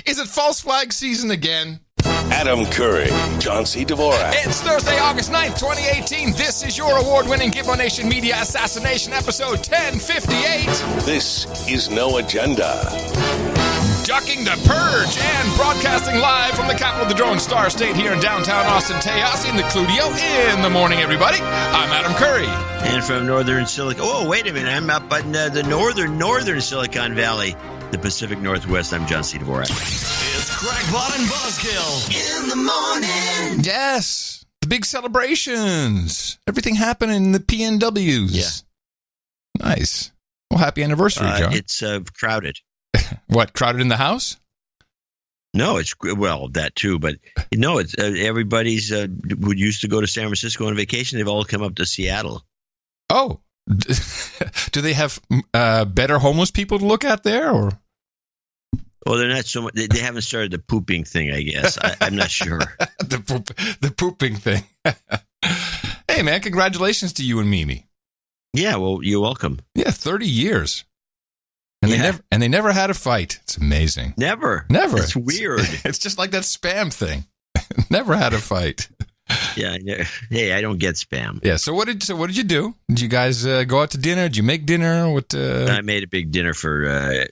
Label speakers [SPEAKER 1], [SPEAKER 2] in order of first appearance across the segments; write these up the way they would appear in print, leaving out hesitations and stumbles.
[SPEAKER 1] Is it false flag season again?
[SPEAKER 2] Adam Curry, John C. Dvorak.
[SPEAKER 1] It's Thursday, August 9th, 2018. This is your award-winning Gibbo Nation Media Assassination episode 1058.
[SPEAKER 2] This is No Agenda.
[SPEAKER 1] Ducking the purge and broadcasting live from the capital of the Drone Star State here in downtown Austin, Tejas, in the Cludio. In the morning, everybody. I'm Adam Curry.
[SPEAKER 3] And from northern Silicon... Oh, wait a minute. I'm up in the northern Silicon Valley, the Pacific Northwest. I'm John C. Dvorak.
[SPEAKER 4] It's Crackpot and Buzzkill in the morning.
[SPEAKER 1] Yes. The big celebrations. Everything happening in the PNWs.
[SPEAKER 3] Yeah.
[SPEAKER 1] Nice. Well, happy anniversary, John.
[SPEAKER 3] It's crowded.
[SPEAKER 1] What, crowded in the house?
[SPEAKER 3] No, it's, well, that too, but no, it's everybody's who used to go to San Francisco on vacation, they've all come up to Seattle.
[SPEAKER 1] Oh, do they have better homeless people to look at there, or?
[SPEAKER 3] Well, they're not so much, they haven't started the pooping thing, I guess. I'm not sure.
[SPEAKER 1] the pooping thing. Hey, man, congratulations to you and Mimi.
[SPEAKER 3] Yeah, well, you're welcome.
[SPEAKER 1] Yeah, 30 years. And they never had a fight. It's amazing.
[SPEAKER 3] Never. It's weird.
[SPEAKER 1] It's just like that spam thing. Never had a fight.
[SPEAKER 3] Yeah. Hey, I don't get spam.
[SPEAKER 1] Yeah. So what did you do? Did you guys go out to dinner? Did you make dinner? What?
[SPEAKER 3] I made a big dinner for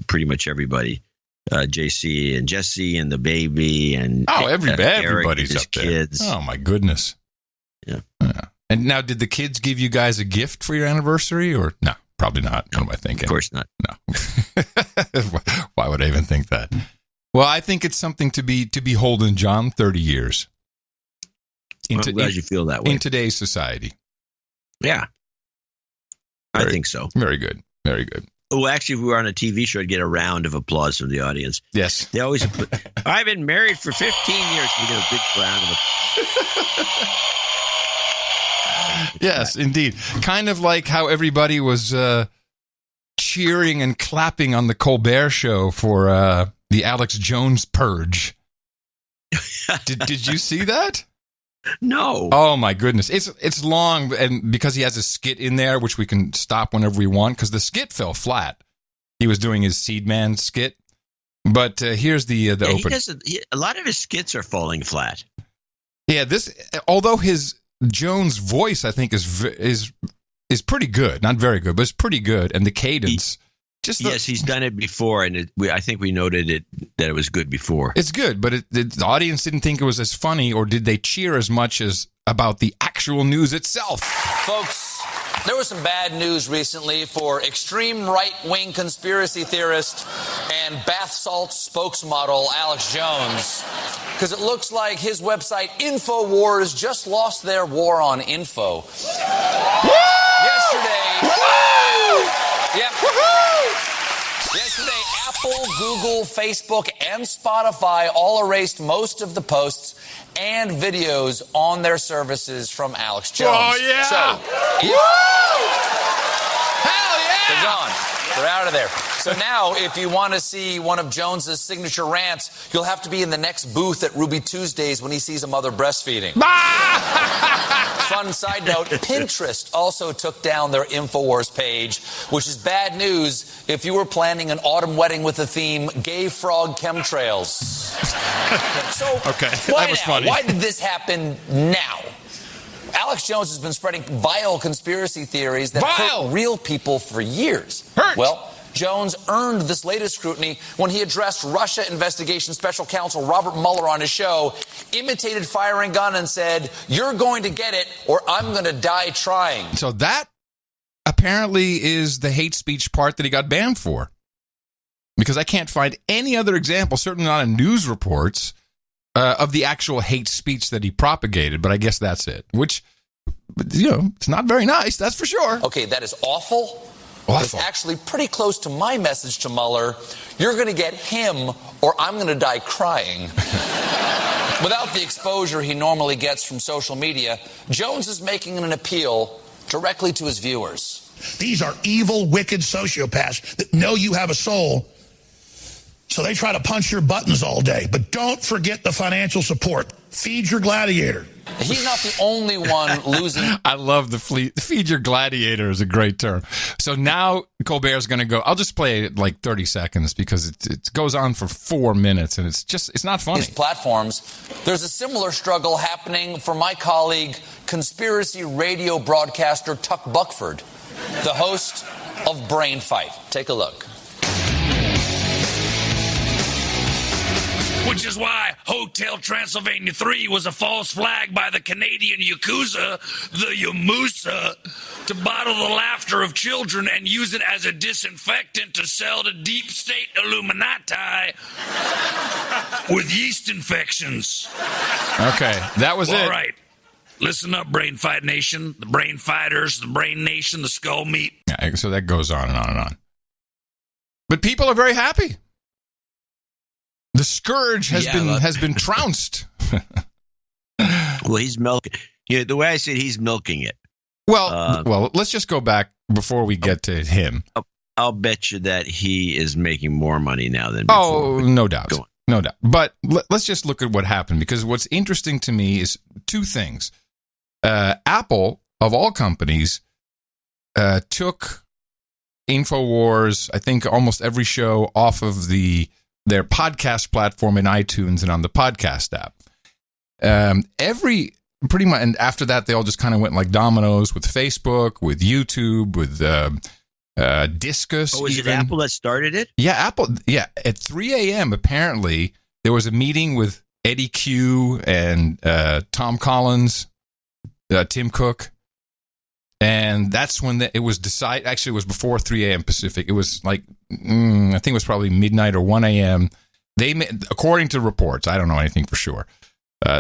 [SPEAKER 3] pretty much everybody. JC and Jesse and the baby and
[SPEAKER 1] everybody's up there.
[SPEAKER 3] Kids.
[SPEAKER 1] Oh my goodness.
[SPEAKER 3] Yeah.
[SPEAKER 1] And now, did the kids give you guys a gift for your anniversary, or no? Probably not. What am I thinking?
[SPEAKER 3] Of course not.
[SPEAKER 1] No. Why would I even think that? Well, I think it's something to be holding, John. 30 years.
[SPEAKER 3] I'm glad you feel that way.
[SPEAKER 1] In today's society.
[SPEAKER 3] Yeah. I think so.
[SPEAKER 1] Very good. Very good.
[SPEAKER 3] Oh, actually, if we were on a TV show, I'd get a round of applause from the audience.
[SPEAKER 1] Yes.
[SPEAKER 3] They always put, I've been married for 15 years. We get a big round of applause.
[SPEAKER 1] Yes, indeed. Kind of like how everybody was cheering and clapping on the Colbert Show for the Alex Jones purge. Did you see that?
[SPEAKER 3] No.
[SPEAKER 1] Oh my goodness, it's long, and because he has a skit in there, which we can stop whenever we want, because the skit fell flat. He was doing his Seedman skit, but here's the open.
[SPEAKER 3] A lot of his skits are falling flat.
[SPEAKER 1] Yeah, although his Jones' voice, I think, is pretty good. Not very good, but it's pretty good. And the cadence.
[SPEAKER 3] Yes, he's done it before, and I think we noted that it was good before.
[SPEAKER 1] It's good, but the audience didn't think it was as funny, or did they cheer as much as about the actual news itself?
[SPEAKER 5] Folks, there was some bad news recently for extreme right-wing conspiracy theorist and bath salt spokesmodel Alex Jones, because it looks like his website InfoWars just lost their war on info.
[SPEAKER 1] Woo!
[SPEAKER 5] Yesterday,
[SPEAKER 1] Woo!
[SPEAKER 5] Yep. Yesterday, Apple, Google, Facebook, and Spotify all erased most of the posts and videos on their services from Alex Jones.
[SPEAKER 1] Oh, yeah.
[SPEAKER 5] So,
[SPEAKER 1] Hell yeah!
[SPEAKER 5] They're gone. They're out of there. So now, if you want to see one of Jones's signature rants, you'll have to be in the next booth at Ruby Tuesdays when he sees a mother breastfeeding. Fun side note, Pinterest also took down their InfoWars page, which is bad news if you were planning an autumn wedding with the theme Gay Frog Chemtrails. So,
[SPEAKER 1] okay, that was funny.
[SPEAKER 5] Why did this happen now? Alex Jones has been spreading vile conspiracy theories that hurt real people for years. Well, Jones earned this latest scrutiny when he addressed Russia investigation special counsel Robert Mueller on his show, imitated firing gun, and said, "You're going to get it or I'm going to die trying."
[SPEAKER 1] So that apparently is the hate speech part that he got banned for. Because I can't find any other example, certainly not in news reports, of the actual hate speech that he propagated. But I guess that's it. Which, it's not very nice, that's for sure.
[SPEAKER 5] Okay, that is awful. It's actually pretty close to my message to Mueller. You're going to get him or I'm going to die crying. Without the exposure he normally gets from social media, Jones is making an appeal directly to his viewers.
[SPEAKER 6] These are evil, wicked sociopaths that know you have a soul, so they try to punch your buttons all day. But don't forget the financial support. Feed your gladiator.
[SPEAKER 5] He's not the only one losing.
[SPEAKER 1] I love the feed your gladiator is a great term. So now Colbert's going to go. I'll just play it like 30 seconds because it goes on for 4 minutes and it's not funny.
[SPEAKER 5] These platforms. There's a similar struggle happening for my colleague, conspiracy radio broadcaster Tuck Buckford, the host of Brain Fight. Take a look.
[SPEAKER 7] Which is why Hotel Transylvania 3 was a false flag by the Canadian Yakuza, the Yamusa, to bottle the laughter of children and use it as a disinfectant to sell to deep state Illuminati with yeast infections.
[SPEAKER 1] Okay, that was it.
[SPEAKER 7] All right. Listen up, Brain Fight Nation, the Brain Fighters, the Brain Nation, the Skull Meat.
[SPEAKER 1] Yeah, so that goes on and on and on. But people are very happy. The scourge has been trounced.
[SPEAKER 3] Well, he's milking. Yeah, the way I see it, he's milking it.
[SPEAKER 1] Well, let's just go back before we get to him.
[SPEAKER 3] I'll bet you that he is making more money now than before.
[SPEAKER 1] Oh, no doubt. No doubt. But let's just look at what happened, because what's interesting to me is two things. Apple, of all companies, took InfoWars, I think almost every show off of their podcast platform in iTunes and on the podcast app. Pretty much, and after that, they all just kind of went like dominoes with Facebook, with YouTube, with Discus.
[SPEAKER 3] Oh, was it Apple that started it?
[SPEAKER 1] Yeah, Apple. Yeah, at 3 a.m., apparently, there was a meeting with Eddie Q and Tom Collins, Tim Cook. And that's when it was decided. Actually, it was before 3 a.m. Pacific. It was like, I think it was probably midnight or 1 a.m. According to reports, I don't know anything for sure.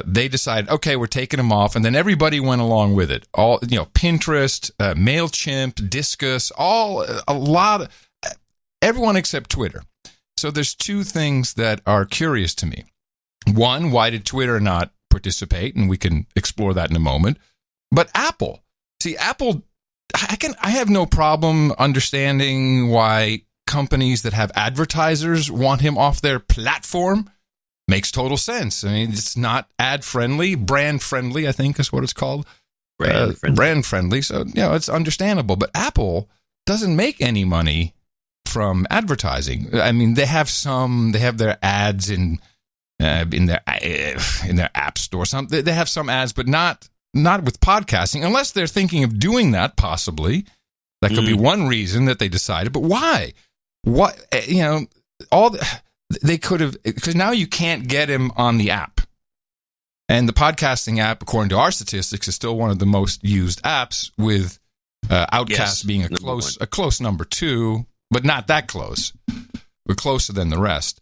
[SPEAKER 1] They decided, okay, we're taking them off, and then everybody went along with it. All Pinterest, Mailchimp, Discus, everyone except Twitter. So there's two things that are curious to me. One, why did Twitter not participate? And we can explore that in a moment. But Apple. See, Apple, I have no problem understanding why companies that have advertisers want him off their platform. Makes total sense. I mean, it's not ad-friendly, brand-friendly, I think is what it's called. Brand-friendly. So, it's understandable. But Apple doesn't make any money from advertising. I mean, they have their ads in their app store. They have some ads, but not with podcasting, unless they're thinking of doing that, possibly. That could be one reason that they decided. But why? What, they could have, because now you can't get him on the app. And the podcasting app, according to our statistics, is still one of the most used apps, with Outcast being a close number 2, but not that close, but closer than the rest.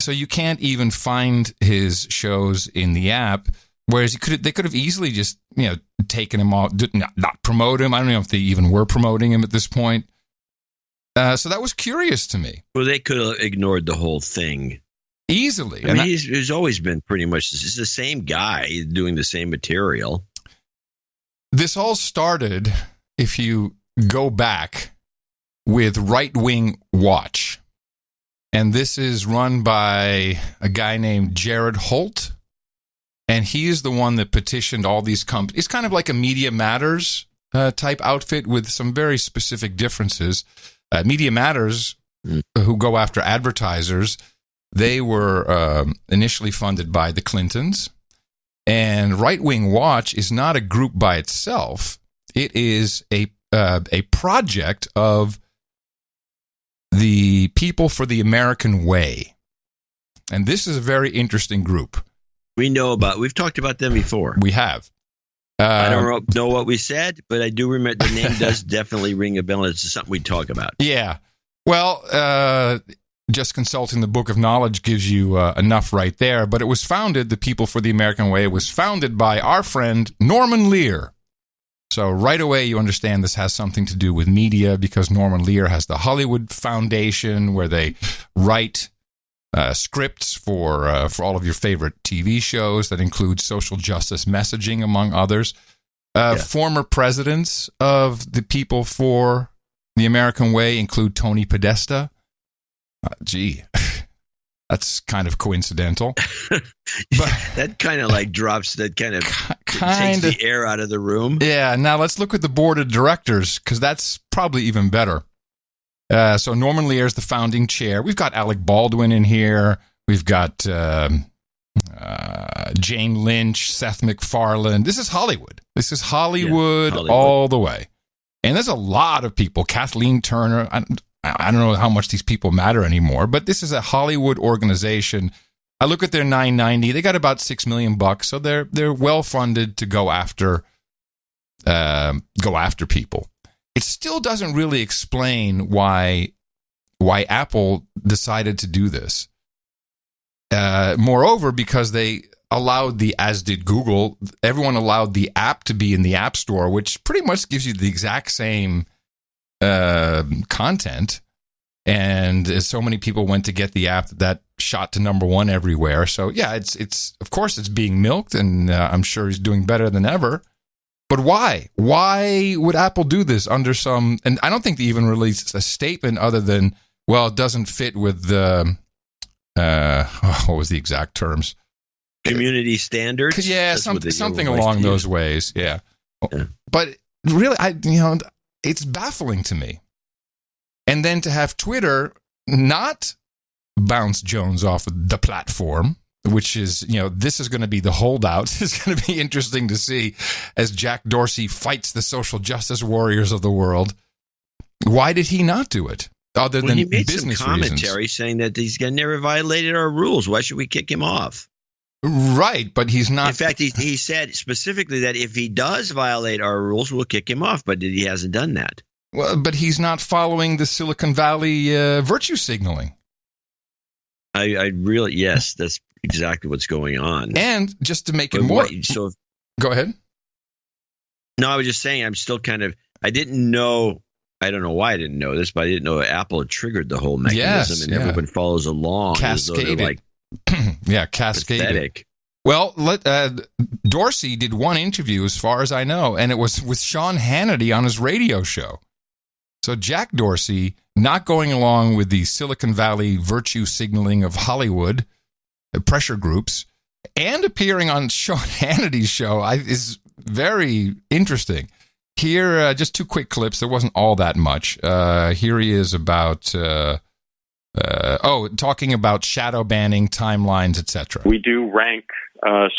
[SPEAKER 1] So you can't even find his shows in the app. Whereas they could have easily just taken him off, not promote him. I don't know if they even were promoting him at this point. So that was curious to me.
[SPEAKER 3] Well, they could have ignored the whole thing
[SPEAKER 1] easily.
[SPEAKER 3] I mean, he's always been pretty much the same guy doing the same material.
[SPEAKER 1] This all started, if you go back, with Right Wing Watch, and this is run by a guy named Jared Holt. And he is the one that petitioned all these companies. It's kind of like a Media Matters type outfit with some very specific differences. Media Matters, who go after advertisers, they were initially funded by the Clintons. And Right Wing Watch is not a group by itself. It is a project of the People for the American Way. And this is a very interesting group.
[SPEAKER 3] We've talked about them before.
[SPEAKER 1] We have.
[SPEAKER 3] I don't know what we said, but I do remember the name does definitely ring a bell. It's something we talk about.
[SPEAKER 1] Yeah. Well, just consulting the Book of Knowledge gives you enough right there. But it was founded, the People for the American Way, was founded by our friend Norman Lear. So right away you understand this has something to do with media, because Norman Lear has the Hollywood Foundation, where they write scripts for all of your favorite TV shows that include social justice messaging, among others. Former presidents of the People for the American Way include Tony Podesta. That's kind of coincidental. But
[SPEAKER 3] that kind of like drops, that kind of takes the air out of the room.
[SPEAKER 1] Yeah, now let's look at the board of directors, because that's probably even better. So Norman Lear is the founding chair. We've got Alec Baldwin in here. We've got Jane Lynch, Seth MacFarlane. This is Hollywood. This is Hollywood all the way. And there's a lot of people. Kathleen Turner. I don't know how much these people matter anymore, but this is a Hollywood organization. I look at their 990. They got about $6 million, so they're well funded to go after people. It still doesn't really explain why Apple decided to do this. Moreover, because they allowed as did Google, everyone allowed the app to be in the App Store, which pretty much gives you the exact same content. And so many people went to get the app that shot to number one everywhere. So yeah, it's of course it's being milked, and I'm sure he's doing better than ever. But why? Why would Apple do this under some? And I don't think they even released a statement other than, well, it doesn't fit with the what was the exact terms?
[SPEAKER 3] Community standards.
[SPEAKER 1] Yeah, something along those ways. Yeah. But really, it's baffling to me. And then to have Twitter not bounce Jones off the platform, which is, this is going to be the holdout. It's going to be interesting to see as Jack Dorsey fights the social justice warriors of the world. Why did he not do it? Other than
[SPEAKER 3] he made
[SPEAKER 1] business
[SPEAKER 3] some commentary
[SPEAKER 1] reasons.
[SPEAKER 3] Saying that he's never violated our rules. Why should we kick him off?
[SPEAKER 1] Right, but he's not.
[SPEAKER 3] In fact, he said specifically that if he does violate our rules, we'll kick him off, but he hasn't done that.
[SPEAKER 1] Well, but he's not following the Silicon Valley virtue signaling.
[SPEAKER 3] I really, yes, that's exactly what's going on.
[SPEAKER 1] And just to make it more... Go ahead.
[SPEAKER 3] No, I was just saying, I'm still I didn't know, I don't know why I didn't know this, but I didn't know Apple had triggered the whole mechanism, and everyone follows along.
[SPEAKER 1] Cascaded. Cascaded.
[SPEAKER 3] Pathetic.
[SPEAKER 1] Well, Dorsey did one interview, as far as I know, and it was with Sean Hannity on his radio show. So Jack Dorsey, not going along with the Silicon Valley virtue signaling of Hollywood pressure groups, and appearing on Sean Hannity's show is very interesting. Here, just two quick clips. There wasn't all that much. Here he is about, talking about shadow banning, timelines, etc.
[SPEAKER 8] We do rank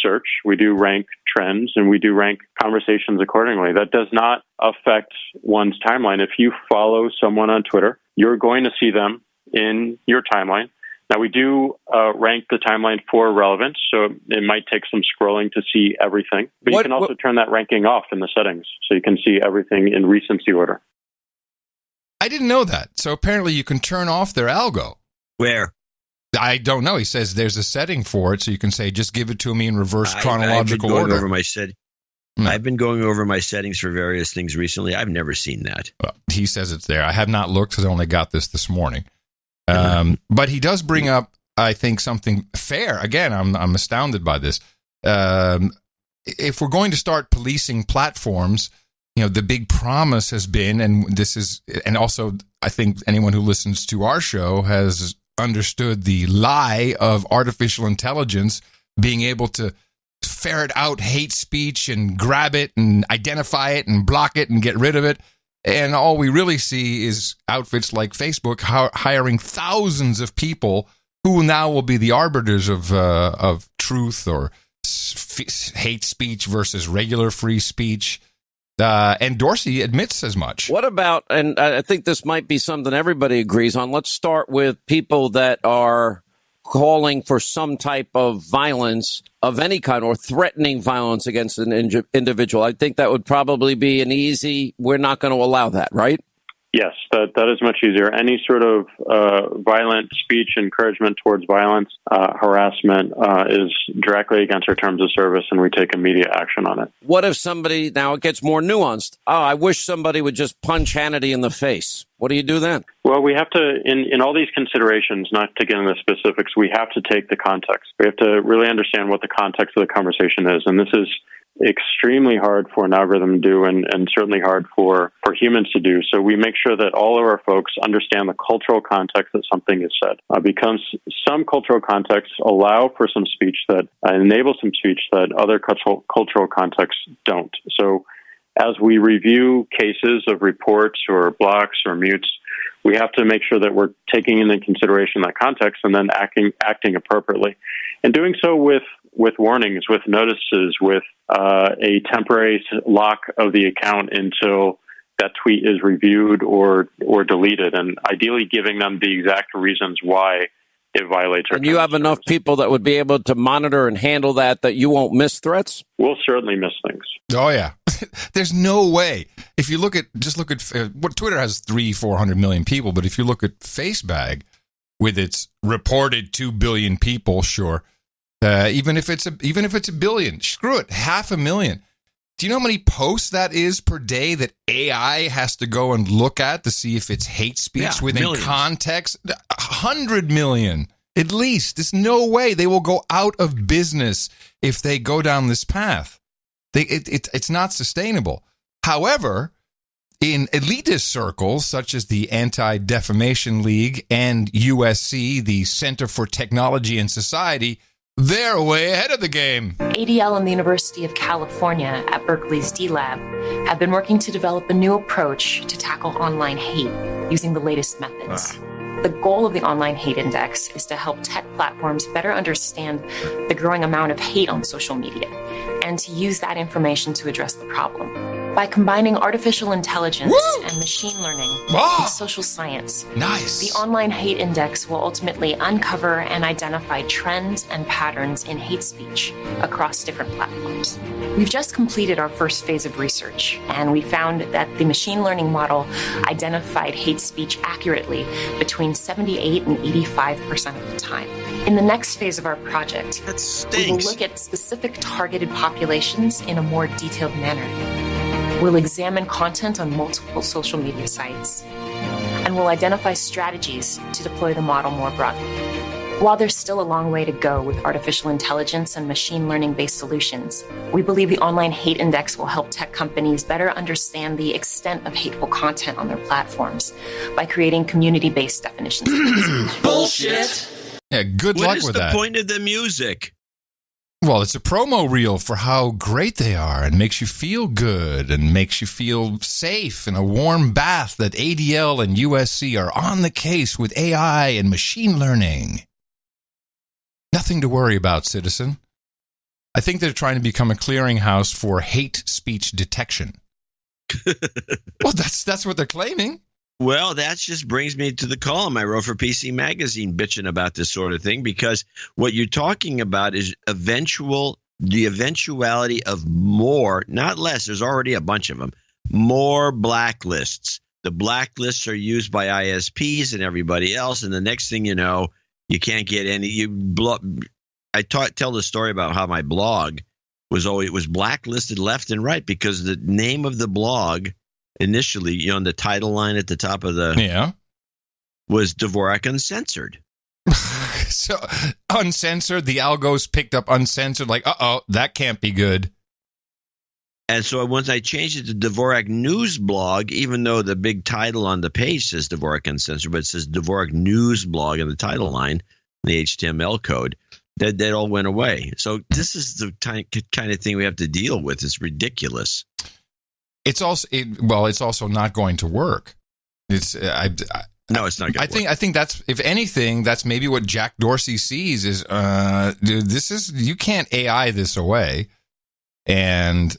[SPEAKER 8] search, we do rank trends, and we do rank conversations accordingly. That does not affect one's timeline. If you follow someone on Twitter, you're going to see them in your timeline. Now, we do rank the timeline for relevance, so it might take some scrolling to see everything. But you can also turn that ranking off in the settings, so you can see everything in recency order.
[SPEAKER 1] I didn't know that. So apparently you can turn off their algo.
[SPEAKER 3] Where?
[SPEAKER 1] I don't know. He says there's a setting for it, so you can say, just give it to me in reverse chronological order.
[SPEAKER 3] I've been going over my settings for various things recently. I've never seen that.
[SPEAKER 1] Well, he says it's there. I have not looked because I only got this morning. But he does bring up, I think, something fair. Again, I'm astounded by this. If we're going to start policing platforms, the big promise has been, and also I think anyone who listens to our show has understood the lie of artificial intelligence being able to ferret out hate speech and grab it and identify it and block it and get rid of it. And all we really see is outfits like Facebook hiring thousands of people who now will be the arbiters of truth or hate speech versus regular free speech. And Dorsey admits as much.
[SPEAKER 9] What about, and I think this might be something everybody agrees on, let's start with people that are calling for some type of violence of any kind or threatening violence against an individual. I think that would probably be an easy, we're not going to allow that, right?
[SPEAKER 8] Yes, that is much easier. Any sort of violent speech, encouragement towards violence, harassment is directly against our terms of service, and we take immediate action on it.
[SPEAKER 9] What if somebody, now it gets more nuanced, I wish somebody would just punch Hannity in the face. What do you do then?
[SPEAKER 8] Well, we have to, in all these considerations, not to get into specifics, we have to take the context. We have to really understand what the context of the conversation is, and this is extremely hard for an algorithm to do and certainly hard for humans to do. So we make sure that all of our folks understand the cultural context that something is said, because some cultural contexts allow for some speech that enable some speech that other cultural contexts don't. So as we review cases of reports or blocks or mutes, we have to make sure that we're taking into consideration that context and then acting appropriately. And doing so with warnings, with notices, with a temporary lock of the account until that tweet is reviewed or deleted, and ideally giving them the exact reasons why it violates our.
[SPEAKER 9] And you have enough people that would be able to monitor and handle that you won't miss threats?
[SPEAKER 8] We'll certainly miss things.
[SPEAKER 1] Oh, yeah. There's no way. If you look at what Twitter has 300-400 million people, but if you look at Facebag with its reported 2 billion people, sure. Even if it's a billion, screw it, 500,000. Do you know how many posts that is per day that AI has to go and look at to see if it's hate speech within millions. Context? 100 million, at least. There's no way they will go out of business if they go down this path. It's not sustainable. However, in elitist circles, such as the Anti-Defamation League and USC, the Center for Technology and Society, they're way ahead of the game.
[SPEAKER 10] ADL and the University of California at Berkeley's D-Lab have been working to develop a new approach to tackle online hate using the latest methods. The goal of the Online Hate Index is to help tech platforms better understand the growing amount of hate on social media and to use that information to address the problem. By combining artificial intelligence and machine learning with social science, the Online Hate Index will ultimately uncover and identify trends and patterns in hate speech across different platforms. We've just completed our first phase of research, and we found that the machine learning model identified hate speech accurately between 78 and 85% of the time. In the next phase of our project, we will look at specific targeted populations in a more detailed manner. We'll examine content on multiple social media sites, and we'll identify strategies to deploy the model more broadly. While there's still a long way to go with artificial intelligence and machine learning-based solutions, we believe the Online Hate Index will help tech companies better understand the extent of hateful content on their platforms by creating community-based definitions.
[SPEAKER 7] Bullshit!
[SPEAKER 1] Yeah, good luck with that.
[SPEAKER 3] What is the point of the music?
[SPEAKER 1] Well, it's a promo reel for how great they are and makes you feel good and makes you feel safe in a warm bath that ADL and USC are on the case with AI and machine learning. Nothing to worry about, citizen. I think they're trying to become a clearinghouse for hate speech detection. Well, that's what they're claiming.
[SPEAKER 3] Well, that just brings me to the column I wrote for PC Magazine bitching about this sort of thing, because what you're talking about is the eventuality of more, not less. There's already a bunch of them. More blacklists. The blacklists are used by ISPs and everybody else, and the next thing you know, you can't get any. I tell the story about how my blog was blacklisted left and right because the name of the blog initially, on the title line at the top of was Dvorak Uncensored.
[SPEAKER 1] So uncensored, the algos picked up uncensored, like, that can't be good.
[SPEAKER 3] And so once I changed it to Dvorak News Blog, even though the big title on the page says Dvorak Uncensored, but it says Dvorak News Blog in the title line, the HTML code, that all went away. So this is the kind of thing we have to deal with. It's ridiculous.
[SPEAKER 1] It's also not going to work.
[SPEAKER 3] No, it's not going to work.
[SPEAKER 1] I think that's, if anything, that's maybe what Jack Dorsey sees is, dude, you can't AI this away. And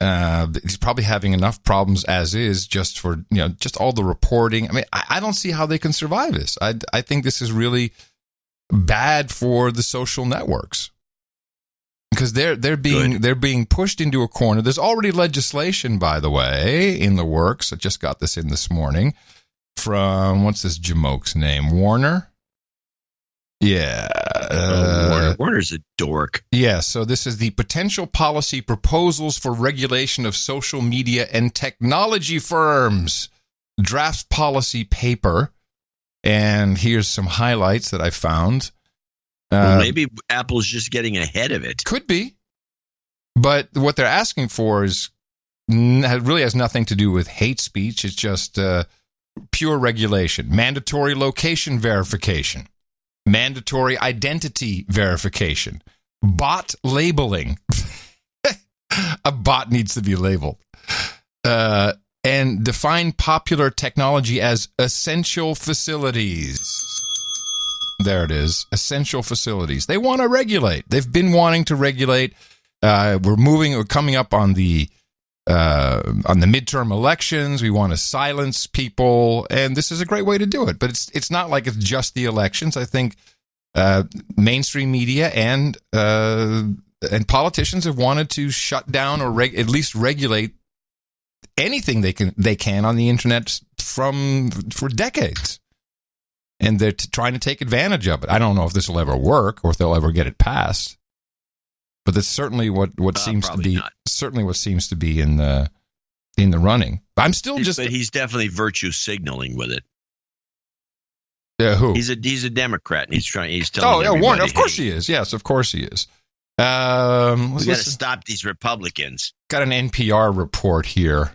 [SPEAKER 1] he's probably having enough problems as is just for, just all the reporting. I mean, I don't see how they can survive this. I think this is really bad for the social networks. Because they're being pushed into a corner. There's already legislation, by the way, in the works. I just got this in this morning from, what's this jamoke's name? Warner? Yeah.
[SPEAKER 3] Warner's a dork.
[SPEAKER 1] Yeah, so this is the Potential Policy Proposals for Regulation of Social Media and Technology Firms draft policy paper. And here's some highlights that I found.
[SPEAKER 3] Well, maybe Apple's just getting ahead of it.
[SPEAKER 1] Could be. But what they're asking for is really has nothing to do with hate speech. It's just pure regulation, mandatory location verification, mandatory identity verification, bot labeling. A bot needs to be labeled. And define popular technology as essential facilities. There it is. Essential facilities. They want to regulate. They've been wanting to regulate. We're coming up on the midterm elections. We want to silence people, and this is a great way to do it. But it's not like it's just the elections. I think mainstream media and politicians have wanted to shut down or at least regulate anything they can on the internet for decades. And they're trying to take advantage of it. I don't know if this will ever work or if they'll ever get it passed. But that's certainly what seems to be in the running. I'm still
[SPEAKER 3] but he's definitely virtue signaling with it.
[SPEAKER 1] Who?
[SPEAKER 3] He's a Democrat, and he's telling everybody.
[SPEAKER 1] Warren. Of course he is. Yes, of course he is.
[SPEAKER 3] We got to stop these Republicans.
[SPEAKER 1] Got an NPR report here.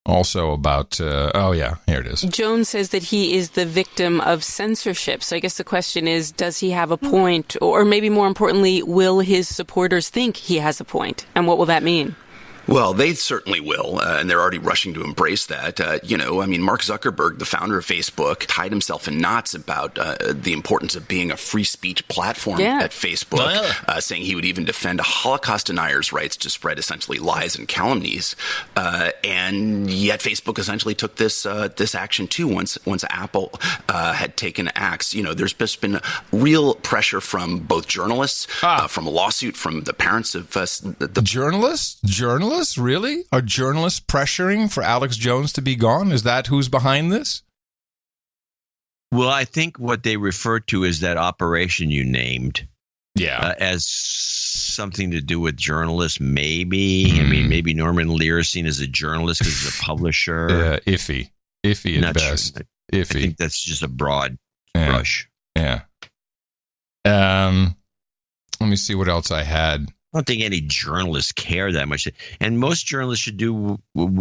[SPEAKER 1] Also about, here it is.
[SPEAKER 11] Jones says that he is the victim of censorship. So I guess the question is, does he have a point? Or maybe more importantly, will his supporters think he has a point? And what will that mean?
[SPEAKER 12] Well, they certainly will, and they're already rushing to embrace that. Mark Zuckerberg, the founder of Facebook, tied himself in knots about the importance of being a free speech platform at Facebook, saying he would even defend Holocaust deniers' rights to spread essentially lies and calumnies. And yet Facebook essentially took this action too once Apple had taken axe. There's just been real pressure from both journalists, from a lawsuit from the parents of the
[SPEAKER 1] journalists. Really? Are journalists pressuring for Alex Jones to be gone? Is that who's behind this?
[SPEAKER 3] Well, I think what they refer to is that operation you named.
[SPEAKER 1] Yeah.
[SPEAKER 3] As something to do with journalists, maybe. I mean, maybe Norman Lear is seen as a journalist because he's a publisher.
[SPEAKER 1] Iffy at best. Iffy.
[SPEAKER 3] I think that's just a broad brush.
[SPEAKER 1] Yeah. Let me see what else I had.
[SPEAKER 3] I don't think any journalists care that much. And most journalists should do,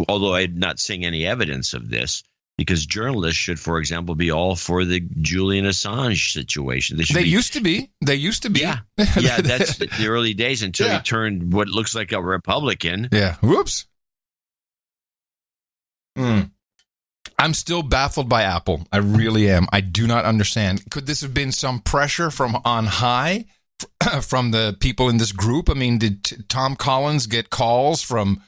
[SPEAKER 3] although I'm not seeing any evidence of this, because journalists should, for example, be all for the Julian Assange situation. They
[SPEAKER 1] used to be.
[SPEAKER 3] Yeah, that's the early days until he turned what looks like a Republican.
[SPEAKER 1] Yeah. Whoops. I'm still baffled by Apple. I really am. I do not understand. Could this have been some pressure from on high? From the people in this group? I mean, did Tom Collins get calls from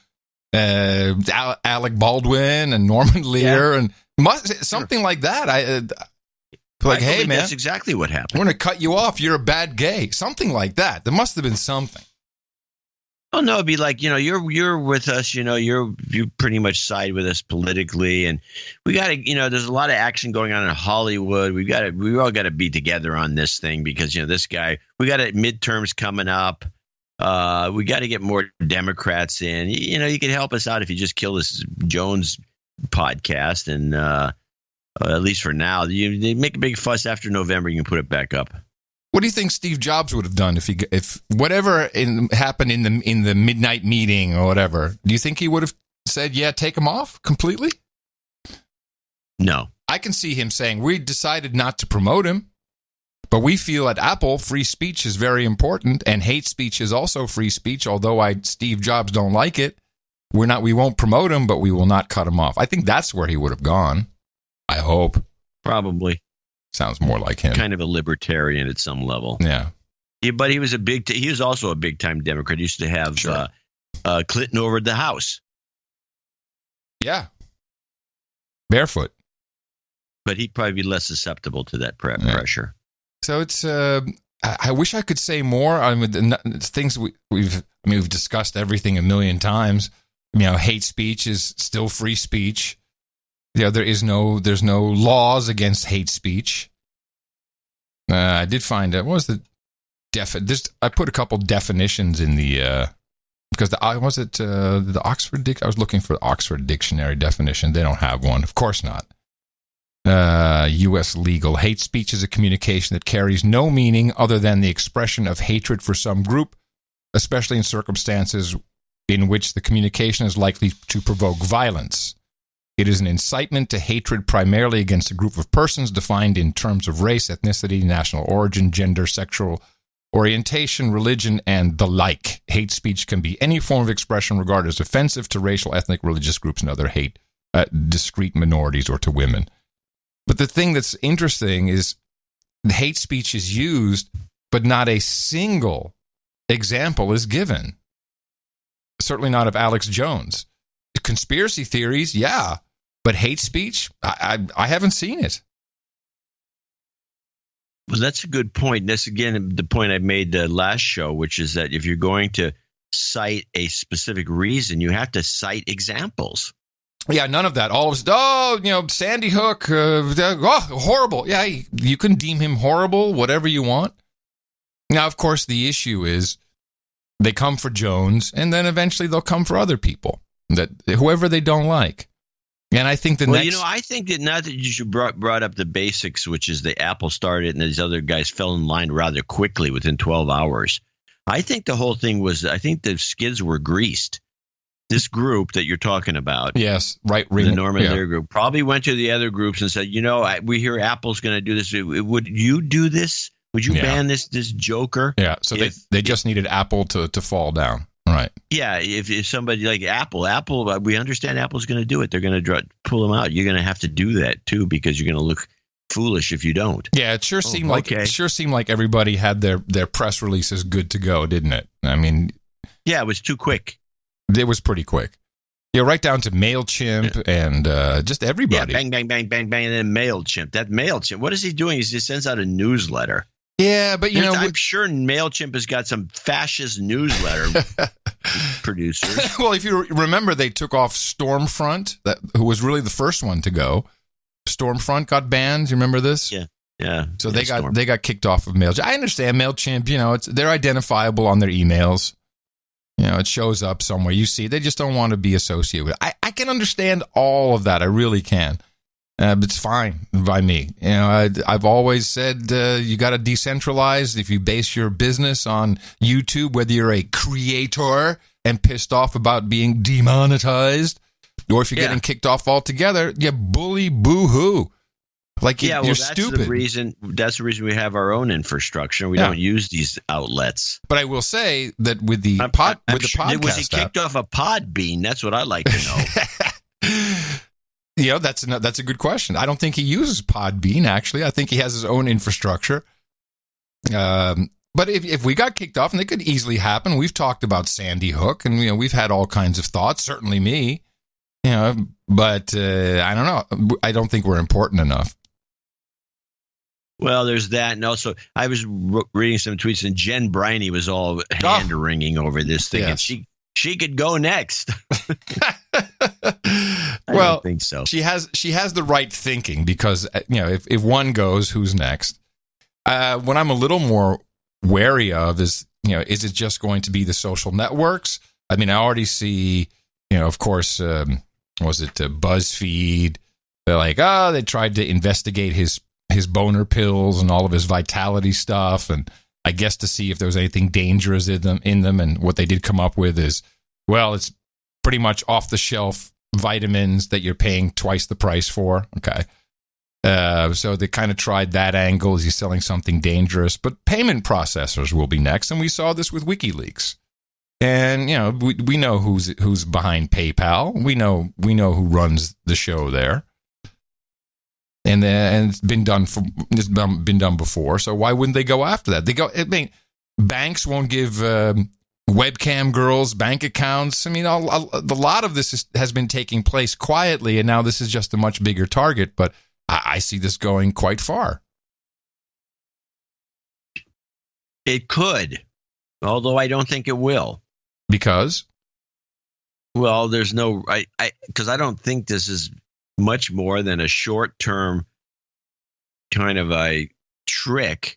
[SPEAKER 1] Alec Baldwin and Norman Lear and something like that? Hey, man,
[SPEAKER 3] that's exactly what happened.
[SPEAKER 1] We're going to cut you off. You're a bad gay. Something like that. There must have been something.
[SPEAKER 3] Oh no, it'd be like, you're with us, you pretty much side with us politically, and we got to, there's a lot of action going on in Hollywood. We all got to be together on this thing because this guy, we got midterms coming up. We got to get more Democrats in. You can help us out if you just kill this Jones podcast, and at least for now, they make a big fuss after November. You can put it back up.
[SPEAKER 1] What do you think Steve Jobs would have done if whatever happened in the midnight meeting or whatever? Do you think he would have said, "Yeah, take him off completely"?
[SPEAKER 3] No.
[SPEAKER 1] I can see him saying, "We decided not to promote him, but we feel at Apple free speech is very important, and hate speech is also free speech. Although Steve Jobs don't like it, we won't promote him, but we will not cut him off." I think that's where he would have gone. I hope.
[SPEAKER 3] Probably.
[SPEAKER 1] Sounds more like him.
[SPEAKER 3] Kind of a libertarian at some level.
[SPEAKER 1] Yeah.
[SPEAKER 3] But he was he was also a big time Democrat. He used to have Clinton over at the House.
[SPEAKER 1] Yeah. Barefoot.
[SPEAKER 3] But he'd probably be less susceptible to that pressure.
[SPEAKER 1] So it's I wish I could say more. I mean, things we've discussed everything a million times. Hate speech is still free speech. There's no laws against hate speech. I did find what was the I put a couple definitions in the because the Oxford I was looking for the Oxford Dictionary definition. They don't have one, of course not. U.S. legal hate speech is a communication that carries no meaning other than the expression of hatred for some group, especially in circumstances in which the communication is likely to provoke violence. It is an incitement to hatred primarily against a group of persons defined in terms of race, ethnicity, national origin, gender, sexual orientation, religion, and the like. Hate speech can be any form of expression regarded as offensive to racial, ethnic, religious groups and other discrete minorities or to women. But the thing that's interesting is the hate speech is used, but not a single example is given. Certainly not of Alex Jones. Conspiracy theories, yeah. But hate speech, I haven't seen it.
[SPEAKER 3] Well, that's a good point. That's, again, the point I made the last show, which is that if you're going to cite a specific reason, you have to cite examples.
[SPEAKER 1] Yeah, none of that. All of Sandy Hook, horrible. Yeah, you can deem him horrible, whatever you want. Now, of course, the issue is they come for Jones, and then eventually they'll come for other people, that whoever they don't like. And I think
[SPEAKER 3] I think that now that you brought up the basics, which is the Apple started and these other guys fell in line rather quickly within 12 hours. I think the whole thing was, I think the skids were greased. This group that you're talking about,
[SPEAKER 1] yes, right,
[SPEAKER 3] the Norman Lear group, probably went to the other groups and said, we hear Apple's going to do this. Would you do this? Would you ban this joker?
[SPEAKER 1] Yeah, so they just needed Apple to fall down. Right.
[SPEAKER 3] Yeah, if somebody like Apple, we understand Apple's going to do it. They're going to pull them out. You're going to have to do that too, because you're going to look foolish if you don't.
[SPEAKER 1] Yeah, it sure seemed like everybody had their press releases good to go, didn't it? I mean,
[SPEAKER 3] yeah, it was too quick.
[SPEAKER 1] It was pretty quick. Yeah, right down to MailChimp and just everybody.
[SPEAKER 3] Yeah, bang, bang, bang, bang, bang, and then MailChimp. That MailChimp, what is he doing? He just sends out a newsletter.
[SPEAKER 1] Yeah, but
[SPEAKER 3] I'm sure MailChimp has got some fascist newsletter producers.
[SPEAKER 1] Well, if you remember, they took off Stormfront, who was really the first one to go. Stormfront got banned. You remember this?
[SPEAKER 3] Yeah.
[SPEAKER 1] So they got kicked off of MailChimp. I understand MailChimp. They're identifiable on their emails. It shows up somewhere. You see, they just don't want to be associated with it. I can understand all of that. I really can. But it's fine by me. I've always said you got to decentralize. If you base your business on YouTube, whether you're a creator and pissed off about being demonetized, or if you're getting kicked off altogether, you bully boo-hoo. You're stupid.
[SPEAKER 3] That's the reason we have our own infrastructure. We don't use these outlets.
[SPEAKER 1] But I will say that with the podcast,
[SPEAKER 3] was he kicked off a Podbean? That's what I'd like to know.
[SPEAKER 1] That's a good question. I don't think he uses Podbean, actually. I think he has his own infrastructure. But if we got kicked off, and it could easily happen, we've talked about Sandy Hook, and we've had all kinds of thoughts, certainly me. But I don't know. I don't think we're important enough.
[SPEAKER 3] Well, there's that. And also, I was reading some tweets, and Jen Briney was all hand-wringing over this thing. Yes. And she could go next. I don't think so.
[SPEAKER 1] She has the right thinking, because if one goes, who's next? What I'm a little more wary of is is it just going to be the social networks? I mean, I already see of course was it BuzzFeed? They're like, they tried to investigate his boner pills and all of his vitality stuff, and I guess to see if there was anything dangerous in them. And what they did come up with is, well, it's pretty much off the shelf vitamins that you're paying twice the price for. Okay. So they kind of tried that angle. Is he selling something dangerous? But payment processors will be next. And we saw this with WikiLeaks. And, we know who's behind PayPal. We know who runs the show there. And it's been done before. So why wouldn't they go after that? Banks won't give webcam girls bank accounts. I mean, a lot of this has been taking place quietly, and now this is just a much bigger target. But I see this going quite far.
[SPEAKER 3] It could, although I don't think it will.
[SPEAKER 1] Because?
[SPEAKER 3] Well, there's no because I don't think this is much more than a short-term kind of a trick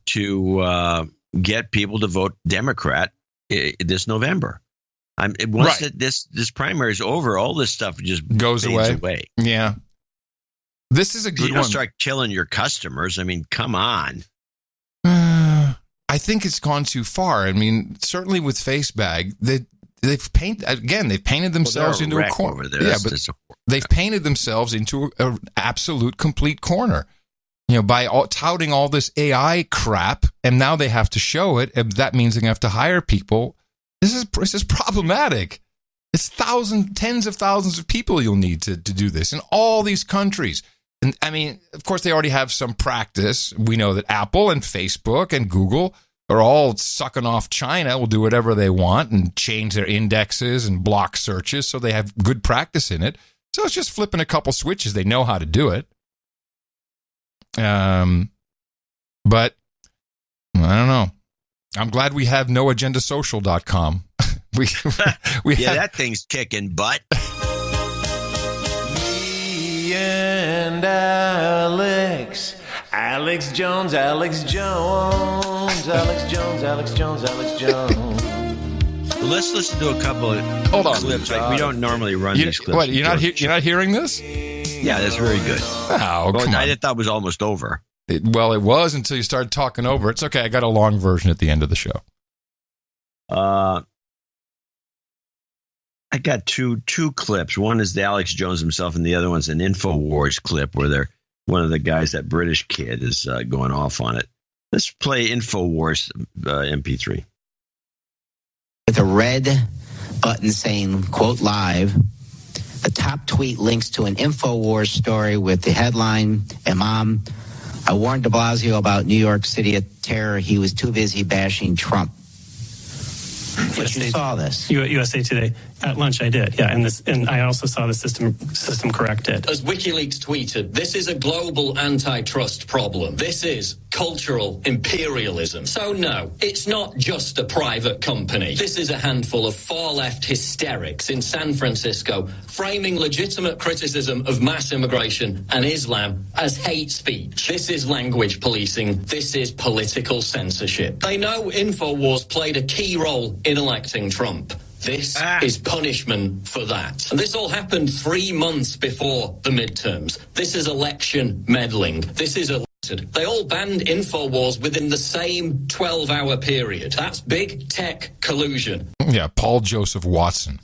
[SPEAKER 3] to get people to vote Democrat this November. Once this primary is over, all this stuff just
[SPEAKER 1] goes away. Yeah. This is a good one.
[SPEAKER 3] You don't start killing your customers. I mean, come on.
[SPEAKER 1] I think it's gone too far. I mean, certainly with FaceBag, they've painted themselves into a corner. Yeah, but they've painted themselves into an absolute complete corner. By touting all this AI crap, and now they have to show it, and that means they have to hire people. This is problematic. It's tens of thousands of people you'll need to do this in all these countries. And I mean, of course, they already have some practice. We know that Apple and Facebook and Google are all sucking off China, will do whatever they want and change their indexes and block searches, so they have good practice in it. So it's just flipping a couple switches. They know how to do it. But I don't know. I'm glad we have noagendasocial.com. we
[SPEAKER 3] that thing's kicking butt.
[SPEAKER 13] Me and Alex Jones. Well,
[SPEAKER 3] let's listen to a couple of clips. We don't normally run these clips.
[SPEAKER 1] What, you're not hearing this?
[SPEAKER 3] Yeah, that's very good.
[SPEAKER 1] Oh, come on.
[SPEAKER 3] I thought it was almost over.
[SPEAKER 1] It was until you started talking over. It's okay. I got a long version at the end of the show.
[SPEAKER 3] I got two clips. One is the Alex Jones himself, and the other one's an InfoWars clip where one of the guys, that British kid, is going off on it. Let's play InfoWars MP3.
[SPEAKER 14] With a red button saying, quote, live. The top tweet links to an InfoWars story with the headline, Imam, I warned de Blasio about New York City terror. He was too busy bashing Trump. But you saw this.
[SPEAKER 15] USA Today. At lunch, I did, yeah, and I also saw the system correct it.
[SPEAKER 16] As WikiLeaks tweeted, this is a global antitrust problem. This is cultural imperialism. So no, it's not just a private company. This is a handful of far-left hysterics in San Francisco framing legitimate criticism of mass immigration and Islam as hate speech. This is language policing. This is political censorship. They know InfoWars played a key role in electing Trump. This is punishment for that. And this all happened 3 months before the midterms. This is election meddling. This is elected. They all banned InfoWars within the same 12-hour period. That's big tech collusion.
[SPEAKER 1] Yeah, Paul Joseph Watson.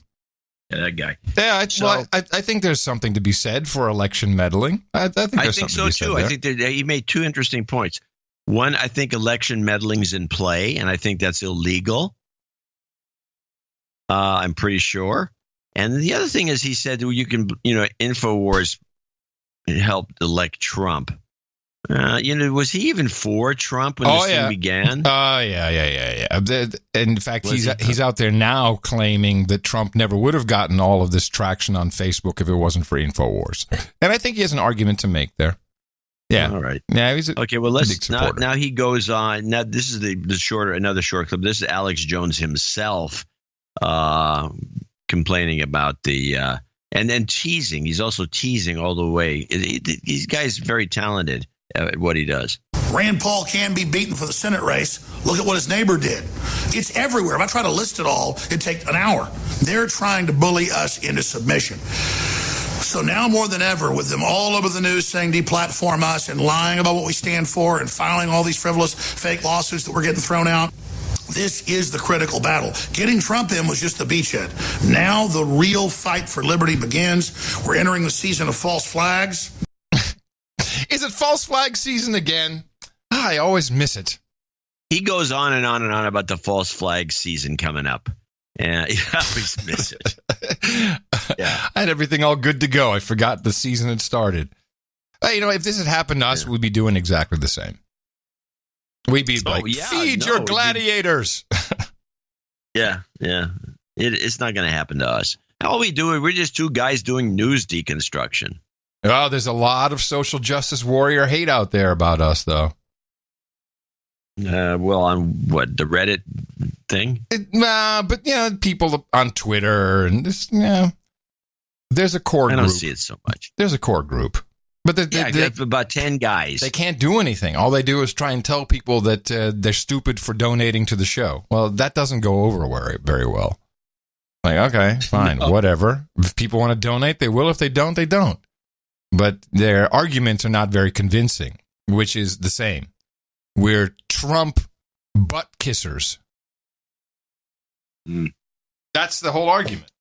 [SPEAKER 3] Yeah, that guy.
[SPEAKER 1] Yeah, I think there's something to be said for election meddling. I think
[SPEAKER 3] so too. I think he made two interesting points. One, I think election meddling is in play, and I think that's illegal. I'm pretty sure. And the other thing is, he said, well, you can, InfoWars helped elect Trump. Was he even for Trump when this thing began?
[SPEAKER 1] Yeah. In fact, he's out there now claiming that Trump never would have gotten all of this traction on Facebook if it wasn't for InfoWars. And I think he has an argument to make there. Yeah.
[SPEAKER 3] All right.
[SPEAKER 1] Yeah. He's
[SPEAKER 3] okay. Well, now he goes on. Now this is another short clip. This is Alex Jones himself. Complaining about and then teasing. He's also teasing all the way. These guys very talented at what he does.
[SPEAKER 6] Rand Paul can be beaten for the Senate race. Look at what his neighbor did. It's everywhere. If I try to list it all, it'd take an hour. They're trying to bully us into submission. So now more than ever, with them all over the news saying deplatform us and lying about what we stand for and filing all these frivolous fake lawsuits that we're getting thrown out, this is the critical battle. Getting Trump in was just the beachhead. Now the real fight for liberty begins. We're entering the season of false flags.
[SPEAKER 1] Is it false flag season again? I always miss it.
[SPEAKER 3] He goes on and on and on about the false flag season coming up. Yeah, I always miss it.
[SPEAKER 1] Yeah. I had everything all good to go. I forgot the season had started. If this had happened to us, we'd be doing exactly the same. We'd be feed your gladiators.
[SPEAKER 3] Yeah. It's not going to happen to us. All we do is we're just two guys doing news deconstruction.
[SPEAKER 1] Oh, there's a lot of social justice warrior hate out there about us, though.
[SPEAKER 3] Well, on what, the Reddit thing?
[SPEAKER 1] But people on Twitter and this. There's a core group.
[SPEAKER 3] I don't see it so much.
[SPEAKER 1] There's a core group. But
[SPEAKER 3] that's about 10 guys.
[SPEAKER 1] They can't do anything. All they do is try and tell people that they're stupid for donating to the show. Well, that doesn't go over very well. Like, okay, fine, whatever. If people want to donate, they will. If they don't, they don't. But their arguments are not very convincing, which is the same. We're Trump butt kissers. That's the whole argument.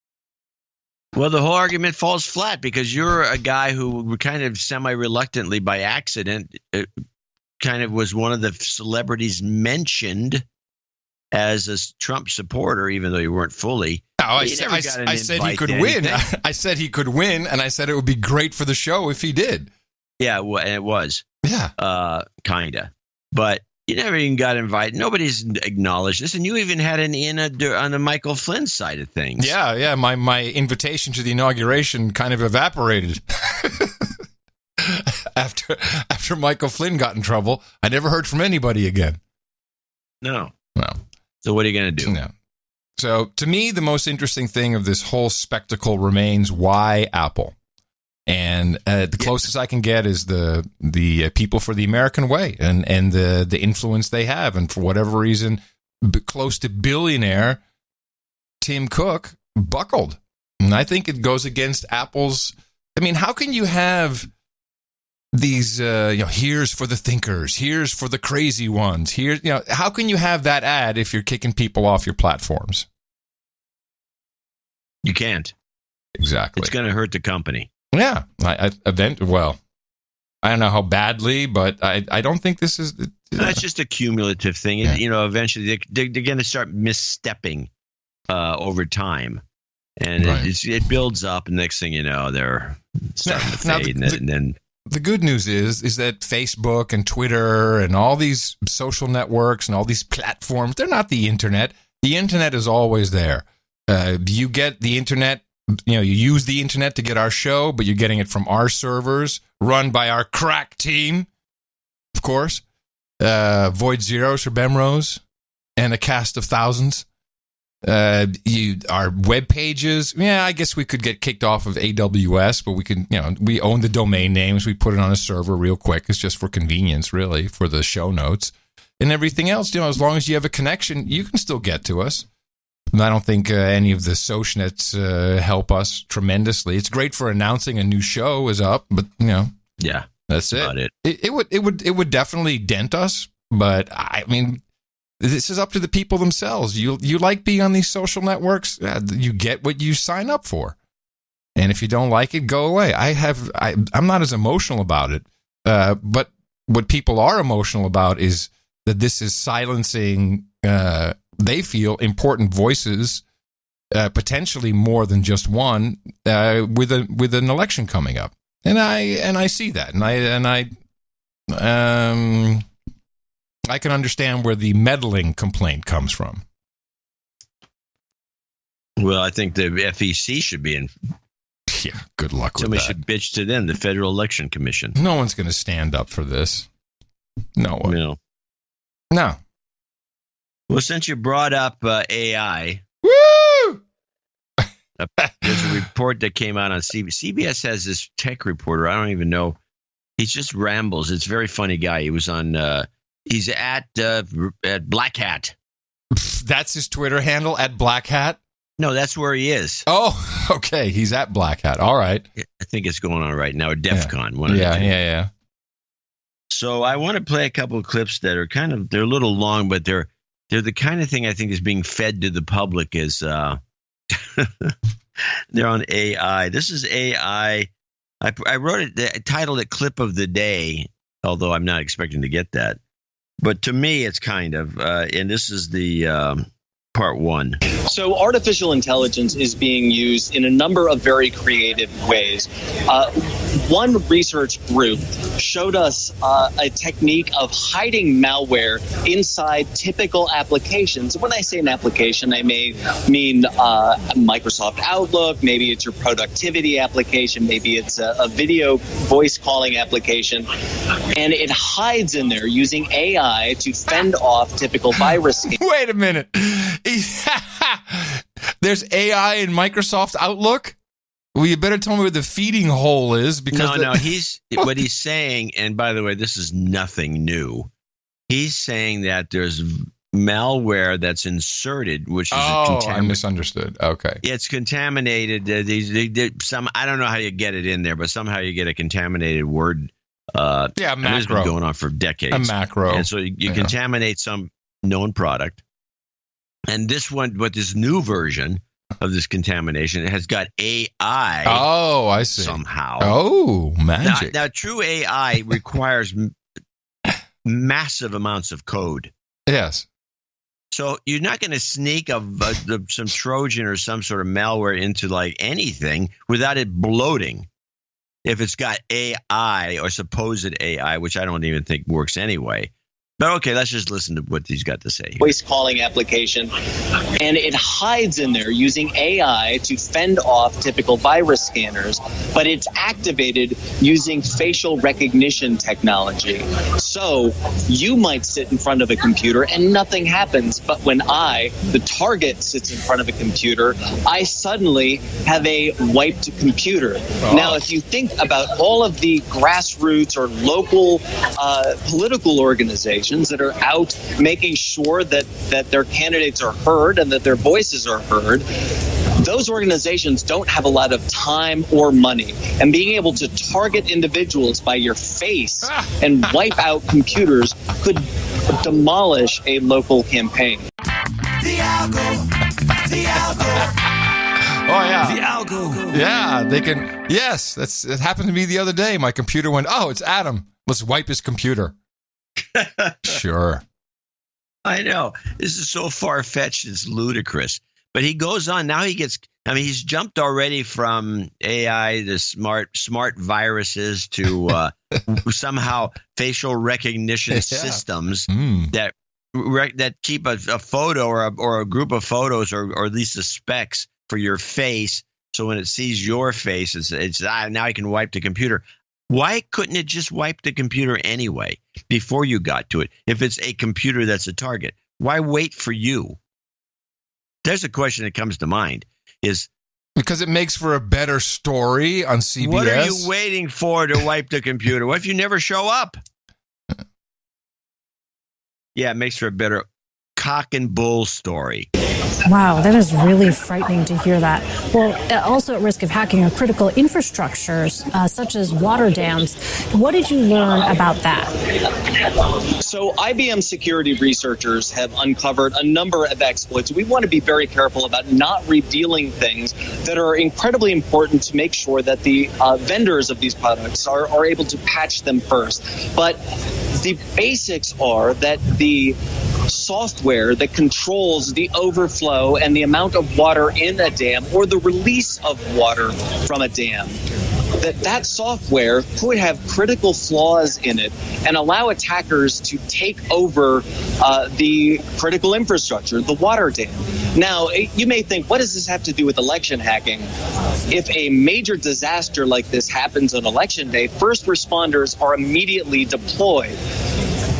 [SPEAKER 3] Well, the whole argument falls flat because you're a guy who kind of semi-reluctantly by accident kind of was one of the celebrities mentioned as a Trump supporter, even though you weren't fully.
[SPEAKER 1] No, I said he could win. I said he could win, and I said it would be great for the show if he did.
[SPEAKER 3] Yeah, and it was.
[SPEAKER 1] Yeah.
[SPEAKER 3] Kind of. But you never even got invited. Nobody's acknowledged this. And you even had an in on the Michael Flynn side of things.
[SPEAKER 1] Yeah. My invitation to the inauguration kind of evaporated. After Michael Flynn got in trouble, I never heard from anybody again.
[SPEAKER 3] No.
[SPEAKER 1] Well,
[SPEAKER 3] so what are you going to do?
[SPEAKER 1] No. So to me, the most interesting thing of this whole spectacle remains why Apple. And the closest I can get is the people for the American way and the influence they have. And for whatever reason, close to billionaire Tim Cook buckled. And I think it goes against Apple's. I mean, how can you have these, here's for the thinkers, here's for the crazy ones, here, how can you have that ad if you're kicking people off your platforms?
[SPEAKER 3] You can't.
[SPEAKER 1] Exactly.
[SPEAKER 3] It's going to hurt the company.
[SPEAKER 1] Yeah, I don't know how badly, but I don't think this is.
[SPEAKER 3] That's just a cumulative thing. Yeah. Eventually they're going to start misstepping over time, and it builds up. And next thing you know, they're starting to fade. And then
[SPEAKER 1] the good news is that Facebook and Twitter and all these social networks and all these platforms, they're not the internet. The internet is always there. You get the internet. You use the internet to get our show, but you're getting it from our servers, run by our crack team, of course. Void Zeros for Bemrose, and a cast of thousands. Our web pages. Yeah, I guess we could get kicked off of AWS, but we can. We own the domain names. We put it on a server real quick. It's just for convenience, really, for the show notes and everything else. As long as you have a connection, you can still get to us. I don't think any of the Sosh Nets help us tremendously. It's great for announcing a new show is up, but
[SPEAKER 3] yeah,
[SPEAKER 1] that's it. It would definitely dent us, but I mean, this is up to the people themselves. You like being on these social networks, you get what you sign up for, and if you don't like it, go away. I'm not as emotional about it, but what people are emotional about is that this is silencing. They feel important voices, potentially more than just one, with an election coming up, and I see that, and I can understand where the meddling complaint comes from.
[SPEAKER 3] Well, I think the FEC should be in.
[SPEAKER 1] Yeah, good luck with that.
[SPEAKER 3] Somebody should bitch to them, the Federal Election Commission.
[SPEAKER 1] No one's going to stand up for this. No one. No.
[SPEAKER 3] Well, since you brought up AI,
[SPEAKER 1] woo!
[SPEAKER 3] There's a report that came out on CBS. CBS has this tech reporter. I don't even know. He just rambles. It's a very funny guy. He was on. He's at Black Hat.
[SPEAKER 1] That's his Twitter handle, at Black Hat?
[SPEAKER 3] No, that's where he is.
[SPEAKER 1] Oh, okay. He's at Black Hat. All right.
[SPEAKER 3] I think it's going on right now. Or DEF CON.
[SPEAKER 1] Yeah.
[SPEAKER 3] So I want to play a couple of clips that are they're a little long, but they're the kind of thing I think is being fed to the public is they're on AI. This is AI. I wrote it, I titled it Clip of the Day, although I'm not expecting to get that. But to me, it's kind of, and this is the part one.
[SPEAKER 17] So artificial intelligence is being used in a number of very creative ways. One research group showed us a technique of hiding malware inside typical applications. When I say an application, I may mean Microsoft Outlook, maybe it's your productivity application, maybe it's a video voice calling application, and it hides in there using AI to fend off typical virus schemes.
[SPEAKER 1] Wait a minute. There's AI in Microsoft Outlook? Well, you better tell me where the feeding hole is, because
[SPEAKER 3] no, he's what he's saying, and by the way, this is nothing new. He's saying that there's malware that's inserted, which is
[SPEAKER 1] I misunderstood. Okay,
[SPEAKER 3] it's contaminated. I don't know how you get it in there, but somehow you get a contaminated word.
[SPEAKER 1] Macro.
[SPEAKER 3] It's been going on for decades.
[SPEAKER 1] A macro,
[SPEAKER 3] and so you contaminate some known product. And this one, but this new version of this contamination, it has got AI.
[SPEAKER 1] Oh, I see.
[SPEAKER 3] Somehow.
[SPEAKER 1] Oh, magic.
[SPEAKER 3] Now true AI requires massive amounts of code.
[SPEAKER 1] Yes.
[SPEAKER 3] So you're not going to sneak some Trojan or some sort of malware into like anything without it bloating. If it's got AI or supposed AI, which I don't even think works anyway. But okay, let's just listen to what he's got to say here.
[SPEAKER 17] Voice calling application, and it hides in there using AI to fend off typical virus scanners, but it's activated using facial recognition technology. So you might sit in front of a computer and nothing happens, but when the target, sits in front of a computer, I suddenly have a wiped computer. Oh. Now, if you think about all of the grassroots or local political organizations that are out making sure that their candidates are heard and that their voices are heard, those organizations don't have a lot of time or money. And being able to target individuals by your face and wipe out computers could demolish a local campaign.
[SPEAKER 4] The algo.
[SPEAKER 1] Oh, yeah.
[SPEAKER 4] The algo.
[SPEAKER 1] Yeah, they can. Yes, it happened to me the other day. My computer went, oh, it's Adam. Let's wipe his computer. Sure.
[SPEAKER 3] I know. This is so far-fetched, it's ludicrous. But he goes on. Now he's jumped already from AI to smart viruses to somehow facial recognition systems that keep a photo or a group of photos or at least the specs for your face. So when it sees your face, it's now I can wipe the computer. Why couldn't it just wipe the computer anyway before you got to it? If it's a computer that's a target, why wait for you? There's a question that comes to mind is
[SPEAKER 1] because it makes for a better story on CBS.
[SPEAKER 3] What are you waiting for to wipe the computer? What if you never show up? Yeah, it makes for a better cock and bull story.
[SPEAKER 18] Wow, that is really frightening to hear that. Well, also at risk of hacking are critical infrastructures, such as water dams. What did you learn about that?
[SPEAKER 17] So IBM security researchers have uncovered a number of exploits. We want to be very careful about not revealing things that are incredibly important to make sure that the vendors of these products are able to patch them first. But the basics are that the software that controls the overflow and the amount of water in a dam or the release of water from a dam, that software could have critical flaws in it and allow attackers to take over the critical infrastructure, the water dam. Now, you may think, what does this have to do with election hacking? If a major disaster like this happens on election day, first responders are immediately deployed.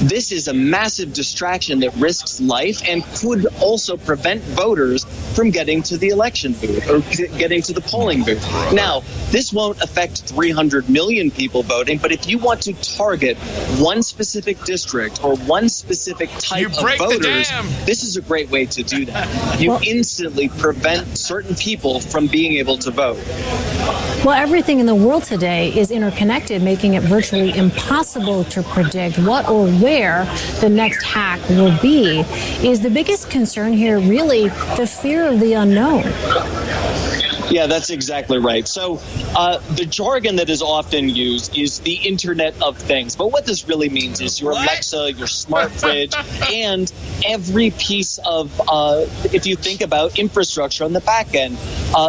[SPEAKER 17] This is a massive distraction that risks life and could also prevent voters from getting to the election booth or getting to the polling booth. Now, this won't affect 300 million people voting, but if you want to target one specific district or one specific type of voters, this is a great way to do that. You instantly prevent certain people from being able to vote.
[SPEAKER 18] Well, everything in the world today is interconnected, making it virtually impossible to predict what or where the next hack will be. Is the biggest concern here really the fear of the unknown?
[SPEAKER 17] Yeah, that's exactly right. So the jargon that is often used is the Internet of Things. But what this really means is your Alexa, your smart fridge, and every piece of, if you think about infrastructure on the back end,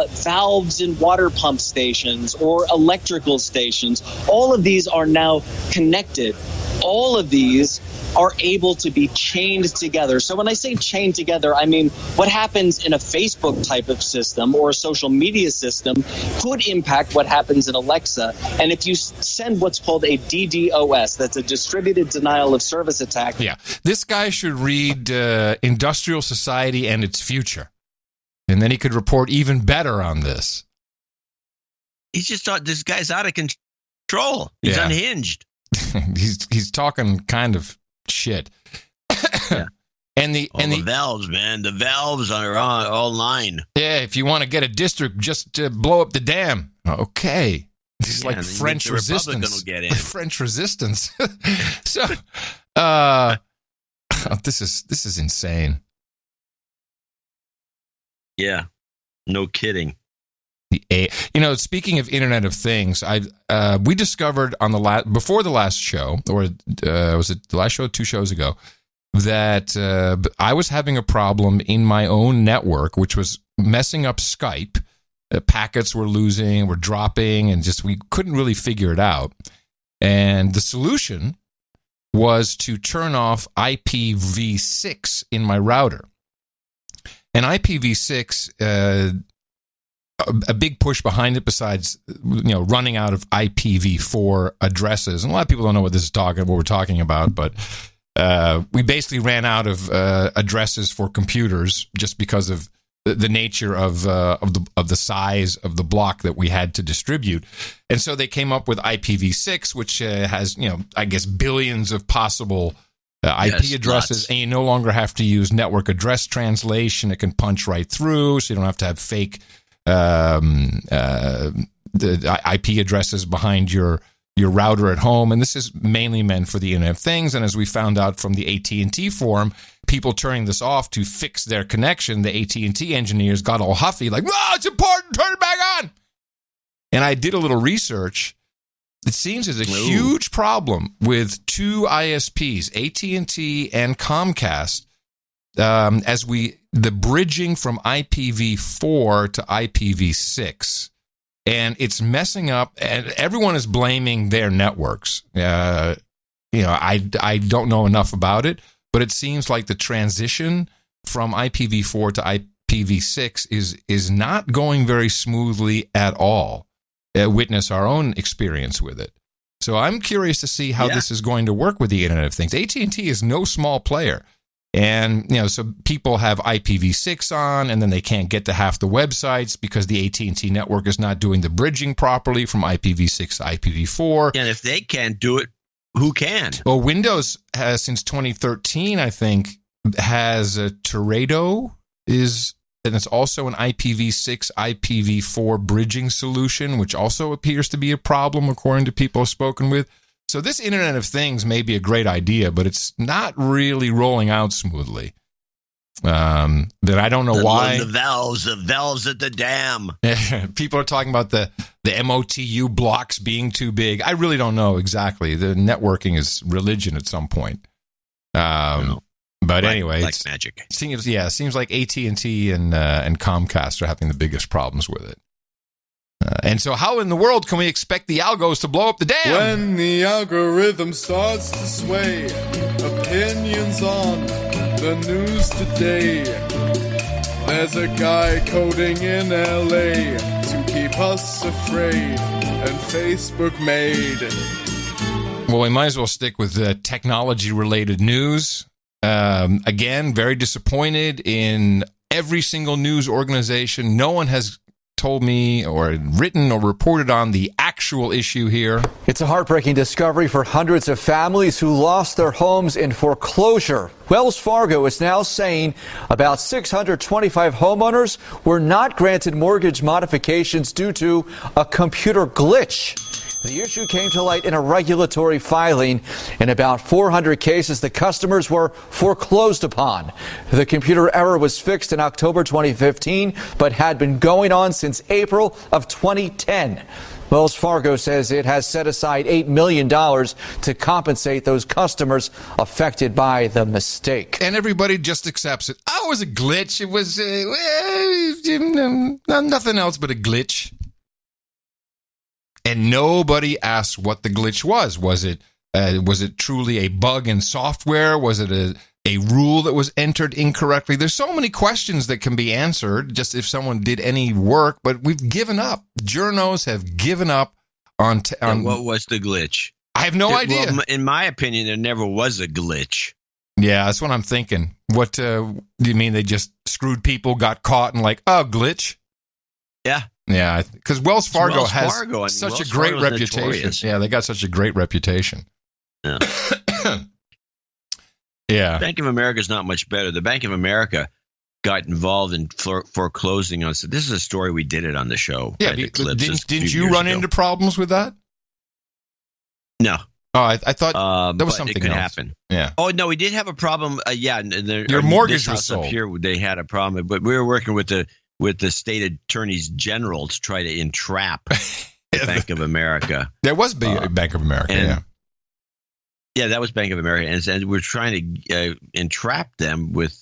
[SPEAKER 17] valves in water pump stations or electrical stations, all of these are now connected. All of these are able to be chained together. So when I say chained together, I mean what happens in a Facebook type of system or a social media system could impact what happens in Alexa. And if you send what's called a DDoS, that's a distributed denial of service attack.
[SPEAKER 1] Yeah, this guy should read Industrial Society and Its Future. And then he could report even better on this.
[SPEAKER 3] He's just thought this guy's out of control. He's unhinged.
[SPEAKER 1] he's talking kind of shit.
[SPEAKER 3] Yeah.
[SPEAKER 1] And the
[SPEAKER 3] valves, man, the valves are all line.
[SPEAKER 1] Yeah, if you want to get a district, just blow up the dam. Okay, this is like French resistance.
[SPEAKER 3] Will get in.
[SPEAKER 1] French resistance. So, This is insane.
[SPEAKER 3] Yeah, no kidding.
[SPEAKER 1] Speaking of Internet of Things, we discovered on before the last show, or was it the last show 2 shows ago, that I was having a problem in my own network, which was messing up Skype. Packets were were dropping, and we couldn't really figure it out. And the solution was to turn off IPv6 in my router. And IPv6, a big push behind it, besides running out of IPv4 addresses. And a lot of people don't know what we're talking about, but we basically ran out of addresses for computers just because of the nature of the size of the block that we had to distribute. And so they came up with IPv6, which has I guess billions of possible IP addresses, and you no longer have to use network address translation. It can punch right through, so you don't have to have fake the IP addresses behind your router at home. And this is mainly meant for the Internet of Things. And as we found out from the AT&T forum, people turning this off to fix their connection, the AT&T engineers got all huffy, like, it's important, turn it back on. And I did a little research. It seems there's a huge problem with 2 ISPs, AT&T and Comcast, the bridging from IPv4 to IPv6. And it's messing up, and everyone is blaming their networks. I don't know enough about it, but it seems like the transition from IPv4 to IPv6 is not going very smoothly at all. Witness our own experience with it. So I'm curious to see how this is going to work with the Internet of Things. AT&T is no small player. And, so people have IPv6 on, and then they can't get to half the websites because the AT&T network is not doing the bridging properly from IPv6 to IPv4.
[SPEAKER 3] And if they can't do it, who can?
[SPEAKER 1] Well, Windows has, since 2013, I think, has a Teredo, and it's also an IPv6, IPv4 bridging solution, which also appears to be a problem, according to people I've spoken with. So this Internet of Things may be a great idea, but it's not really rolling out smoothly. That I don't know why.
[SPEAKER 3] The valves at the dam.
[SPEAKER 1] People are talking about the MOTU blocks being too big. I really don't know exactly. The networking is religion at some point. But anyway,
[SPEAKER 3] like magic.
[SPEAKER 1] Seems like AT&T and Comcast are having the biggest problems with it. And so how in the world can we expect the algos to blow up the dam?
[SPEAKER 19] When the algorithm starts to sway, opinions on the news today. There's a guy coding in LA to keep us afraid, and Facebook made.
[SPEAKER 1] Well, we might as well stick with technology-related news. Again, very disappointed in every single news organization. No one has told me or written or reported on the actual issue here.
[SPEAKER 20] It's a heartbreaking discovery for hundreds of families who lost their homes in foreclosure. Wells Fargo is now saying about 625 homeowners were not granted mortgage modifications due to a computer glitch. The issue came to light in a regulatory filing. In about 400 cases, the customers were foreclosed upon. The computer error was fixed in October 2015, but had been going on since April of 2010. Wells Fargo says it has set aside $8 million to compensate those customers affected by the mistake.
[SPEAKER 1] And everybody just accepts it. Oh, it was a glitch. It was nothing else but a glitch. And nobody asked what the glitch was. Was it truly a bug in software? Was it a rule that was entered incorrectly? There's so many questions that can be answered just if someone did any work, but we've given up. Journos have given up on
[SPEAKER 3] what was the glitch?
[SPEAKER 1] I have no idea.
[SPEAKER 3] Well, in my opinion, there never was a glitch.
[SPEAKER 1] Yeah, that's what I'm thinking. What do you mean? They just screwed people, got caught, and glitch?
[SPEAKER 3] Yeah.
[SPEAKER 1] Yeah, because Wells Fargo has such
[SPEAKER 3] Wells
[SPEAKER 1] a great
[SPEAKER 3] Fargo's
[SPEAKER 1] reputation.
[SPEAKER 3] notorious.
[SPEAKER 1] Yeah, they got such a great reputation.
[SPEAKER 3] Yeah.
[SPEAKER 1] Yeah.
[SPEAKER 3] Bank of America is not much better. The Bank of America got involved in foreclosing on. So this is a story we did it on the show.
[SPEAKER 1] Yeah, didn't you run into problems with that?
[SPEAKER 3] No.
[SPEAKER 1] Oh, I thought that was something
[SPEAKER 3] it could
[SPEAKER 1] else.
[SPEAKER 3] happen.
[SPEAKER 1] Yeah.
[SPEAKER 3] Oh no, we did have a problem.
[SPEAKER 1] Your mortgage was sold.
[SPEAKER 3] Up here, they had a problem, but we were working with the state attorneys general to try to entrap Bank of America.
[SPEAKER 1] There was Bank of America.
[SPEAKER 3] Yeah, that was Bank of America, and we're trying to entrap them with,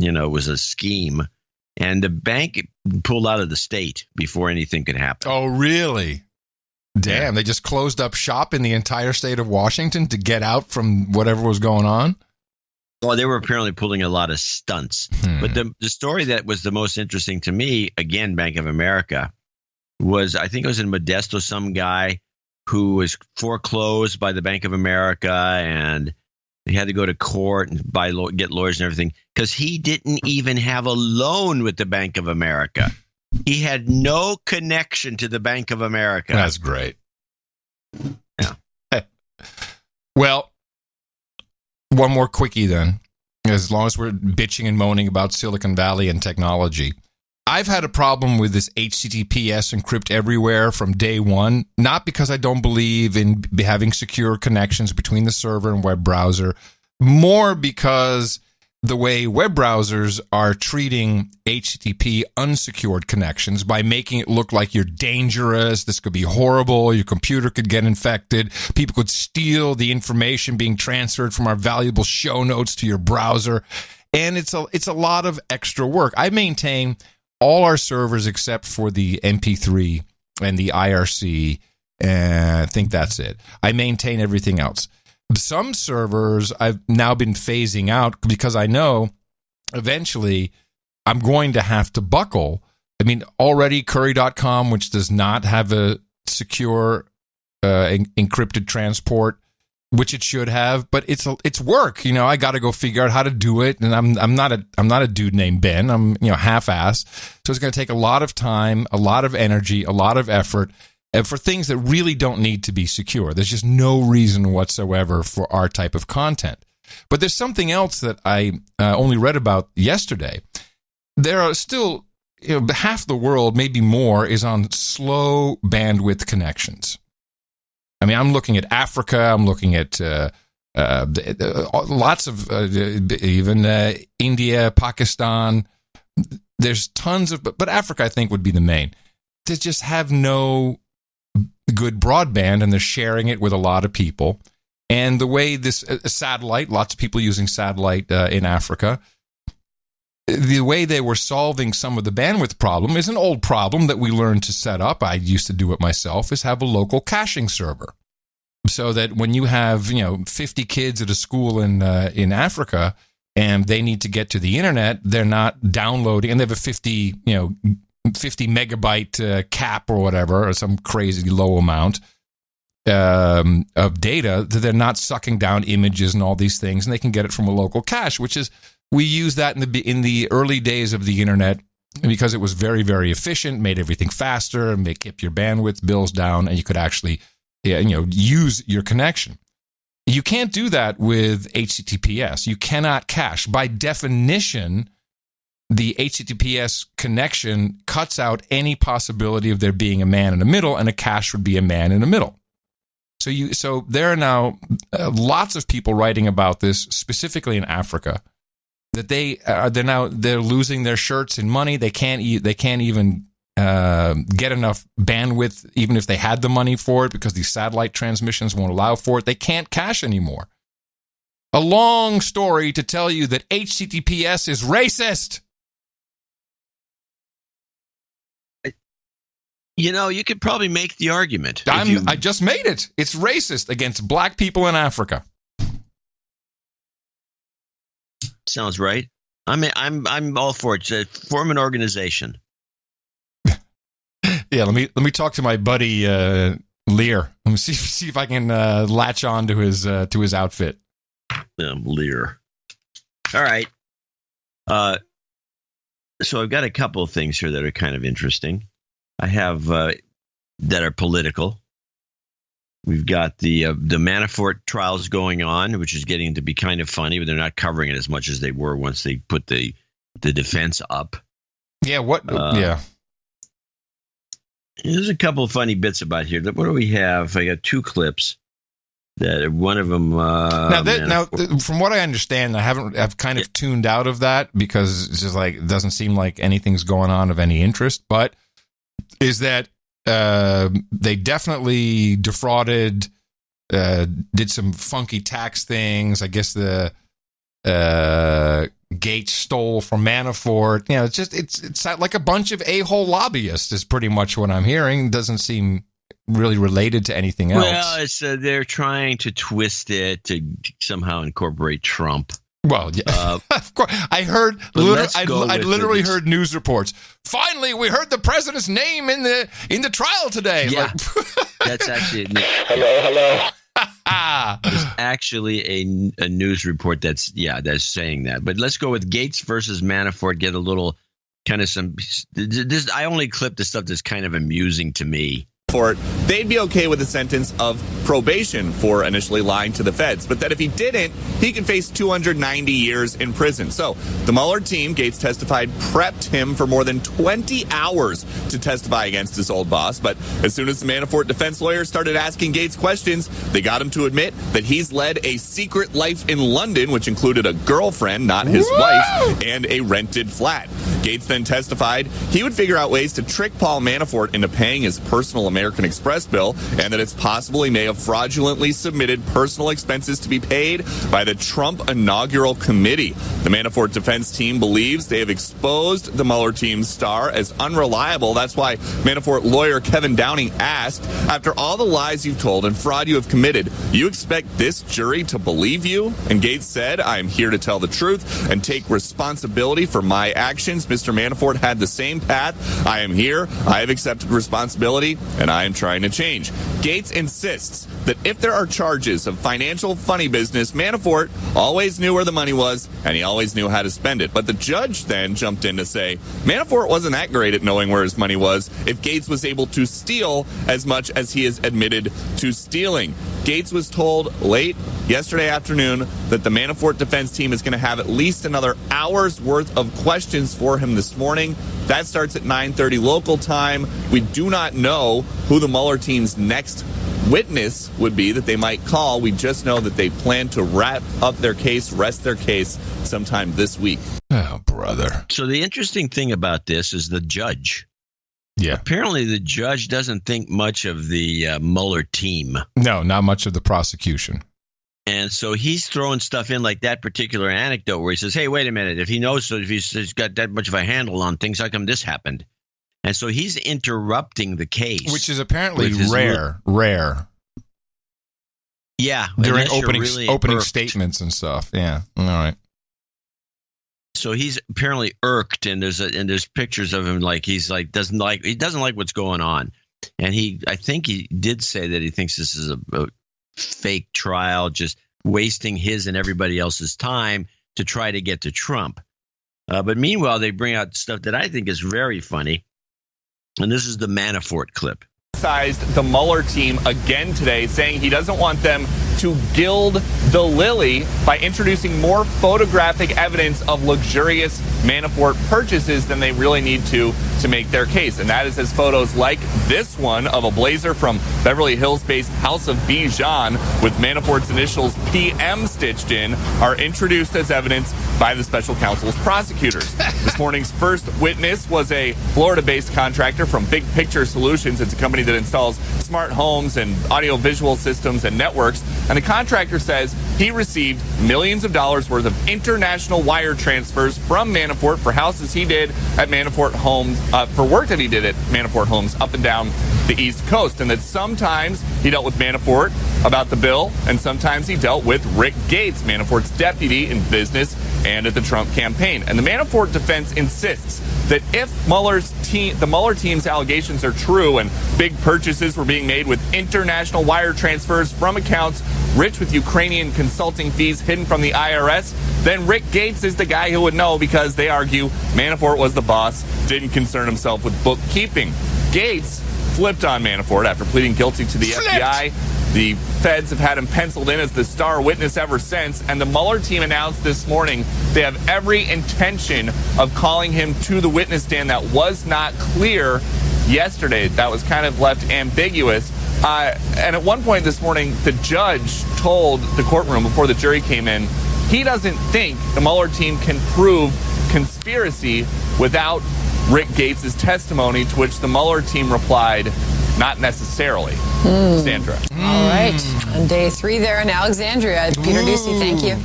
[SPEAKER 3] it was a scheme, and the bank pulled out of the state before anything could happen.
[SPEAKER 1] Oh, really? Damn, they just closed up shop in the entire state of Washington to get out from whatever was going on?
[SPEAKER 3] Well, they were apparently pulling a lot of stunts. But the story that was the most interesting to me, again, Bank of America, was, I think it was in Modesto, some guy who was foreclosed by the Bank of America, and he had to go to court and get lawyers and everything because he didn't even have a loan with the Bank of America. He had no connection to the Bank of America.
[SPEAKER 1] That's great.
[SPEAKER 3] Yeah.
[SPEAKER 1] Well, one more quickie then. As long as we're bitching and moaning about Silicon Valley and technology. I've had a problem with this HTTPS encrypt everywhere from day one, not because I don't believe in having secure connections between the server and web browser, more because the way web browsers are treating HTTP unsecured connections by making it look like you're dangerous, this could be horrible, your computer could get infected, people could steal the information being transferred from our valuable show notes to your browser, and it's a lot of extra work. I maintain all our servers except for the MP3 and the IRC, and I think that's it. I maintain everything else. Some servers I've now been phasing out because I know eventually I'm going to have to buckle. I mean, already Curry.com, which does not have a secure encrypted transport, which it should have, but it's work. I got to go figure out how to do it, and I'm not a dude named Ben. I'm half-ass, so it's going to take a lot of time, a lot of energy, a lot of effort. And for things that really don't need to be secure. There's just no reason whatsoever for our type of content. But there's something else that I only read about yesterday. There are still, half the world, maybe more, is on slow bandwidth connections. I mean, I'm looking at Africa. I'm looking at lots of, even India, Pakistan. There's tons of, but Africa, I think, would be the main. They just have no good broadband, and they're sharing it with a lot of people. And the way this satellite, lots of people using satellite in Africa, the way they were solving some of the bandwidth problem is an old problem that we learned to set up. I used to do it myself, is have a local caching server. So that when you have, 50 kids at a school in Africa and they need to get to the internet, they're not downloading, and they have a 50 megabyte cap or whatever, or some crazy low amount of data, that they're not sucking down images and all these things, and they can get it from a local cache, which is, we used that in the early days of the internet because it was very, very efficient, made everything faster, and kept your bandwidth bills down, and you could actually use your connection. You can't do that with HTTPS. You cannot cache. By definition, the HTTPS connection cuts out any possibility of there being a man in the middle, and a cache would be a man in the middle. So there are now lots of people writing about this, specifically in Africa, that they're losing their shirts in money. They can't even get enough bandwidth, even if they had the money for it, because these satellite transmissions won't allow for it. They can't cache anymore. A long story to tell you that HTTPS is racist.
[SPEAKER 3] You could probably make the argument.
[SPEAKER 1] I just made it. It's racist against black people in Africa.
[SPEAKER 3] Sounds right. I'm all for it. Form an organization.
[SPEAKER 1] Yeah, let me talk to my buddy Lear. Let me see if I can latch on to his outfit.
[SPEAKER 3] Lear. All right. So I've got a couple of things here that are kind of interesting. I have that are political. We've got the Manafort trials going on, which is getting to be kind of funny, but they're not covering it as much as they were once they put the defense up.
[SPEAKER 1] Yeah. What? Yeah.
[SPEAKER 3] There's a couple of funny bits about here. What do we have? I got two clips. That one of them.
[SPEAKER 1] From what I understand, I've kind of tuned out of that because it's just like it doesn't seem like anything's going on of any interest. But is that they definitely defrauded, did some funky tax things. I guess the Gates stole from Manafort. You know, it's like a bunch of a-hole lobbyists is pretty much what I'm hearing. Doesn't seem really related to anything else.
[SPEAKER 3] Well, it's they're trying to twist it to somehow incorporate Trump.
[SPEAKER 1] Well, yeah, of course. I heard. I literally heard news reports. Finally, we heard the president's name in the trial today.
[SPEAKER 3] Yeah, that's actually
[SPEAKER 1] hello.
[SPEAKER 3] There's actually a news report that's saying that. But let's go with Gates versus Manafort. Get a little kind of some. This I only clip the stuff that's kind of amusing to me.
[SPEAKER 21] They'd be okay with a sentence of probation for initially lying to the feds, but that if he didn't, he could face 290 years in prison. So the Mueller team, Gates testified, prepped him for more than 20 hours to testify against his old boss. But as soon as the Manafort defense lawyers started asking Gates questions, they got him to admit that he's led a secret life in London, which included a girlfriend, not his wife, and a rented flat. Gates then testified he would figure out ways to trick Paul Manafort into paying his personal American Express bill, and that it's possible he may have fraudulently submitted personal expenses to be paid by the Trump inaugural committee. The Manafort defense team believes they have exposed the Mueller team's star as unreliable. That's why Manafort lawyer Kevin Downing asked, after all the lies you've told and fraud you have committed, you expect this jury to believe you? And Gates said, I am here to tell the truth and take responsibility for my actions. Mr. Manafort had the same path. I am here. I have accepted responsibility, and I am trying to change. Gates insists that if there are charges of financial funny business, Manafort always knew where the money was, and he always knew how to spend it. But the judge then jumped in to say Manafort wasn't that great at knowing where his money was if Gates was able to steal as much as he has admitted to stealing. Gates was told late yesterday afternoon that the Manafort defense team is going to have at least another hour's worth of questions for him this morning. That starts at 9:30 local time. We do not know who the Mueller team's next witness would be that they might call. We just know that they plan to wrap up their case, rest their case sometime this week.
[SPEAKER 1] Oh, brother.
[SPEAKER 3] So the interesting thing about this is the judge.
[SPEAKER 1] Yeah.
[SPEAKER 3] Apparently the judge doesn't think much of the Mueller team.
[SPEAKER 1] No, not much of the prosecution.
[SPEAKER 3] And so he's throwing stuff in like that particular anecdote where he says, hey, wait a minute. If he knows, so if he's got that much of a handle on things, how come this happened? And so he's interrupting the case.
[SPEAKER 1] Which is apparently rare.
[SPEAKER 3] Yeah.
[SPEAKER 1] During opening statements and stuff. Yeah. All right.
[SPEAKER 3] So he's apparently irked, and there's pictures of him like he doesn't like what's going on. And I think he did say that he thinks this is a fake trial, just wasting his and everybody else's time to try to get to Trump. But meanwhile, they bring out stuff that I think is very funny. And this is the Manafort clip.
[SPEAKER 21] The Mueller team again today, saying he doesn't want them to gild the lily by introducing more photographic evidence of luxurious Manafort purchases than they really need to make their case. And that is as photos like this one of a blazer from Beverly Hills-based House of Bijan with Manafort's initials PM stitched in are introduced as evidence by the special counsel's prosecutors. This morning's first witness was a Florida-based contractor from Big Picture Solutions. It's a company that installs smart homes and audio-visual systems and networks. And the contractor says he received millions of dollars worth of international wire transfers from Manafort for houses he did at Manafort homes, for work that he did at Manafort homes up and down the East Coast. And that sometimes he dealt with Manafort about the bill, and sometimes he dealt with Rick Gates, Manafort's deputy in business and at the Trump campaign. And the Manafort defense insists that if the Mueller team's allegations are true and big purchases were being made with international wire transfers from accounts rich with Ukrainian consulting fees hidden from the IRS, then Rick Gates is the guy who would know, because they argue Manafort was the boss, didn't concern himself with bookkeeping. Gates flipped on Manafort after pleading guilty to the FBI. The feds have had him penciled in as the star witness ever since, and the Mueller team announced this morning they have every intention of calling him to the witness stand. That was not clear yesterday. That was kind of left ambiguous. And at one point this morning, the judge told the courtroom before the jury came in, he doesn't think the Mueller team can prove conspiracy without Rick Gates' testimony, to which the Mueller team replied, not necessarily. Sandra.
[SPEAKER 2] All right. On day 3 there in Alexandria. Peter Ducey, thank you.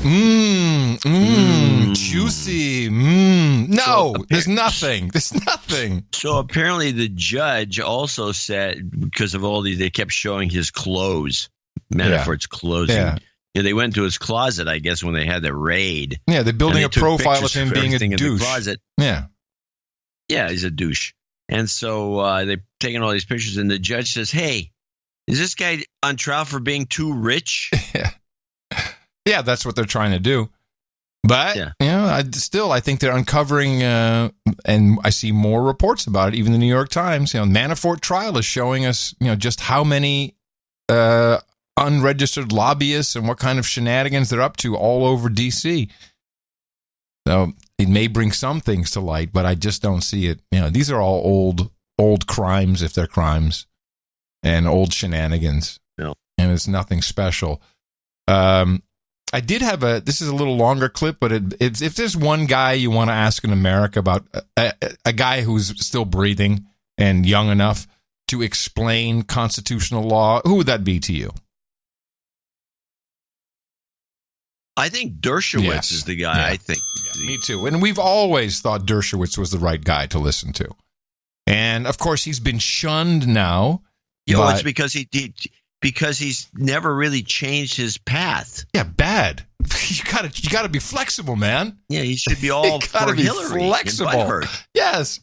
[SPEAKER 1] Juicy. No, there's nothing. There's nothing.
[SPEAKER 3] So apparently the judge also said, because of all these, they kept showing his clothes, Manafort's clothing.
[SPEAKER 1] Yeah.
[SPEAKER 3] Yeah, they went to his closet, I guess, when they had the raid.
[SPEAKER 1] Yeah, they're building a profile of him being a douche.
[SPEAKER 3] In the closet.
[SPEAKER 1] Yeah.
[SPEAKER 3] Yeah, he's a douche. And so they're taking all these pictures, and the judge says, hey, is this guy on trial for being too rich?
[SPEAKER 1] Yeah, that's what they're trying to do. But, I think they're uncovering, and I see more reports about it, even the New York Times. Manafort trial is showing us, just how many unregistered lobbyists and what kind of shenanigans they're up to all over D.C. So it may bring some things to light, but I just don't see it. These are all old crimes, if they're crimes, and old shenanigans.
[SPEAKER 3] No. And
[SPEAKER 1] it's nothing special. I did have this is a little longer clip, but if there's one guy you want to ask in America about, a guy who's still breathing and young enough to explain constitutional law, who would that be to you?
[SPEAKER 3] I think Dershowitz is the guy, I think.
[SPEAKER 1] Yeah, me too. And we've always thought Dershowitz was the right guy to listen to. And, of course, he's been shunned now.
[SPEAKER 3] It's because he's never really changed his path.
[SPEAKER 1] Yeah, bad. You gotta be flexible, man.
[SPEAKER 3] Yeah, he should be all for Hillary.
[SPEAKER 1] Flexible. Yes.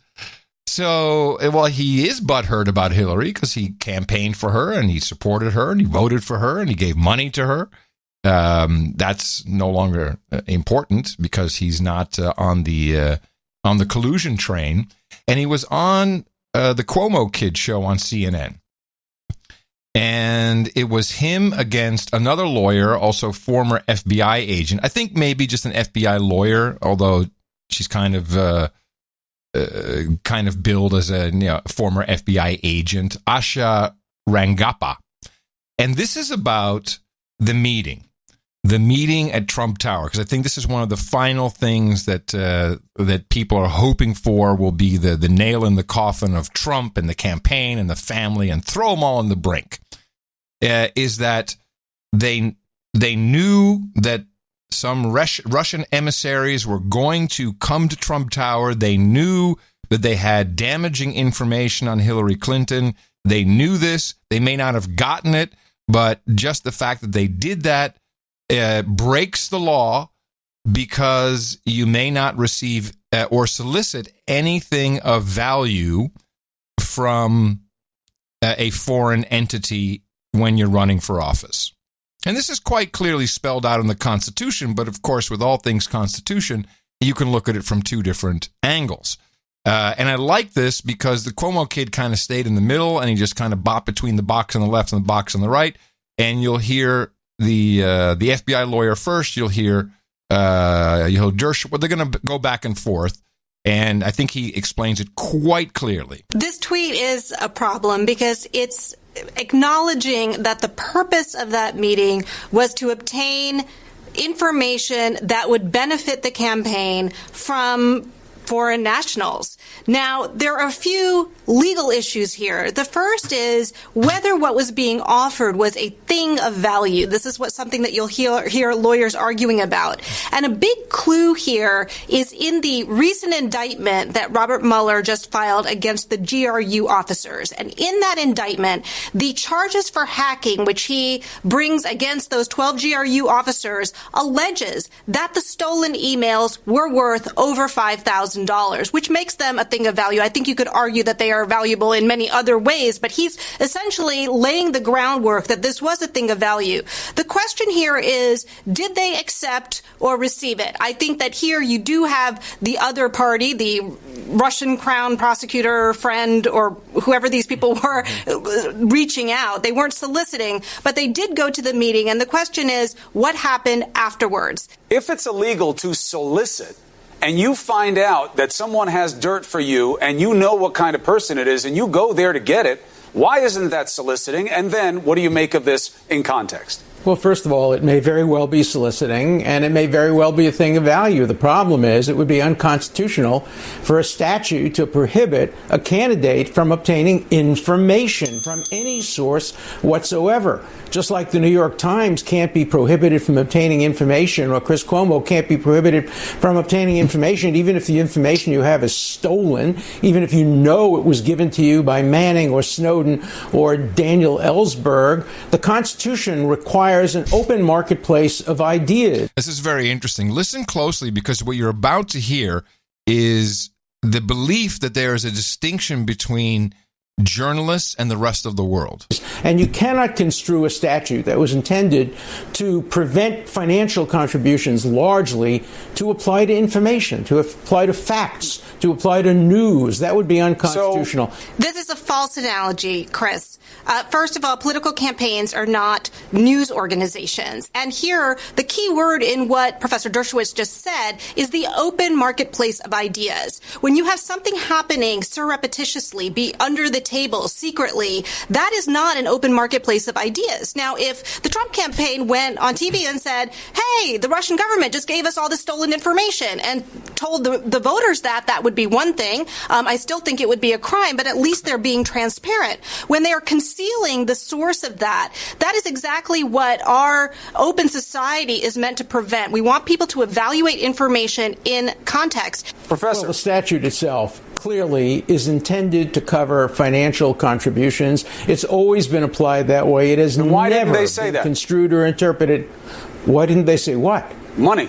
[SPEAKER 1] So, he is butthurt about Hillary because he campaigned for her and he supported her and he voted for her and he gave money to her. That's no longer important because he's not on the collusion train, and he was on the Cuomo Kid show on CNN, and it was him against another lawyer, also former FBI agent. I think maybe just an FBI lawyer, although she's kind of billed as a former FBI agent, Asha Rangappa, and this is about the meeting at Trump Tower, because I think this is one of the final things that people are hoping for will be the nail in the coffin of Trump and the campaign and the family, and throw them all on the brink. Is that they knew that some Russian emissaries were going to come to Trump Tower. They knew that they had damaging information on Hillary Clinton. They knew this. They may not have gotten it, but just the fact that they did that breaks the law, because you may not receive or solicit anything of value from a foreign entity when you're running for office. And this is quite clearly spelled out in the Constitution, but of course, with all things Constitution, you can look at it from two different angles. And I like this because the Cuomo Kid kind of stayed in the middle, and he just kind of bopped between the box on the left and the box on the right, and you'll hear the FBI lawyer first. You'll hear Dershowitz. They're going to go back and forth, and I think he explains it quite clearly.
[SPEAKER 22] This tweet is a problem because it's acknowledging that the purpose of that meeting was to obtain information that would benefit the campaign from foreign nationals. Now, there are a few legal issues here. The first is whether what was being offered was a thing of value. This is something that you'll hear lawyers arguing about. And a big clue here is in the recent indictment that Robert Mueller just filed against the GRU officers. And in that indictment, the charges for hacking, which he brings against those 12 GRU officers, alleges that the stolen emails were worth over $5,000, which makes them a thing of value. I think you could argue that they are valuable in many other ways, but he's essentially laying the groundwork that this was a thing of value. The question here is, did they accept or receive it? I think that here you do have the other party, the Russian crown prosecutor friend or whoever these people were, reaching out. They weren't soliciting, but they did go to the meeting. And the question is, what happened afterwards?
[SPEAKER 23] If it's illegal to solicit, and you find out that someone has dirt for you and you know what kind of person it is and you go there to get it, Why isn't that soliciting? And then what do you make of this in context?
[SPEAKER 5] Well, first of all, it may very well be soliciting, and it may very well be a thing of value. The problem is it would be unconstitutional for a statute to prohibit a candidate from obtaining information from any source whatsoever. Just like the New York Times can't be prohibited from obtaining information, or Chris Cuomo can't be prohibited from obtaining information, even if the information you have is stolen, even if you know it was given to you by Manning or Snowden or Daniel Ellsberg. The Constitution requires an open marketplace of ideas.
[SPEAKER 1] This is very interesting. Listen closely, because what you're about to hear is the belief that there is a distinction between journalists and the rest of the world.
[SPEAKER 5] And you cannot construe a statute that was intended to prevent financial contributions largely to apply to information, to apply to facts, to apply to news. That would be unconstitutional.
[SPEAKER 22] This is a false analogy, Chris. First of all, political campaigns are not news organizations. And here, the key word in what Professor Dershowitz just said is the open marketplace of ideas. When you have something happening surreptitiously, be under the table, secretly, that is not an open marketplace of ideas. Now, if the Trump campaign went on TV and said, hey, the Russian government just gave us all this stolen information, and told the voters that would be one thing. I still think it would be a crime, but at least they're being transparent. When they are concealing the source of that is exactly what our open society is meant to prevent. We want people to evaluate information in context.
[SPEAKER 5] Professor, well, the statute itself clearly is intended to cover financial contributions. It's always been applied that way. It has
[SPEAKER 23] why
[SPEAKER 5] never
[SPEAKER 23] didn't they say
[SPEAKER 5] been
[SPEAKER 23] that?
[SPEAKER 5] Construed or interpreted. Why didn't they say what?
[SPEAKER 23] Money.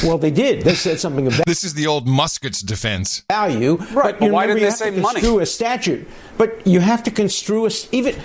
[SPEAKER 5] Well, they did. They said something about
[SPEAKER 1] this is the old Muscat's defense.
[SPEAKER 5] Value,
[SPEAKER 23] right? But why didn't they say money?
[SPEAKER 5] Construe a statute, but you have to construe even.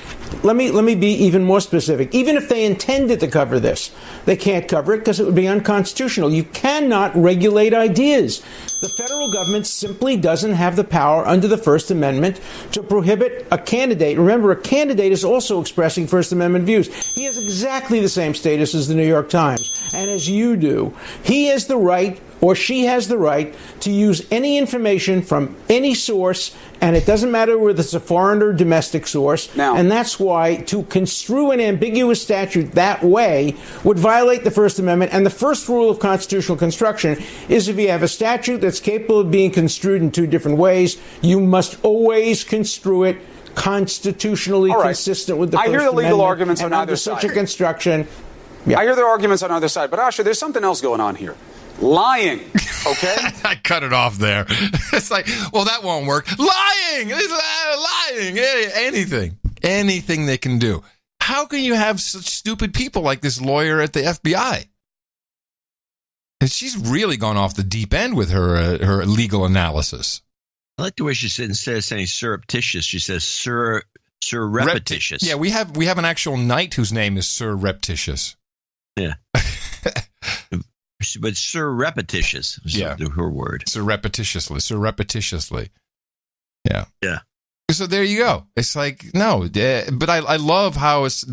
[SPEAKER 5] Let me be even more specific. Even if they intended to cover this, they can't cover it because it would be unconstitutional. You cannot regulate ideas. The federal government simply doesn't have the power under the First Amendment to prohibit a candidate. Remember, a candidate is also expressing First Amendment views. He has exactly the same status as the New York Times and as you do. He has the right, or she has the right, to use any information from any source, and it doesn't matter whether it's a foreign or domestic source. And that's why to construe an ambiguous statute that way would violate the First Amendment. And the first rule of constitutional construction is if you have a statute that's capable of being construed in two different ways, you must always construe it constitutionally consistent with the First Amendment.
[SPEAKER 23] I hear the legal arguments on either
[SPEAKER 5] side.
[SPEAKER 23] side.
[SPEAKER 5] Such a construction. Yeah.
[SPEAKER 23] I hear their arguments on either side. But, Asher, there's something else going on here. Lying, okay?
[SPEAKER 1] I cut it off there. It's like, well, that won't work. Lying! Lying! Anything they can do. How can you have such stupid people like this lawyer at the FBI? And she's really gone off the deep end with her legal analysis.
[SPEAKER 3] I like the way she said, instead of saying surreptitious, she says surreptitious.
[SPEAKER 1] Yeah, we have an actual knight whose name is surreptitious.
[SPEAKER 3] Yeah. But surreptitious is her word. Surreptitiously. Yeah. Yeah.
[SPEAKER 1] So there you go. It's like, no, but I love how it's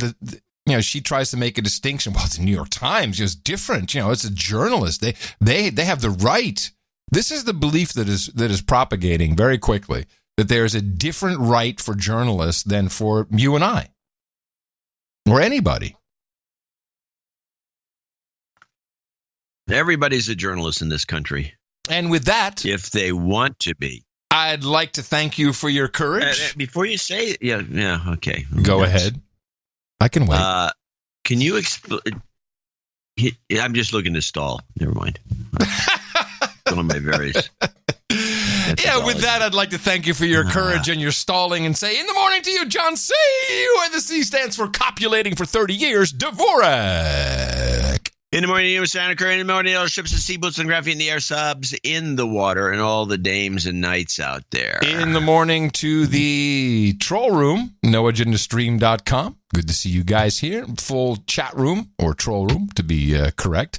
[SPEAKER 1] she tries to make a distinction. Well, the New York Times is different. It's a journalist. They have the right. This is the belief that is propagating very quickly, that there's a different right for journalists than for you and I or anybody.
[SPEAKER 3] Everybody's a journalist in this country.
[SPEAKER 1] And with that,
[SPEAKER 3] if they want to be,
[SPEAKER 1] I'd like to thank you for your courage.
[SPEAKER 3] Before you say it, yeah, okay.
[SPEAKER 1] Go ahead. I can wait.
[SPEAKER 3] Can you explain? I'm just looking to stall. Never mind. One of my various.
[SPEAKER 1] Yeah, with that, I'd like to thank you for your courage and your stalling and say, in the morning to you, John C., where the C stands for copulating for 30 years, Dvorak.
[SPEAKER 3] In the morning, you Santa Cruz. In the morning, all ships and sea boots and graphene in the air, subs in the water, and all the dames and knights out there.
[SPEAKER 1] In the morning to the troll room, noagendastream.com. Good to see you guys here. Full chat room, or troll room, to be correct.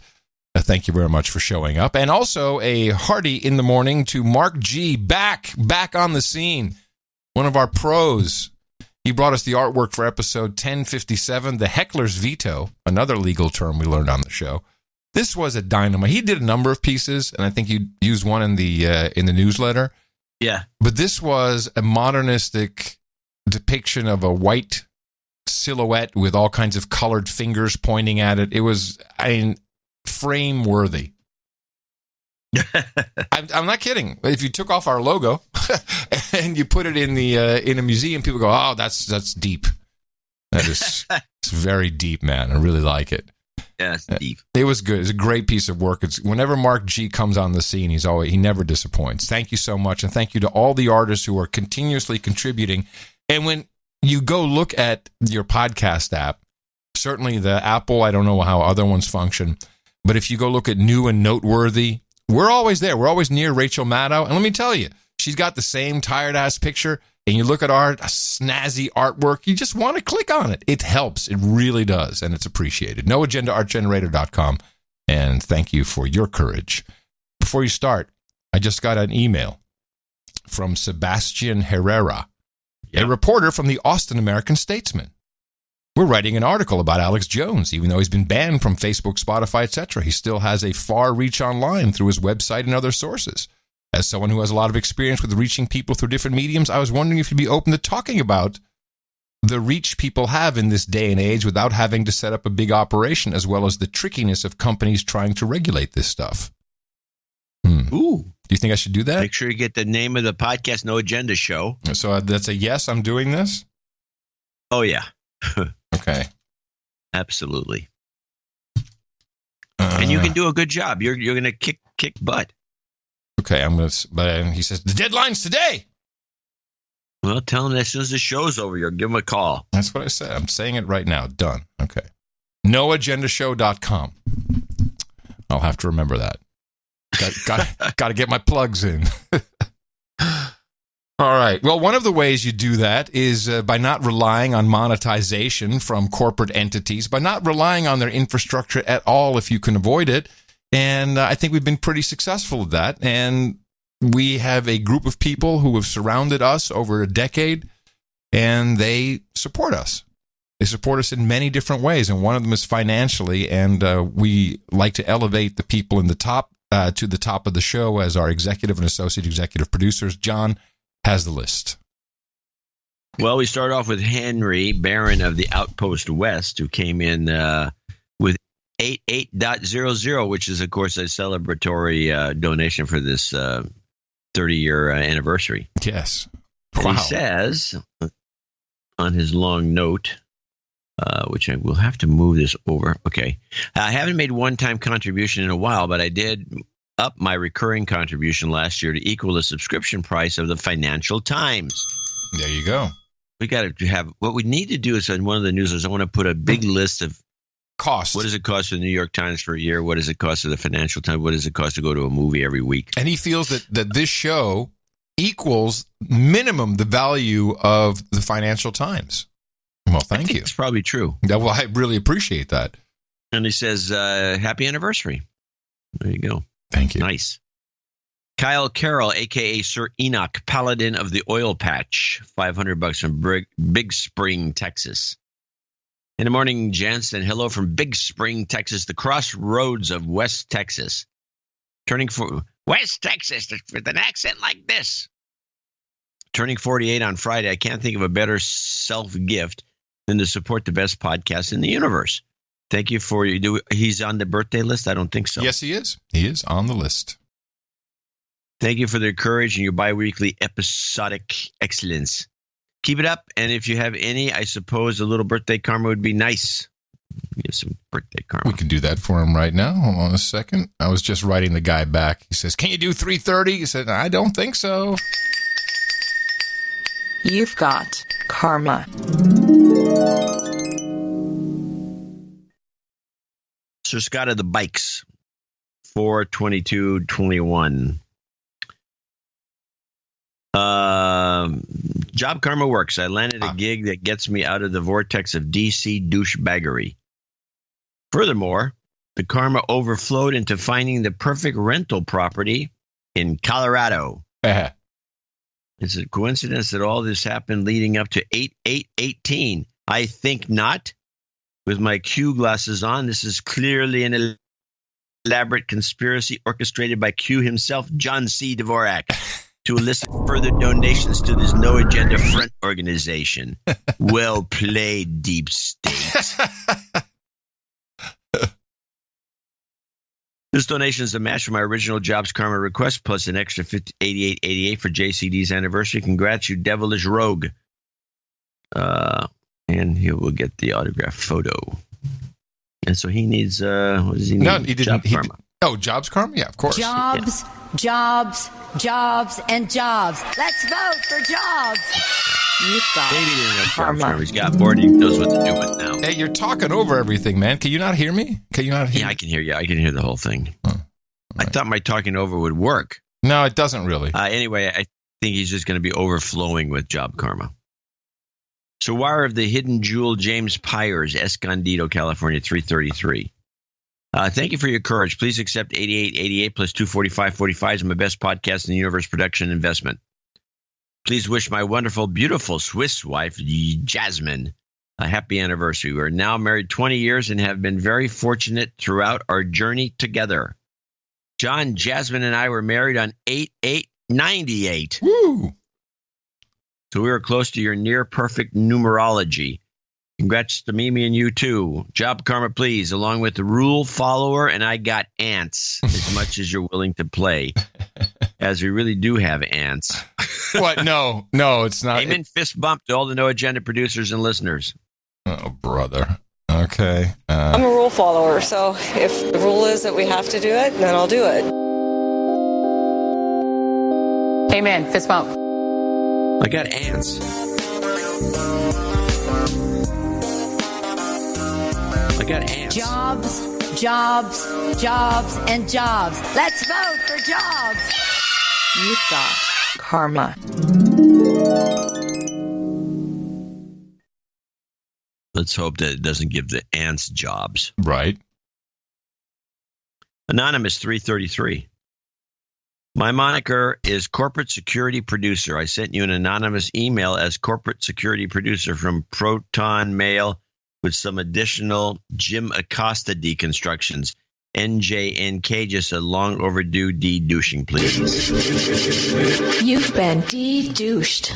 [SPEAKER 1] Thank you very much for showing up. And also a hearty in the morning to Mark G. Back on the scene. One of our pros. He brought us the artwork for episode 1057, the heckler's veto, another legal term we learned on the show. This was a dynamite. He did a number of pieces, and I think you used one in the newsletter.
[SPEAKER 3] Yeah.
[SPEAKER 1] But this was a modernistic depiction of a white silhouette with all kinds of colored fingers pointing at it. It was, frame worthy. I'm not kidding. If you took off our logo and you put it in a museum, people go, "Oh, that's deep. That is it's very deep, man. I really like it."
[SPEAKER 3] Yeah, it's deep.
[SPEAKER 1] It was good. It's a great piece of work. It's whenever Mark G comes on the scene, he never disappoints. Thank you so much, and thank you to all the artists who are continuously contributing. And when you go look at your podcast app, certainly the Apple, I don't know how other ones function, but if you go look at New and Noteworthy, we're always there. We're always near Rachel Maddow. And let me tell you, she's got the same tired-ass picture. And you look at our snazzy artwork, you just want to click on it. It helps. It really does. And it's appreciated. NoAgendaArtGenerator.com. And thank you for your courage. Before you start, I just got an email from Sebastian Herrera, a reporter from the Austin American-Statesman. We're writing an article about Alex Jones. Even though he's been banned from Facebook, Spotify, etc., he still has a far reach online through his website and other sources. As someone who has a lot of experience with reaching people through different mediums, I was wondering if you'd be open to talking about the reach people have in this day and age without having to set up a big operation, as well as the trickiness of companies trying to regulate this stuff.
[SPEAKER 3] Ooh.
[SPEAKER 1] Do you think I should do that?
[SPEAKER 3] Make sure you get the name of the podcast, No Agenda Show.
[SPEAKER 1] So that's a yes, I'm doing this?
[SPEAKER 3] Oh, yeah.
[SPEAKER 1] Okay.
[SPEAKER 3] Absolutely. And you can do a good job. You're going to kick butt.
[SPEAKER 1] Okay, I'm going to, but he says, the deadline's today.
[SPEAKER 3] Well, tell him that as soon as the show's over, you'll give him a call.
[SPEAKER 1] That's what I said. I'm saying it right now. Done. Okay. NoAgendaShow.com. I'll have to remember that. Got to get my plugs in. All right. Well, one of the ways you do that is by not relying on monetization from corporate entities, by not relying on their infrastructure at all if you can avoid it. And I think we've been pretty successful at that. And we have a group of people who have surrounded us over a decade, and they support us. They support us in many different ways, and one of them is financially. And we like to elevate the people in the top to the top of the show as our executive and associate executive producers. John has the list.
[SPEAKER 3] Well, we start off with Henry Barron of the Outpost West, who came in with 88.00, which is, of course, a celebratory donation for this 30-year anniversary.
[SPEAKER 1] Yes.
[SPEAKER 3] Wow. He says on his long note, which I will have to move this over. Okay. I haven't made one-time contribution in a while, but I did up my recurring contribution last year to equal the subscription price of the Financial Times.
[SPEAKER 1] There you go.
[SPEAKER 3] We got to have, what we need to do is on one of the newsletters, I want to put a big list of
[SPEAKER 1] costs.
[SPEAKER 3] What does it cost for the New York Times for a year? What does it cost for the Financial Times? What does it cost to go to a movie every week?
[SPEAKER 1] And he feels that this show equals minimum the value of the Financial Times. Well, thank you.
[SPEAKER 3] It's probably true.
[SPEAKER 1] Yeah, well, I really appreciate that.
[SPEAKER 3] And he says, happy anniversary. There you go.
[SPEAKER 1] Thank you.
[SPEAKER 3] Nice. Kyle Carroll, a.k.a. Sir Enoch, Paladin of the Oil Patch, $500 from Big Spring, Texas. In the morning, Jansen, hello from Big Spring, Texas, the crossroads of West Texas. Turning for West Texas with an accent like this. Turning 48 on Friday, I can't think of a better self-gift than to support the best podcast in the universe. Thank you for you. He's on the birthday list? I don't think so.
[SPEAKER 1] Yes, he is. He is on the list.
[SPEAKER 3] Thank you for the courage and your bi-weekly episodic excellence. Keep it up. And if you have any, I suppose a little birthday karma would be nice. Give some birthday karma.
[SPEAKER 1] We can do that for him right now. Hold on a second. I was just writing the guy back. He says, can you do 3:30? He said, I don't think so.
[SPEAKER 8] You've got karma.
[SPEAKER 3] Sir Scott of the Bikes, 4/22/21. Job karma works. I landed a gig that gets me out of the vortex of DC douchebaggery. Furthermore, the karma overflowed into finding the perfect rental property in Colorado. It's a coincidence that all this happened leading up to 8/8/18. I think not. With my Q glasses on, this is clearly an elaborate conspiracy orchestrated by Q himself, John C. Dvorak. to elicit further donations to this No Agenda Front organization. Well played, Deep State. This donation is a match for my original Jobs Karma request, plus an extra $88.88 for JCD's anniversary. Congrats, you devilish rogue. And he will get the autograph photo. And so he needs, what does he need?
[SPEAKER 1] No, he didn't.
[SPEAKER 3] Job Karma.
[SPEAKER 1] Oh, Jobs Karma? Yeah, of course.
[SPEAKER 7] Jobs, jobs, jobs, and jobs. Let's vote for jobs.
[SPEAKER 3] Maybe he didn't have Jobs Karma. He's got more and he knows what to do with now.
[SPEAKER 1] Hey, you're talking over everything, man. Can you not hear me? Can you not hear me?
[SPEAKER 3] Yeah, I can hear you. I can hear the whole thing. Right. I thought my talking over would work.
[SPEAKER 1] No, it doesn't really.
[SPEAKER 3] Anyway, I think he's just going to be overflowing with Job Karma. So, wire of the hidden jewel, James Pyers, Escondido, California, 333. Thank you for your courage. Please accept 88.88 plus 245.45 is my best podcast in the universe production investment. Please wish my wonderful, beautiful Swiss wife, Jasmine, a happy anniversary. We are now married 20 years and have been very fortunate throughout our journey together. John, Jasmine, and I were married on 8/8/98.
[SPEAKER 1] Woo!
[SPEAKER 3] So we were close to your near-perfect numerology. Congrats to Mimi and you, too. Job Karma, please, along with the rule follower, and I got ants, as much as you're willing to play, as we really do have ants.
[SPEAKER 1] What? No, it's not.
[SPEAKER 3] Amen. Fist bump to all the No Agenda producers and listeners.
[SPEAKER 1] Oh, brother. Okay.
[SPEAKER 2] I'm a rule follower, so if the rule is that we have to do it, then I'll do it. Amen. Fist bump.
[SPEAKER 3] I got ants. I got ants.
[SPEAKER 7] Jobs, jobs, jobs, and jobs. Let's vote for jobs.
[SPEAKER 8] You've got karma.
[SPEAKER 3] Let's hope that it doesn't give the ants jobs.
[SPEAKER 1] Right.
[SPEAKER 3] Anonymous 333. My moniker is Corporate Security Producer. I sent you an anonymous email as Corporate Security Producer from Proton Mail with some additional Jim Acosta deconstructions. NJNK, just a long overdue de-douching, please.
[SPEAKER 7] You've been de-douched.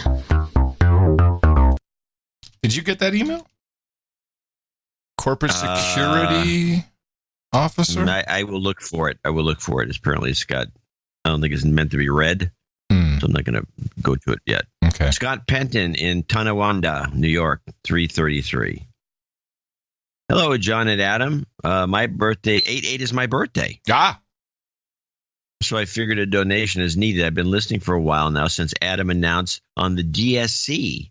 [SPEAKER 1] Did you get that email? Corporate Security Officer?
[SPEAKER 3] I will look for it. Apparently it's got, I don't think it's meant to be read, so I'm not going to go to it yet.
[SPEAKER 1] Okay.
[SPEAKER 3] Scott Penton in Tonawanda, New York, 333. Hello, John and Adam. My birthday, 8/8 is my birthday.
[SPEAKER 1] Ah.
[SPEAKER 3] So I figured a donation is needed. I've been listening for a while now since Adam announced on the DSC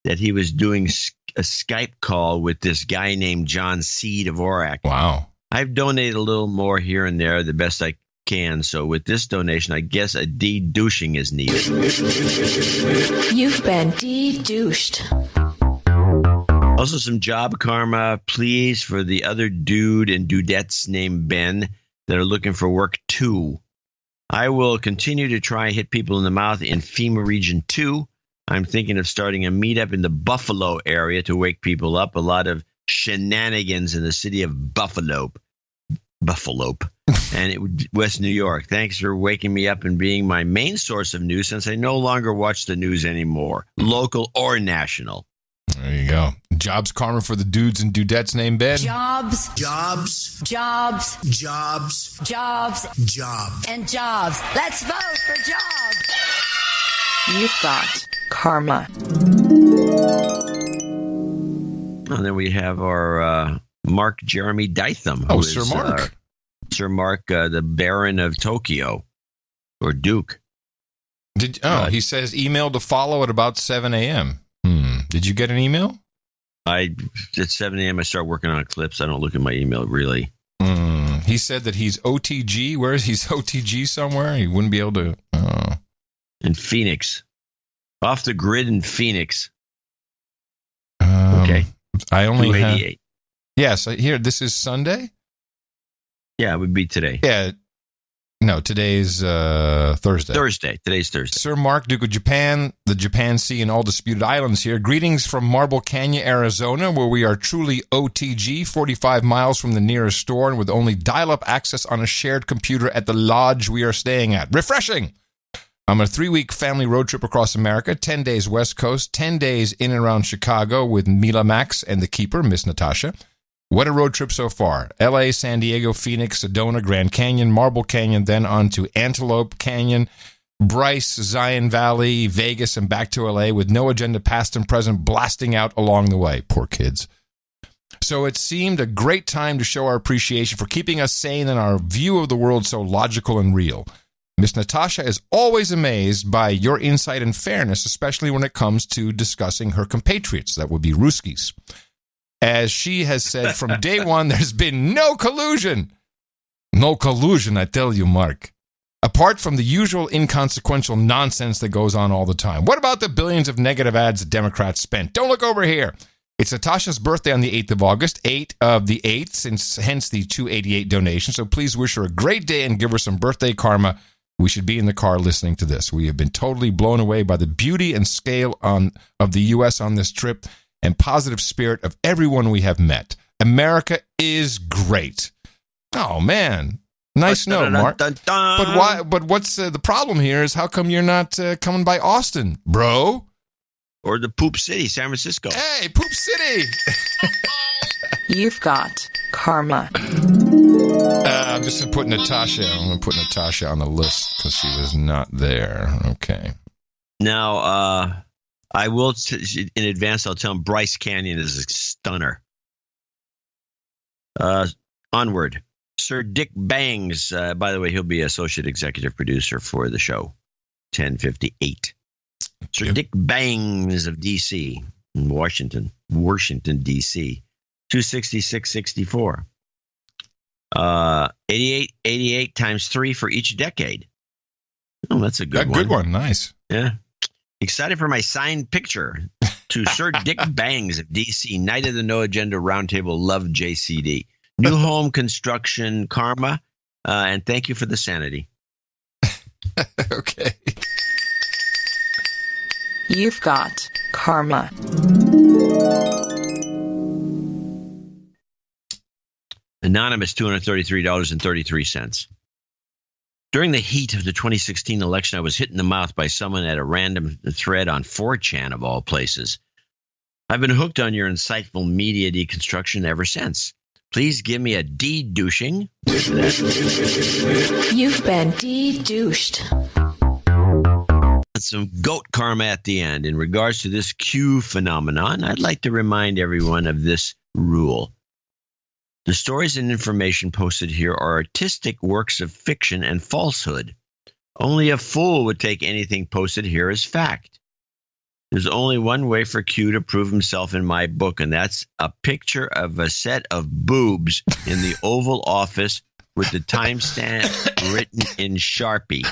[SPEAKER 3] that he was doing a Skype call with this guy named John C. Dvorak.
[SPEAKER 1] Wow.
[SPEAKER 3] I've donated a little more here and there, the best I can. So with this donation, I guess a de-douching is needed.
[SPEAKER 7] You've been de-douched.
[SPEAKER 3] Also, some job karma, please, for the other dude and dudettes named Ben that are looking for work too. I will continue to try and hit people in the mouth in FEMA Region 2. I'm thinking of starting a meetup in the Buffalo area to wake people up. A lot of shenanigans in the city of Buffalo, and West New York. Thanks for waking me up and being my main source of news since I no longer watch the news anymore, local or national.
[SPEAKER 1] There you go. Jobs karma for the dudes and dudettes named Ben.
[SPEAKER 7] Jobs,
[SPEAKER 4] Jobs,
[SPEAKER 7] jobs,
[SPEAKER 4] jobs,
[SPEAKER 7] jobs,
[SPEAKER 4] jobs.
[SPEAKER 7] and jobs. Let's vote for jobs.
[SPEAKER 8] You've got karma.
[SPEAKER 3] And then we have our Mark Jeremy Dytham.
[SPEAKER 1] Oh, Sir Mark.
[SPEAKER 3] Sir Mark, the Baron of Tokyo, or Duke.
[SPEAKER 1] He says email to follow at about 7 a.m. Did you get an email?
[SPEAKER 3] At 7 a.m. I start working on clips. I don't look at my email, really.
[SPEAKER 1] He said that he's OTG. Where is he's OTG somewhere? He wouldn't be able to.
[SPEAKER 3] In Phoenix. Off the grid in Phoenix. Okay.
[SPEAKER 1] I only have...
[SPEAKER 3] 288.
[SPEAKER 1] Yes, here, this is Sunday?
[SPEAKER 3] Yeah, it would be today.
[SPEAKER 1] Yeah. No, today's Thursday.
[SPEAKER 3] Today's Thursday.
[SPEAKER 1] Sir Mark, Duke of Japan, the Japan Sea, and all disputed islands here. Greetings from Marble Canyon, Arizona, where we are truly OTG, 45 miles from the nearest store and with only dial-up access on a shared computer at the lodge we are staying at. Refreshing! I'm on a 3-week family road trip across America, 10 days West Coast, 10 days in and around Chicago with Mila Max and the keeper, Miss Natasha. What a road trip so far. LA, San Diego, Phoenix, Sedona, Grand Canyon, Marble Canyon, then on to Antelope Canyon, Bryce, Zion Valley, Vegas, and back to LA with no agenda past and present blasting out along the way. Poor kids. So it seemed a great time to show our appreciation for keeping us sane and our view of the world so logical and real. Miss Natasha is always amazed by your insight and fairness, especially when it comes to discussing her compatriots. That would be Ruskies. As she has said from day one, there's been no collusion. No collusion, I tell you, Mark. Apart from the usual inconsequential nonsense that goes on all the time. What about the billions of negative ads the Democrats spent? Don't look over here. It's Natasha's birthday on the 8th of August, 8 of the 8th, hence the 288 donation. So please wish her a great day and give her some birthday karma. We should be in the car listening to this. We have been totally blown away by the beauty and scale of the U.S. on this trip and positive spirit of everyone we have met. America is great. Oh, man. Nice note, Mark. But why? But what's the problem here is how come you're not coming by Austin, bro?
[SPEAKER 3] Or the Poop City, San Francisco.
[SPEAKER 1] Hey, Poop City.
[SPEAKER 8] You've got karma.
[SPEAKER 1] I'm just going to put Natasha. I'm going to put Natasha on the list because she was not there. Okay.
[SPEAKER 3] Now, I will, in advance, I'll tell him Bryce Canyon is a stunner. Onward. Sir Dick Bangs. By the way, he'll be associate executive producer for the show. 1058. Sir Dick Bangs of D.C. in Washington, D.C. 266.64. 88 times 3 for each decade. Oh, that's a good one.
[SPEAKER 1] Good one. Nice.
[SPEAKER 3] Yeah. Excited for my signed picture to Sir Dick Bangs of D.C. Night of the No Agenda Roundtable. Love JCD. New home construction karma. And thank you for the sanity.
[SPEAKER 1] Okay.
[SPEAKER 8] You've got karma.
[SPEAKER 3] Anonymous, $233.33. During the heat of the 2016 election, I was hit in the mouth by someone at a random thread on 4chan, of all places. I've been hooked on your insightful media deconstruction ever since. Please give me a de-douching.
[SPEAKER 8] You've been de-douched.
[SPEAKER 3] Some goat karma at the end. In regards to this Q phenomenon, I'd like to remind everyone of this rule. The stories and information posted here are artistic works of fiction and falsehood. Only a fool would take anything posted here as fact. There's only one way for Q to prove himself in my book, and that's a picture of a set of boobs in the Oval Office with the timestamp written in Sharpie.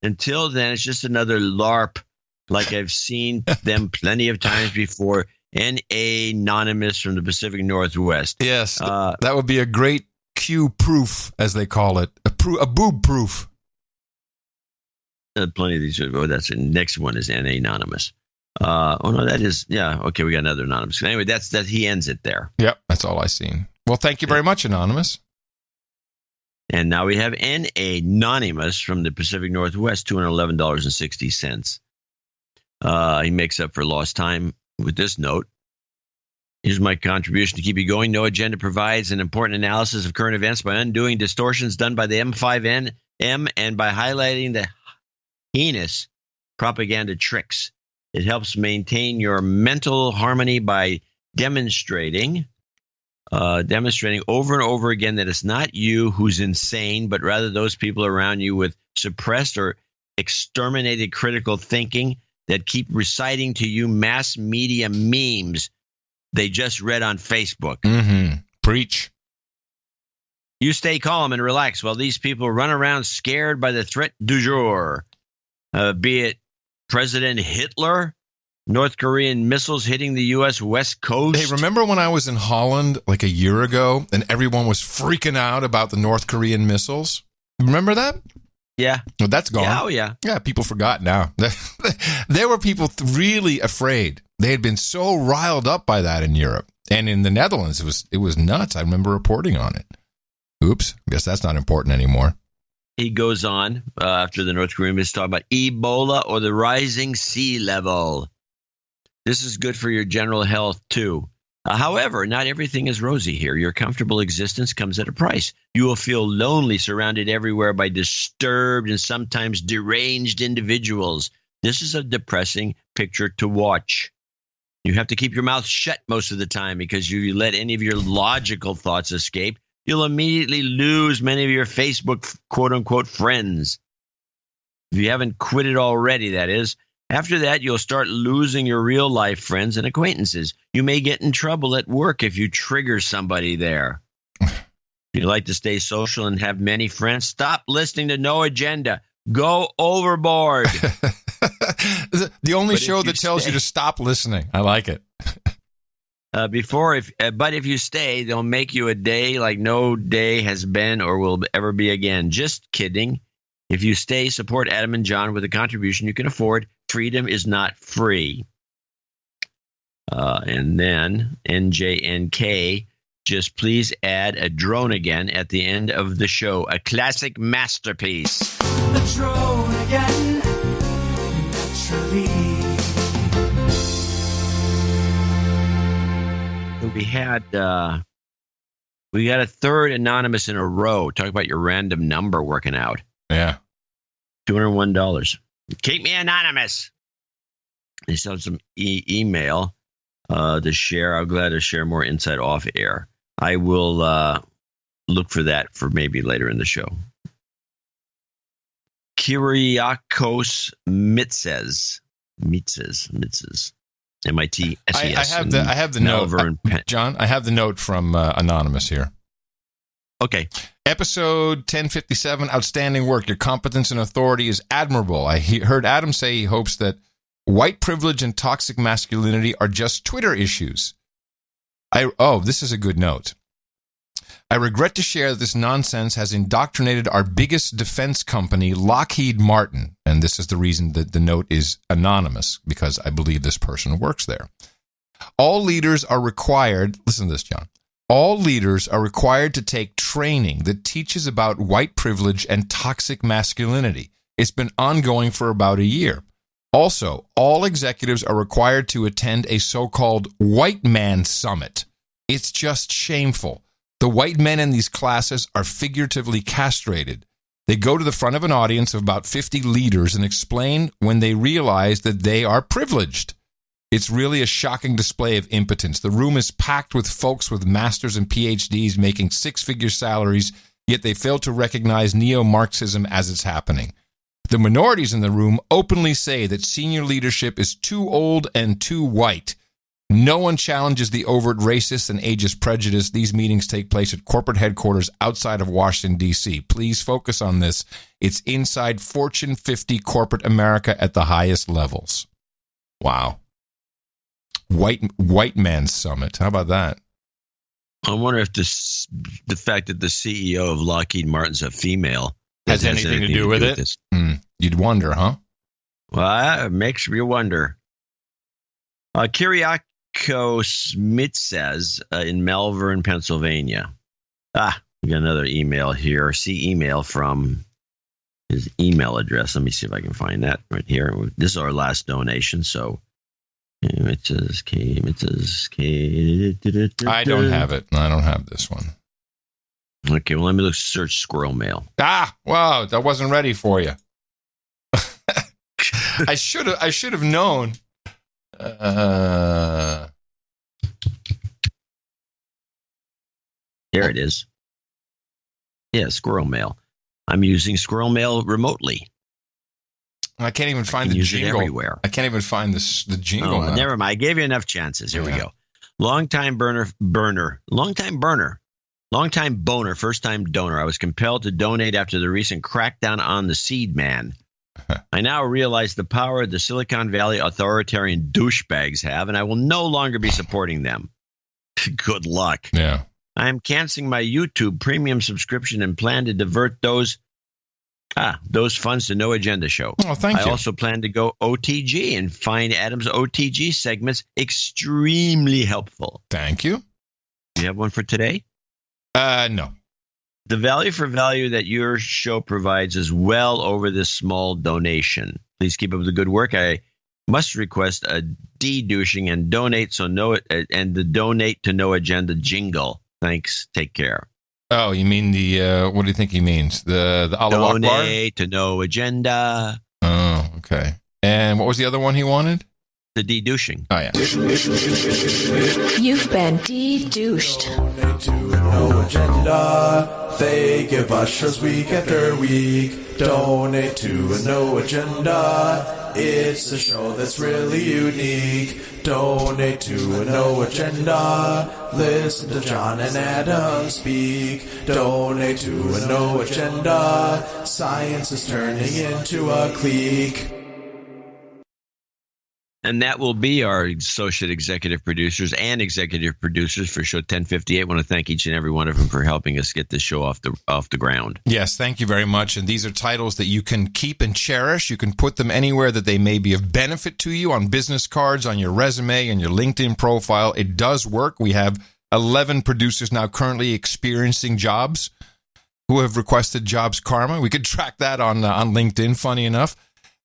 [SPEAKER 3] Until then, it's just another LARP, like I've seen them plenty of times before. N.A. Anonymous from the Pacific Northwest.
[SPEAKER 1] Yes, that would be a great Q proof, as they call it. A boob proof.
[SPEAKER 3] Plenty of these. Oh, that's the next one is N.A. Anonymous. Oh, no, that is, yeah, okay, we got another Anonymous. Anyway, that he ends it there.
[SPEAKER 1] Yep, that's all I seen. Well, thank you very much, Anonymous.
[SPEAKER 3] And now we have N.A. Anonymous from the Pacific Northwest, $211.60. He makes up for lost time with this note. Here's my contribution to keep you going. No Agenda provides an important analysis of current events by undoing distortions done by the M5M and by highlighting the heinous propaganda tricks. It helps maintain your mental harmony by demonstrating over and over again that it's not you who's insane, but rather those people around you with suppressed or exterminated critical thinking that keep reciting to you mass media memes they just read on Facebook.
[SPEAKER 1] Mm-hmm. Preach.
[SPEAKER 3] You stay calm and relax while these people run around scared by the threat du jour, be it President Hitler, North Korean missiles hitting the U.S. West Coast.
[SPEAKER 1] Hey, remember when I was in Holland like a year ago and everyone was freaking out about the North Korean missiles? Remember that?
[SPEAKER 3] Yeah.
[SPEAKER 1] Well, that's gone.
[SPEAKER 3] Yeah, oh, yeah.
[SPEAKER 1] Yeah, people forgot now. There were people really afraid. They had been so riled up by that in Europe. And in the Netherlands, it was nuts. I remember reporting on it. Oops. I guess that's not important anymore.
[SPEAKER 3] he goes on after the North Korean is talking about Ebola or the rising sea level. This is good for your general health, too. However, not everything is rosy here. Your comfortable existence comes at a price. You will feel lonely, surrounded everywhere by disturbed and sometimes deranged individuals. This is a depressing picture to watch. You have to keep your mouth shut most of the time because you let any of your logical thoughts escape, you'll immediately lose many of your Facebook quote-unquote friends. If you haven't quit it already, that is. After that, you'll start losing your real-life friends and acquaintances. You may get in trouble at work if you trigger somebody there. If you like to stay social and have many friends, stop listening to No Agenda. Go overboard.
[SPEAKER 1] The only show that tells you to stop listening. I like it.
[SPEAKER 3] But if you stay, they'll make you a day like no day has been or will ever be again. Just kidding. If you stay, support Adam and John with a contribution you can afford. Freedom is not free. And then NJNK, just please add a drone again at the end of the show. A classic masterpiece.
[SPEAKER 4] The drone again, naturally.
[SPEAKER 3] We got a third anonymous in a row. Talk about your random number working out.
[SPEAKER 1] Yeah.
[SPEAKER 3] $201. Keep me anonymous. They sent some email to share. I'm glad to share more insight off air. I will look for that for maybe later in the show. Kyriakos Mitzes. M-I-T-S-E-S.
[SPEAKER 1] I have the note, John. I have the note from Anonymous here.
[SPEAKER 3] Okay.
[SPEAKER 1] Episode 1057, outstanding work. Your competence and authority is admirable. I heard Adam say he hopes that white privilege and toxic masculinity are just Twitter issues. This is a good note. I regret to share that this nonsense has indoctrinated our biggest defense company, Lockheed Martin. And this is the reason that the note is anonymous, because I believe this person works there. All leaders are required, listen to this, John. All leaders are required to take training that teaches about white privilege and toxic masculinity. It's been ongoing for about a year. Also, all executives are required to attend a so-called white man summit. It's just shameful. The white men in these classes are figuratively castrated. They go to the front of an audience of about 50 leaders and explain when they realize that they are privileged. It's really a shocking display of impotence. The room is packed with folks with masters and PhDs making six-figure salaries, yet they fail to recognize neo-Marxism as it's happening. The minorities in the room openly say that senior leadership is too old and too white. No one challenges the overt racist and ageist prejudice. These meetings take place at corporate headquarters outside of Washington, D.C. Please focus on this. It's inside Fortune 50 corporate America at the highest levels. Wow. White man summit. How about that?
[SPEAKER 3] I wonder if the fact that the CEO of Lockheed Martin's a female
[SPEAKER 1] has anything to do with it. You'd wonder, huh?
[SPEAKER 3] Well, it makes you wonder. Kyriakos Mitzes in Malvern, Pennsylvania. We got another email here. See email from his email address. Let me see if I can find that right here. This is our last donation, so Mitzes K.
[SPEAKER 1] I don't have it. I don't have this one.
[SPEAKER 3] Okay, well, let me search squirrel mail.
[SPEAKER 1] Wow, that wasn't ready for you. I should have known.
[SPEAKER 3] There it is. Yeah, squirrel mail. I'm using squirrel mail remotely.
[SPEAKER 1] I can't even find the jingle.
[SPEAKER 3] Everywhere.
[SPEAKER 1] I can't even find the jingle.
[SPEAKER 3] Oh, never mind. I gave you enough chances. Here we go. Longtime boner, first time donor. I was compelled to donate after the recent crackdown on the seed man. I now realize the power the Silicon Valley authoritarian douchebags have, and I will no longer be supporting them. Good luck.
[SPEAKER 1] Yeah.
[SPEAKER 3] I am canceling my YouTube premium subscription and plan to divert those funds to No Agenda Show.
[SPEAKER 1] Oh, thank you.
[SPEAKER 3] I also plan to go OTG and find Adam's OTG segments extremely helpful.
[SPEAKER 1] Thank you.
[SPEAKER 3] Do you have one for today?
[SPEAKER 1] No.
[SPEAKER 3] The value for value that your show provides is well over this small donation. Please keep up the good work. I must request a de-douching and donate and the donate to no agenda jingle. Thanks. Take care.
[SPEAKER 1] Oh, you mean the what do you think he means? The Allah Akbar?
[SPEAKER 3] Donate to no agenda.
[SPEAKER 1] Oh, okay. And what was the other one he wanted?
[SPEAKER 3] The de-douching.
[SPEAKER 1] Oh, yeah.
[SPEAKER 8] You've been de-douched.
[SPEAKER 9] Donate to no agenda. They give us shows week after week. Donate to a no agenda. It's a show that's really unique. Donate to a no agenda. Listen to John and Adam speak. Donate to a no agenda. Science is turning into a clique.
[SPEAKER 3] And that will be our associate executive producers and executive producers for show 1058. I want to thank each and every one of them for helping us get this show off the ground.
[SPEAKER 1] Yes, thank you very much. And these are titles that you can keep and cherish. You can put them anywhere that they may be of benefit to you, on business cards, on your resume, and your LinkedIn profile. It does work. We have 11 producers now currently experiencing jobs who have requested Jobs Karma. We could track that on LinkedIn, funny enough.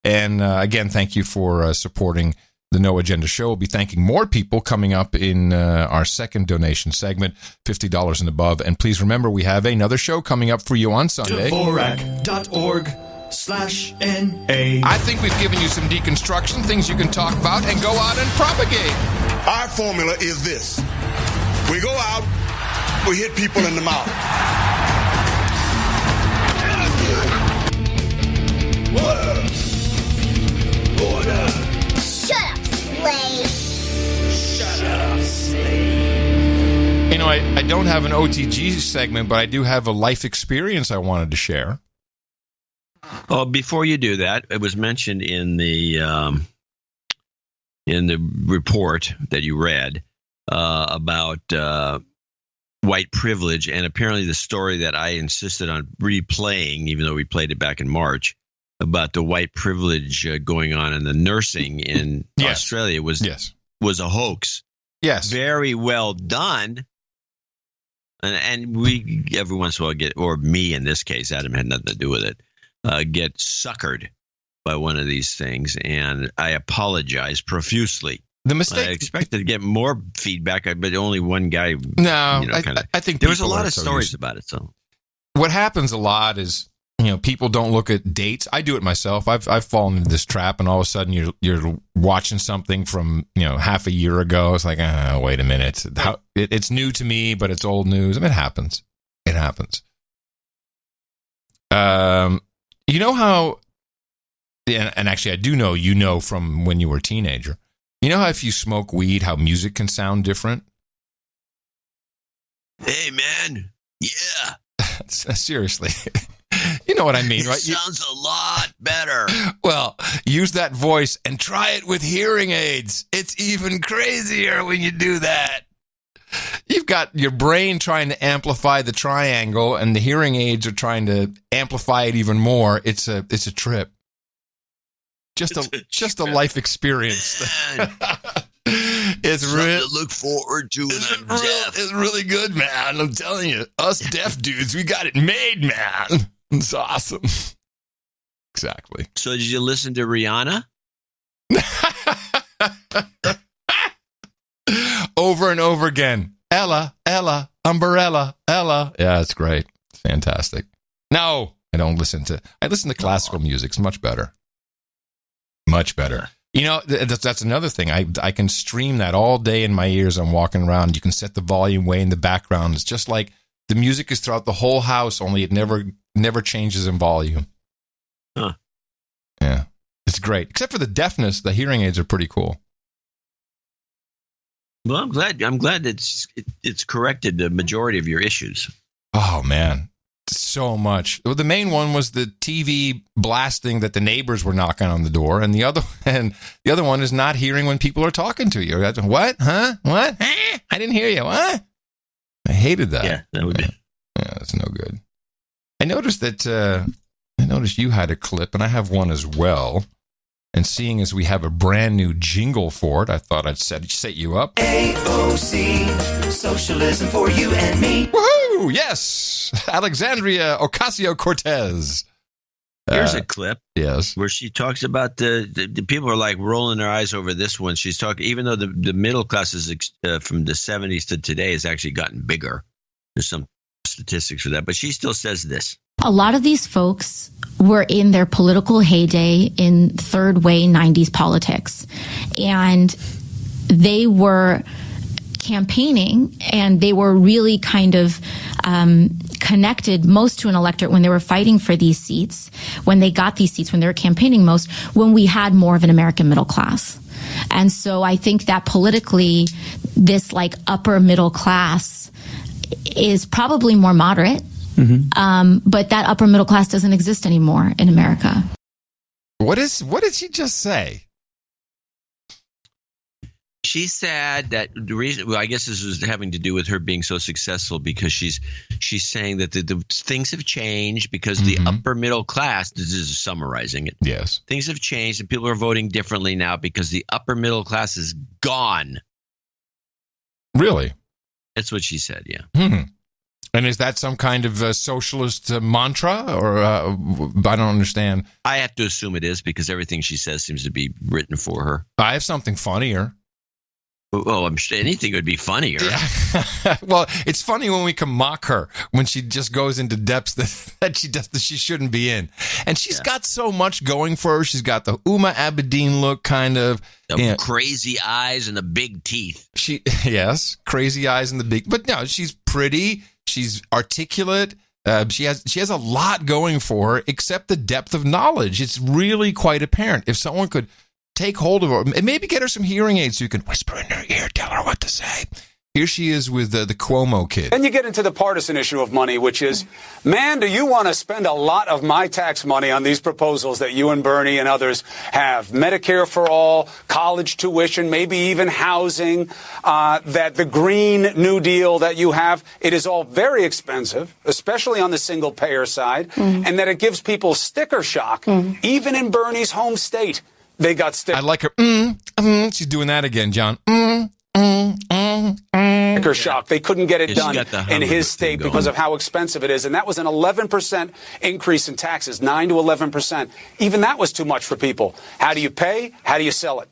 [SPEAKER 1] And again, thank you for supporting the No Agenda Show. We'll be thanking more people coming up in our second donation segment, $50 and above. And please remember, we have another show coming up for you on Sunday.
[SPEAKER 4] Dvorak.org/NA.
[SPEAKER 1] I think we've given you some deconstruction, things you can talk about and go out and propagate.
[SPEAKER 10] Our formula is this. We go out, we hit people in the mouth.
[SPEAKER 4] Order.
[SPEAKER 11] Shut up, slave.
[SPEAKER 4] Shut up, slave.
[SPEAKER 1] You know, I don't have an OTG segment, but I do have a life experience I wanted to share.
[SPEAKER 3] Oh, before you do that, it was mentioned in the report that you read about white privilege, and apparently the story that I insisted on replaying, even though we played it back in March, about the white privilege going on in the nursing in Australia was a hoax.
[SPEAKER 1] Yes.
[SPEAKER 3] Very well done. And we every once in a while get, or me in this case, Adam had nothing to do with it, get suckered by one of these things. And I apologize profusely.
[SPEAKER 1] The mistake.
[SPEAKER 3] I expected to get more feedback, but only one guy.
[SPEAKER 1] No, I think
[SPEAKER 3] there was a lot
[SPEAKER 1] people
[SPEAKER 3] of stories about it. So
[SPEAKER 1] what happens a lot is, you know, people don't look at dates. I do it myself. I've fallen into this trap, and all of a sudden you're watching something from, you know, half a year ago. It's like, wait a minute, it's new to me, but it's old news. I mean, it happens. It happens. You know how, and actually, I do know, you know, from when you were a teenager. You know how if you smoke weed, how music can sound different?
[SPEAKER 3] Hey, man. Yeah.
[SPEAKER 1] Seriously. You know what I mean, right?
[SPEAKER 3] It sounds a lot better.
[SPEAKER 1] Well, use that voice and try it with hearing aids. It's even crazier when you do that. You've got your brain trying to amplify the triangle, and the hearing aids are trying to amplify it even more. It's a trip. Just a life experience. It's
[SPEAKER 3] something to look forward to.
[SPEAKER 1] It's really good, man. I'm telling you, us deaf dudes, we got it made, man. It's awesome. Exactly.
[SPEAKER 3] So did you listen to Rihanna?
[SPEAKER 1] Over and over again. Ella, Ella, umbrella, Ella. Yeah, it's great. It's fantastic. No, I listen to classical music. It's much better. Much better. You know, that's another thing. I can stream that all day in my ears. I'm walking around. You can set the volume way in the background. It's just like the music is throughout the whole house, only it never changes in volume.
[SPEAKER 3] Huh.
[SPEAKER 1] Yeah. It's great. Except for the deafness, the hearing aids are pretty cool.
[SPEAKER 3] Well, I'm glad it's corrected the majority of your issues.
[SPEAKER 1] Oh, man. So much. Well, the main one was the TV blasting that the neighbors were knocking on the door, and the other one is not hearing when people are talking to you. What? Huh? What? I didn't hear you. What? I hated that.
[SPEAKER 3] Yeah, that would be.
[SPEAKER 1] Yeah, that's no good. I noticed that. I noticed you had a clip, and I have one as well. And seeing as we have a brand new jingle for it, I thought I'd set you up.
[SPEAKER 4] AOC, socialism for you and me.
[SPEAKER 1] Woohoo! Ooh, yes. Alexandria Ocasio-Cortez.
[SPEAKER 3] Here's a clip.
[SPEAKER 1] Yes.
[SPEAKER 3] Where she talks about the people are like rolling their eyes over this one. She's talking, even though the middle class is from the 70s to today has actually gotten bigger. There's some statistics for that, but she still says this.
[SPEAKER 12] A lot of these folks were in their political heyday in third way 90s politics, and they were campaigning, and they were really kind of connected most to an electorate when they were fighting for these seats, when they got these seats, when they were campaigning most, when we had more of an American middle class. And so I think that politically, this like upper middle class is probably more moderate, but that upper middle class doesn't exist anymore in America.
[SPEAKER 1] What did she just say?
[SPEAKER 3] She said that the reason, well, I guess this was having to do with her being so successful because she's saying that the things have changed because the upper middle class, this is summarizing it.
[SPEAKER 1] Yes.
[SPEAKER 3] Things have changed and people are voting differently now because the upper middle class is gone.
[SPEAKER 1] Really?
[SPEAKER 3] That's what she said, yeah.
[SPEAKER 1] And is that some kind of socialist mantra, or I don't understand?
[SPEAKER 3] I have to assume it is because everything she says seems to be written for her.
[SPEAKER 1] I have something funnier.
[SPEAKER 3] Well, I'm sure anything would be funnier.
[SPEAKER 1] Yeah. Well, it's funny when we can mock her when she just goes into depths that she shouldn't be in, and she's got so much going for her. She's got the Uma Abedin look, kind of
[SPEAKER 3] the crazy eyes and the big teeth.
[SPEAKER 1] Yes, crazy eyes and the big. But no, she's pretty. She's articulate. She has a lot going for her, except the depth of knowledge. It's really quite apparent. If someone could take hold of her and maybe get her some hearing aids so you can whisper in her ear, tell her what to say. Here she is with the Cuomo kid.
[SPEAKER 23] Then you get into the partisan issue of money, which is, man, do you want to spend a lot of my tax money on these proposals that you and Bernie and others have? Medicare for all, college tuition, maybe even housing, that the Green New Deal that you have, it is all very expensive, especially on the single payer side, and that it gives people sticker shock, even in Bernie's home state. They got sticker.
[SPEAKER 1] I like her. She's doing that again, John.
[SPEAKER 23] Sticker shock. They couldn't get it done in his state because of how expensive it is. And that was an 11% increase in taxes, 9 to 11%. Even that was too much for people. How do you pay? How do you sell it?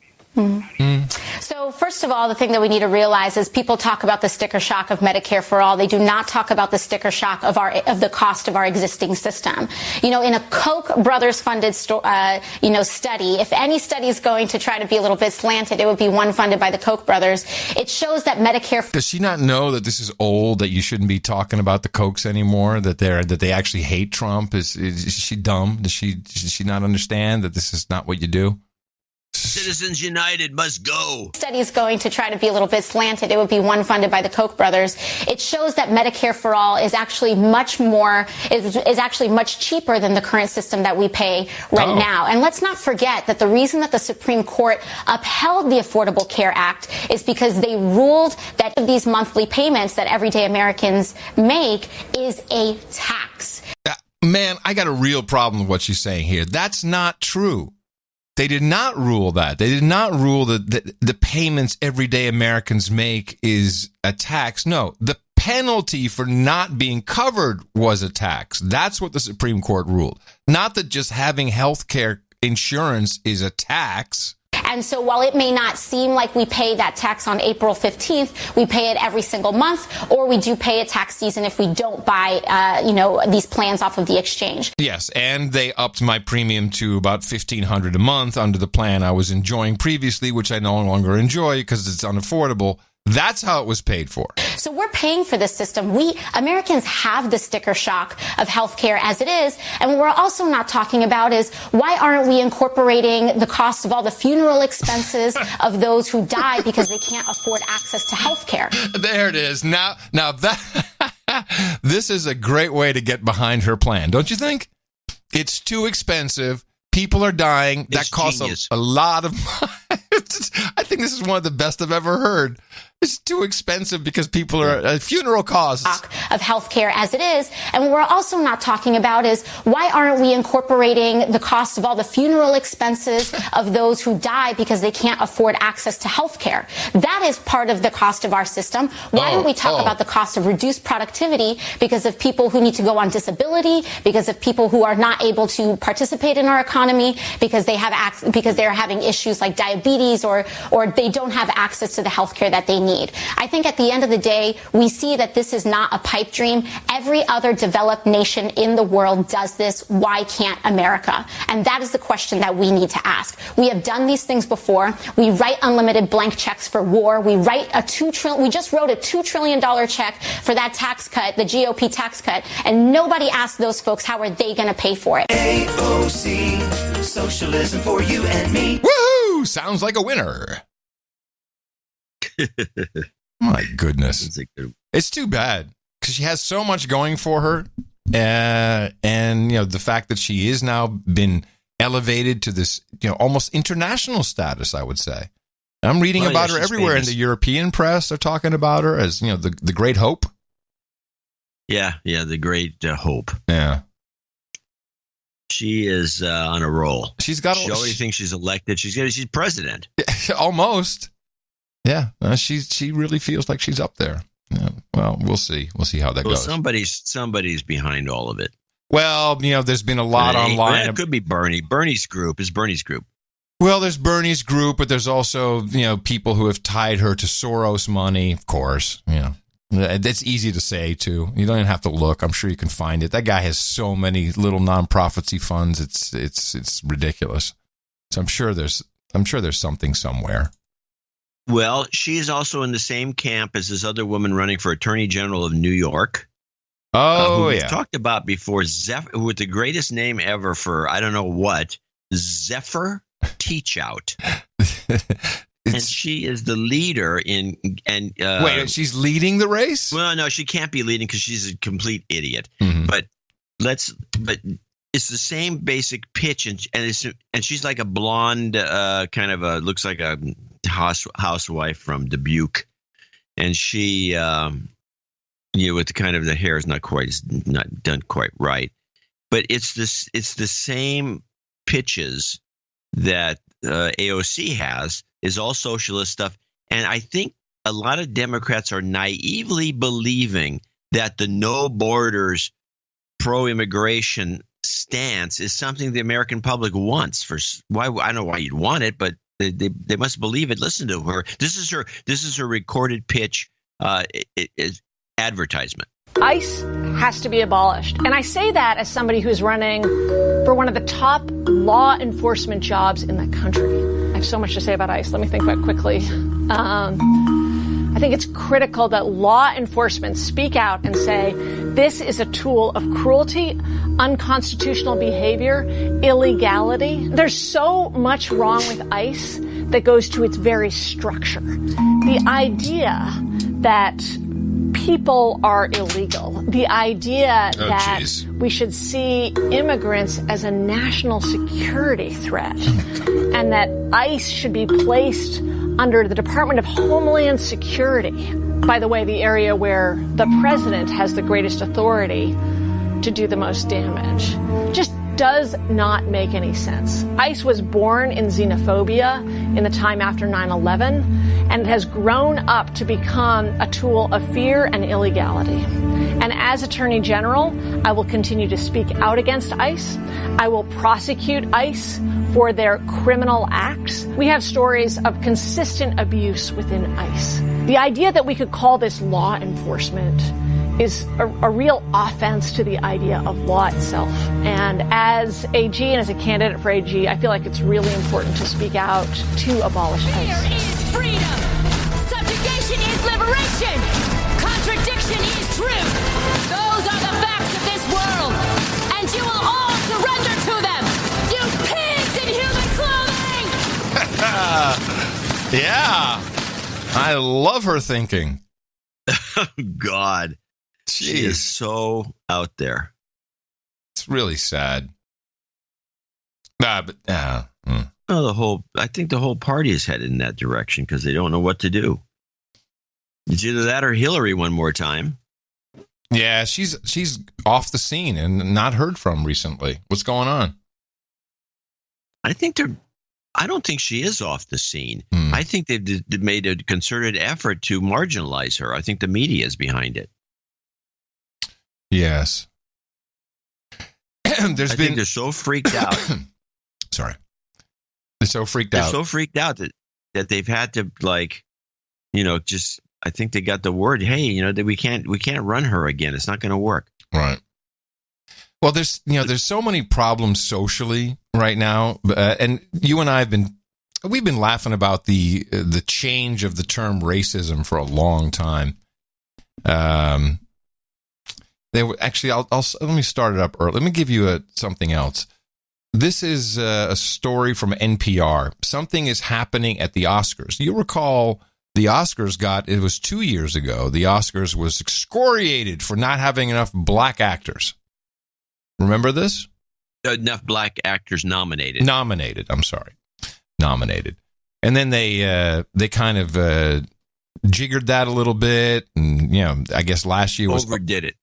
[SPEAKER 13] So first of all, the thing that we need to realize is people talk about the sticker shock of Medicare for all. They do not talk about the sticker shock of the cost of our existing system. You know, in a Koch brothers funded study, if any study is going to try to be a little bit slanted, it would be one funded by the Koch brothers. It shows that Medicare.
[SPEAKER 1] Does she not know that this is old? That you shouldn't be talking about the Kochs anymore? That they actually hate Trump? Is she dumb? Does she not understand that this is not what you do?
[SPEAKER 3] Citizens United must go.
[SPEAKER 13] Study is going to try to be a little bit slanted. It would be one funded by the Koch brothers. It shows that Medicare for all is actually much cheaper than the current system that we pay right now. And let's not forget that the reason that the Supreme Court upheld the Affordable Care Act is because they ruled that these monthly payments that everyday Americans make is a tax.
[SPEAKER 1] Man, I got a real problem with what she's saying here. That's not true. They did not rule that. They did not rule that the payments everyday Americans make is a tax. No, the penalty for not being covered was a tax. That's what the Supreme Court ruled. Not that just having health care insurance is a tax.
[SPEAKER 13] And so while it may not seem like we pay that tax on April 15th, we pay it every single month, or we do pay a tax season if we don't buy, these plans off of the exchange.
[SPEAKER 1] Yes, and they upped my premium to about $1,500 a month under the plan I was enjoying previously, which I no longer enjoy because it's unaffordable. That's how it was paid for.
[SPEAKER 13] So we're paying for this system. We Americans have the sticker shock of healthcare as it is. And what we're also not talking about is why aren't we incorporating the cost of all the funeral expenses of those who die because they can't afford access to healthcare?
[SPEAKER 1] There it is. Now that this is a great way to get behind her plan, don't you think? It's too expensive. People are dying. That costs a lot of money. I think this is one of the best I've ever heard. It's too expensive because people are funeral costs
[SPEAKER 13] of healthcare as it is. And what we're also not talking about is why aren't we incorporating the cost of all the funeral expenses of those who die because they can't afford access to healthcare? That is part of the cost of our system. Why don't we talk about the cost of reduced productivity because of people who need to go on disability, because of people who are not able to participate in our economy, because they have because they're having issues like diabetes or they don't have access to the healthcare that they need. I think at the end of the day, we see that this is not a pipe dream. Every other developed nation in the world does this. Why can't America? And that is the question that we need to ask. We have done these things before. We write unlimited blank checks for war. We just wrote a $2 trillion check for that tax cut, the GOP tax cut, and nobody asked those folks how are they going to pay for it.
[SPEAKER 4] AOC, socialism for you and me.
[SPEAKER 1] Woohoo! Sounds like a winner. My goodness. It's too bad because she has so much going for her. And the fact that she is now been elevated to this, almost international status, I would say. I'm reading about her everywhere in the European press. They're talking about her as, the great hope.
[SPEAKER 3] Yeah, the great hope.
[SPEAKER 1] Yeah.
[SPEAKER 3] She is on a roll.
[SPEAKER 1] She already
[SPEAKER 3] thinks she's elected. She's president.
[SPEAKER 1] Almost. Yeah, she really feels like she's up there. Yeah, well, we'll see. We'll see how that goes.
[SPEAKER 3] Somebody's behind all of it.
[SPEAKER 1] Well, there's been a lot online.
[SPEAKER 3] It could be Bernie. Bernie's group.
[SPEAKER 1] Well, there's Bernie's group, but there's also, people who have tied her to Soros money, of course. That's easy to say, too. You don't even have to look. I'm sure you can find it. That guy has so many little non-profitsy funds. It's ridiculous. So I'm sure there's something somewhere.
[SPEAKER 3] Well, she is also in the same camp as this other woman running for Attorney General of New York. Who we've talked about before, with the greatest name ever for I don't know what, Zephyr Teachout. And she is the leader
[SPEAKER 1] wait, she's leading the race?
[SPEAKER 3] Well, no, she can't be leading because she's a complete idiot.
[SPEAKER 1] Mm-hmm.
[SPEAKER 3] But it's the same basic pitch, and she's like a blonde, kind of looks like a housewife from Dubuque, and she, with the kind of the hair is not done quite right, but it's the same pitches that AOC has, is all socialist stuff, and I think a lot of Democrats are naively believing that the no borders, pro-immigration stance is something the American public wants. I don't know why you'd want it, but they must believe it. Listen to her. This is her recorded pitch. Is advertisement.
[SPEAKER 18] ICE has to be abolished. And I say that as somebody who's running for one of the top law enforcement jobs in the country. I have so much to say about ICE. Let me think about it quickly. I think it's critical that law enforcement speak out and say this is a tool of cruelty, unconstitutional behavior, illegality. There's so much wrong with ICE that goes to its very structure. The idea that people are illegal, the idea that we should see immigrants as a national security threat, and that ICE should be placed under the Department of Homeland Security, by the way, the area where the president has the greatest authority to do the most damage, just does not make any sense. ICE was born in xenophobia in the time after 9/11, and it has grown up to become a tool of fear and illegality. And as Attorney General, I will continue to speak out against ICE. I will prosecute ICE for their criminal acts. We have stories of consistent abuse within ICE. The idea that we could call this law enforcement is a real offense to the idea of law itself. And as AG and as a candidate for AG, I feel like it's really important to speak out to abolish ICE.
[SPEAKER 14] Fear is freedom. Subjugation is liberation. Contradiction is truth. Those are the facts of this world. And you will all surrender to them. You pigs in human clothing!
[SPEAKER 1] Yeah. I love her thinking.
[SPEAKER 3] Oh, God.
[SPEAKER 1] Jeez.
[SPEAKER 3] She is so out there.
[SPEAKER 1] It's really sad.
[SPEAKER 3] I think the whole party is headed in that direction because they don't know what to do. It's either that or Hillary one more time.
[SPEAKER 1] Yeah, she's off the scene and not heard from recently. What's going on?
[SPEAKER 3] I don't think she is off the scene. I think they've made a concerted effort to marginalize her. I think the media is behind it.
[SPEAKER 1] Yes.
[SPEAKER 3] I think they're so freaked out.
[SPEAKER 1] Sorry. They're so freaked
[SPEAKER 3] They're
[SPEAKER 1] out.
[SPEAKER 3] so freaked out that they've had to, like, just, I think they got the word, hey, that we can't run her again. It's not going to work.
[SPEAKER 1] Right. Well, there's so many problems socially right now, and you and I we've been laughing about the change of the term racism for a long time. They were actually. Let me start it up early. Let me give you something else. This is a story from NPR. Something is happening at the Oscars. You recall the Oscars it was 2 years ago. The Oscars was excoriated for not having enough black actors. Remember this?
[SPEAKER 3] Enough black actors nominated.
[SPEAKER 1] I'm sorry. Nominated. And then they kind of jiggered that a little bit. And, I guess last year
[SPEAKER 3] overdid it.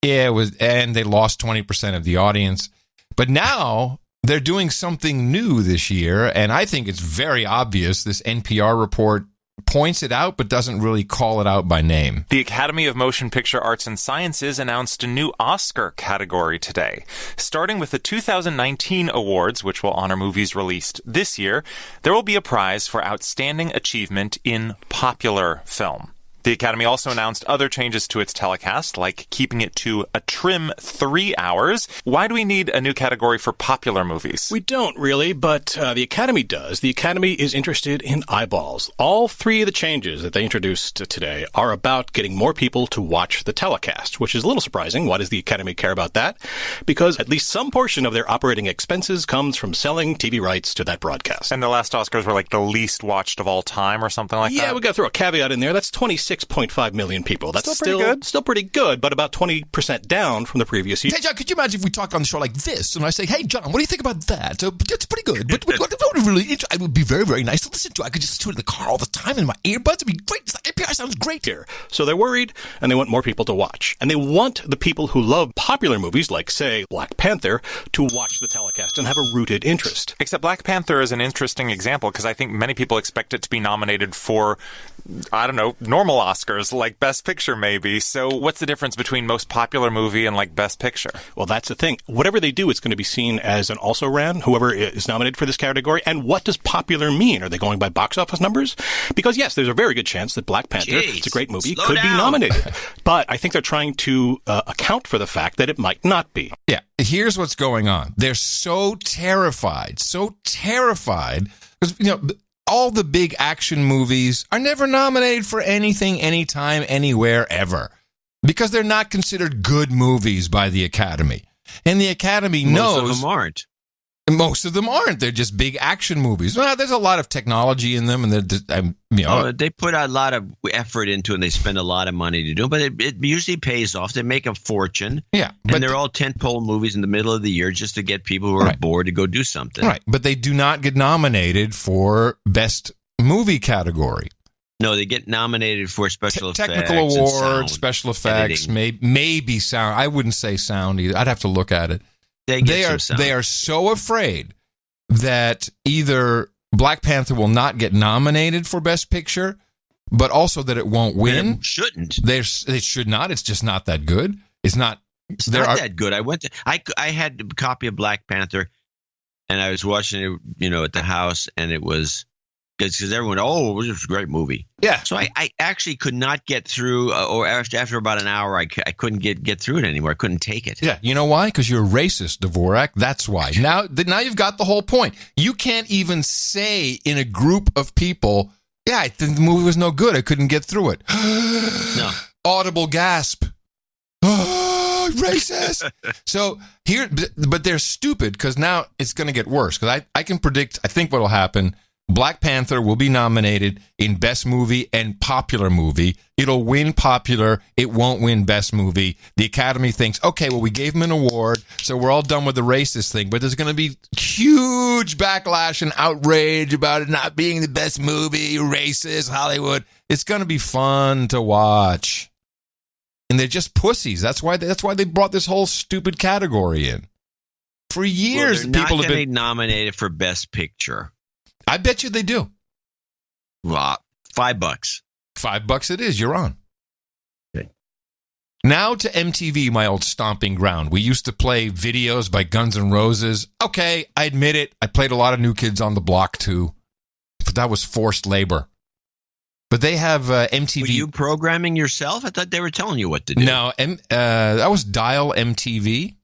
[SPEAKER 1] Yeah, it was, and they lost 20% of the audience. But now they're doing something new this year, and I think it's very obvious. This NPR report points it out, but doesn't really call it out by name.
[SPEAKER 6] The Academy of Motion Picture Arts and Sciences announced a new Oscar category today. Starting with the 2019 awards, which will honor movies released this year, there will be a prize for outstanding achievement in popular film. The Academy also announced other changes to its telecast, like keeping it to a trim 3 hours. Why do we need a new category for popular movies?
[SPEAKER 15] We don't really, but the Academy does. The Academy is interested in eyeballs. All three of the changes that they introduced today are about getting more people to watch the telecast, which is a little surprising. Why does the Academy care about that? Because at least some portion of their operating expenses comes from selling TV rights to that broadcast.
[SPEAKER 6] And the last Oscars were like the least watched of all time or something like that?
[SPEAKER 15] Yeah, we got to throw a caveat in there. That's 6.5 million people. That's
[SPEAKER 6] still
[SPEAKER 15] pretty good, but about 20% down from the previous year.
[SPEAKER 1] Hey, John, could you imagine if we talked on the show like this, and I say, hey, John, what do you think about that? So it's pretty good, but it would be very, very nice to listen to. I could just listen to it in the car all the time in my earbuds. It'd be great. It's like NPR sounds great here.
[SPEAKER 15] So they're worried, and they want more people to watch. And they want the people who love popular movies, like, say, Black Panther, to watch the telecast and have a rooted interest.
[SPEAKER 6] Except Black Panther is an interesting example, because I think many people expect it to be nominated for, I don't know, normal Oscars, like Best Picture maybe. So what's the difference between most popular movie and like Best Picture?
[SPEAKER 15] Well, that's the thing. Whatever they do, it's going to be seen as an also-ran, whoever is nominated for this category. And what does popular mean? Are they going by box office numbers? Because yes, there's a very good chance that Black Panther, it's a great movie, could be nominated. But I think they're trying to account for the fact that it might not be.
[SPEAKER 1] Yeah, here's what's going on. They're so terrified, because, all the big action movies are never nominated for anything, anytime, anywhere, ever. Because they're not considered good movies by the Academy. And the Academy knows...
[SPEAKER 3] Most of them aren't.
[SPEAKER 1] Most of them aren't. They're just big action movies. Well, there's a lot of technology in them, and
[SPEAKER 3] they put a lot of effort into it, and they spend a lot of money to do it, but it usually pays off. They make a fortune.
[SPEAKER 1] Yeah.
[SPEAKER 3] And they're all tentpole movies in the middle of the year just to get people who are bored to go do something.
[SPEAKER 1] Right. But they do not get nominated for Best Movie category.
[SPEAKER 3] No, they get nominated for special effects.
[SPEAKER 1] Technical awards, special effects, maybe sound. I wouldn't say sound either. I'd have to look at it. They are so afraid that either Black Panther will not get nominated for Best Picture, but also that it won't win.
[SPEAKER 3] It shouldn't.
[SPEAKER 1] They should not. It's just not that good. It's not
[SPEAKER 3] that good. I had a copy of Black Panther, and I was watching it, at the house, and it was because everyone, it was a great movie.
[SPEAKER 1] Yeah.
[SPEAKER 3] So I actually could not get through, or after about an hour, I couldn't get through it anymore. I couldn't take it.
[SPEAKER 1] Yeah. You know why? Because you're a racist, Dvorak. That's why. Now you've got the whole point. You can't even say in a group of people, yeah, I think the movie was no good. I couldn't get through it.
[SPEAKER 3] No.
[SPEAKER 1] Audible gasp. Oh, racist. So but they're stupid because now it's going to get worse. Because I can predict, I think what will happen. Black Panther will be nominated in Best Movie and Popular Movie. It'll win Popular. It won't win Best Movie. The Academy thinks, okay, well, we gave him an award, so we're all done with the racist thing. But there's going to be huge backlash and outrage about it not being the best movie, racist, Hollywood. It's going to be fun to watch. And they're just pussies. That's why they brought this whole stupid category in. For years,
[SPEAKER 3] people
[SPEAKER 1] have
[SPEAKER 3] been
[SPEAKER 1] been
[SPEAKER 3] nominated for Best Picture.
[SPEAKER 1] I bet you they do.
[SPEAKER 3] Well, $5.
[SPEAKER 1] $5 it is. You're on.
[SPEAKER 3] Okay.
[SPEAKER 1] Now to MTV, my old stomping ground. We used to play videos by Guns N' Roses. Okay, I admit it. I played a lot of New Kids on the Block, too. But that was forced labor. But they have MTV.
[SPEAKER 3] Were you programming yourself? I thought they were telling you what to do.
[SPEAKER 1] No, that was Dial MTV.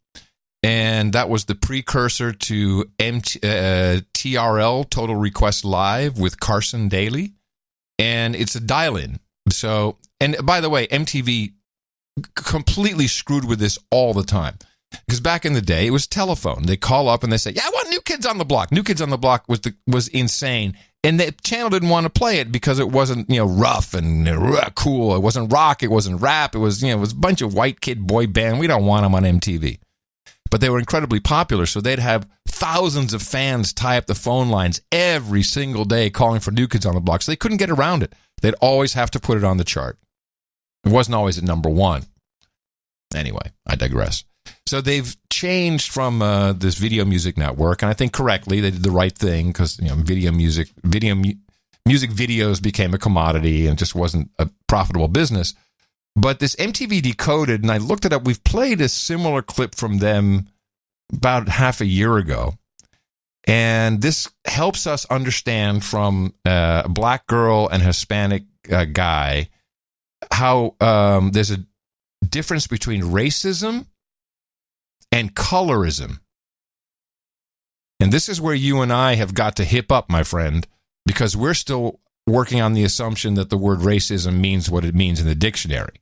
[SPEAKER 1] And that was the precursor to TRL, Total Request Live, with Carson Daly. And it's a dial-in. So, and by the way, MTV completely screwed with this all the time. Because back in the day, it was telephone. They call up and they say, yeah, I want New Kids on the Block. New Kids on the Block was insane. And the channel didn't want to play it because it wasn't, rough and cool. It wasn't rock. It wasn't rap. It was, it was a bunch of white kid boy band. We don't want them on MTV. But they were incredibly popular, so they'd have thousands of fans tie up the phone lines every single day calling for New Kids on the Block, so they couldn't get around it. They'd always have to put it on the chart. It wasn't always at number one. Anyway, I digress. So they've changed from this Video Music Network, and I think correctly they did the right thing because music videos became a commodity and just wasn't a profitable business. But this MTV Decoded, and I looked it up, we've played a similar clip from them about half a year ago. And this helps us understand from a black girl and Hispanic guy how there's a difference between racism and colorism. And this is where you and I have got to hip up, my friend, because we're still working on the assumption that the word racism means what it means in the dictionary.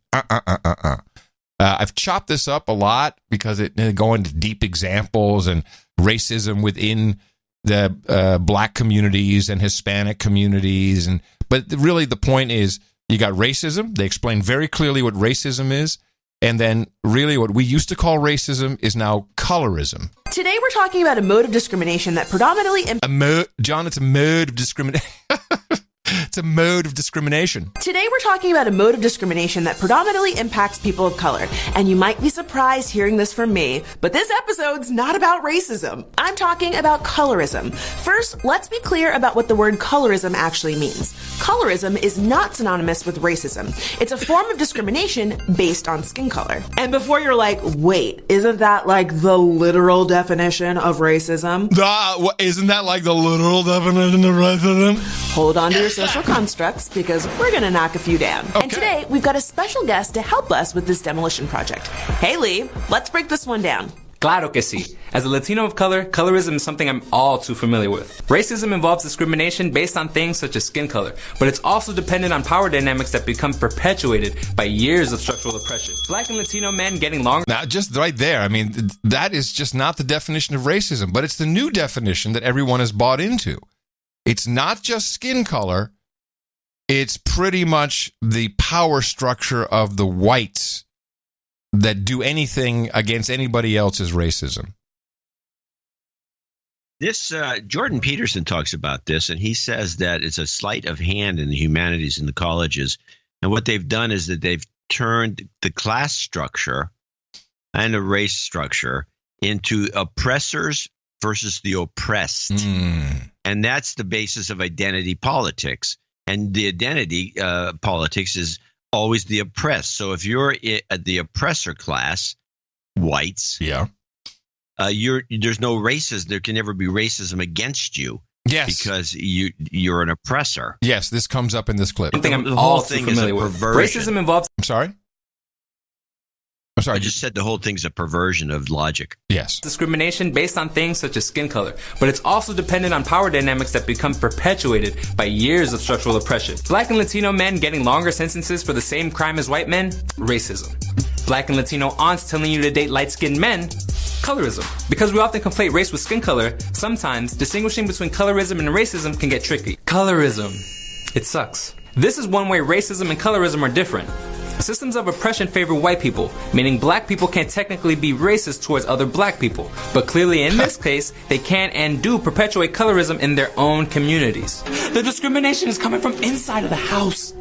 [SPEAKER 1] I've chopped this up a lot because it go into deep examples and racism within the black communities and Hispanic communities. But really the point is you got racism. They explain very clearly what racism is. And then really what we used to call racism is now colorism.
[SPEAKER 16] Today we're talking about a mode of discrimination that predominantly...
[SPEAKER 1] John, it's a mode of discrimination. It's a mode of discrimination.
[SPEAKER 16] Today we're talking about a mode of discrimination that predominantly impacts people of color. And you might be surprised hearing this from me, but this episode's not about racism. I'm talking about colorism. First, let's be clear about what the word colorism actually means. Colorism is not synonymous with racism. It's a form of discrimination based on skin color. And before you're like, wait, isn't that like the literal definition of racism?
[SPEAKER 1] Isn't that like the literal definition of racism?
[SPEAKER 16] Hold on to your social constructs because we're going to knock a few down. Okay. And today we've got a special guest to help us with this demolition project. Hey Lee, let's break this one down.
[SPEAKER 17] Claro que sí. As a Latino of color, colorism is something I'm all too familiar with. Racism involves discrimination based on things such as skin color, but it's also dependent on power dynamics that become perpetuated by years of structural oppression. Black and Latino men getting longer...
[SPEAKER 1] Now, just right there, I mean, that is just not the definition of racism, but it's the new definition that everyone has bought into. It's not just skin color. It's pretty much the power structure of the whites that do anything against anybody else is racism.
[SPEAKER 3] This Jordan Peterson talks about this, and he says that it's a sleight of hand in the humanities in the colleges. And what they've done is that they've turned the class structure and the race structure into oppressors versus the oppressed. And that's the basis of identity politics. And the identity politics is always the oppressed. So if you're the oppressor class, whites, there's no racism. There can never be racism against you.
[SPEAKER 1] Yes,
[SPEAKER 3] because you're an oppressor.
[SPEAKER 1] Yes, this comes up in this clip.
[SPEAKER 17] Something I'm all too familiar with. Racism involves...
[SPEAKER 1] I'm sorry?
[SPEAKER 3] I just said the whole thing's a perversion of logic.
[SPEAKER 1] Yes.
[SPEAKER 17] Discrimination based on things such as skin color, but it's also dependent on power dynamics that become perpetuated by years of structural oppression. Black and Latino men getting longer sentences for the same crime as white men, racism. Black and Latino aunts telling you to date light-skinned men, colorism. Because we often conflate race with skin color, sometimes distinguishing between colorism and racism can get tricky. Colorism. It sucks. This is one way racism and colorism are different. Systems of oppression favor white people, meaning black people can't technically be racist towards other black people. But clearly in this case, they can and do perpetuate colorism in their own communities. The discrimination is coming from inside of the house.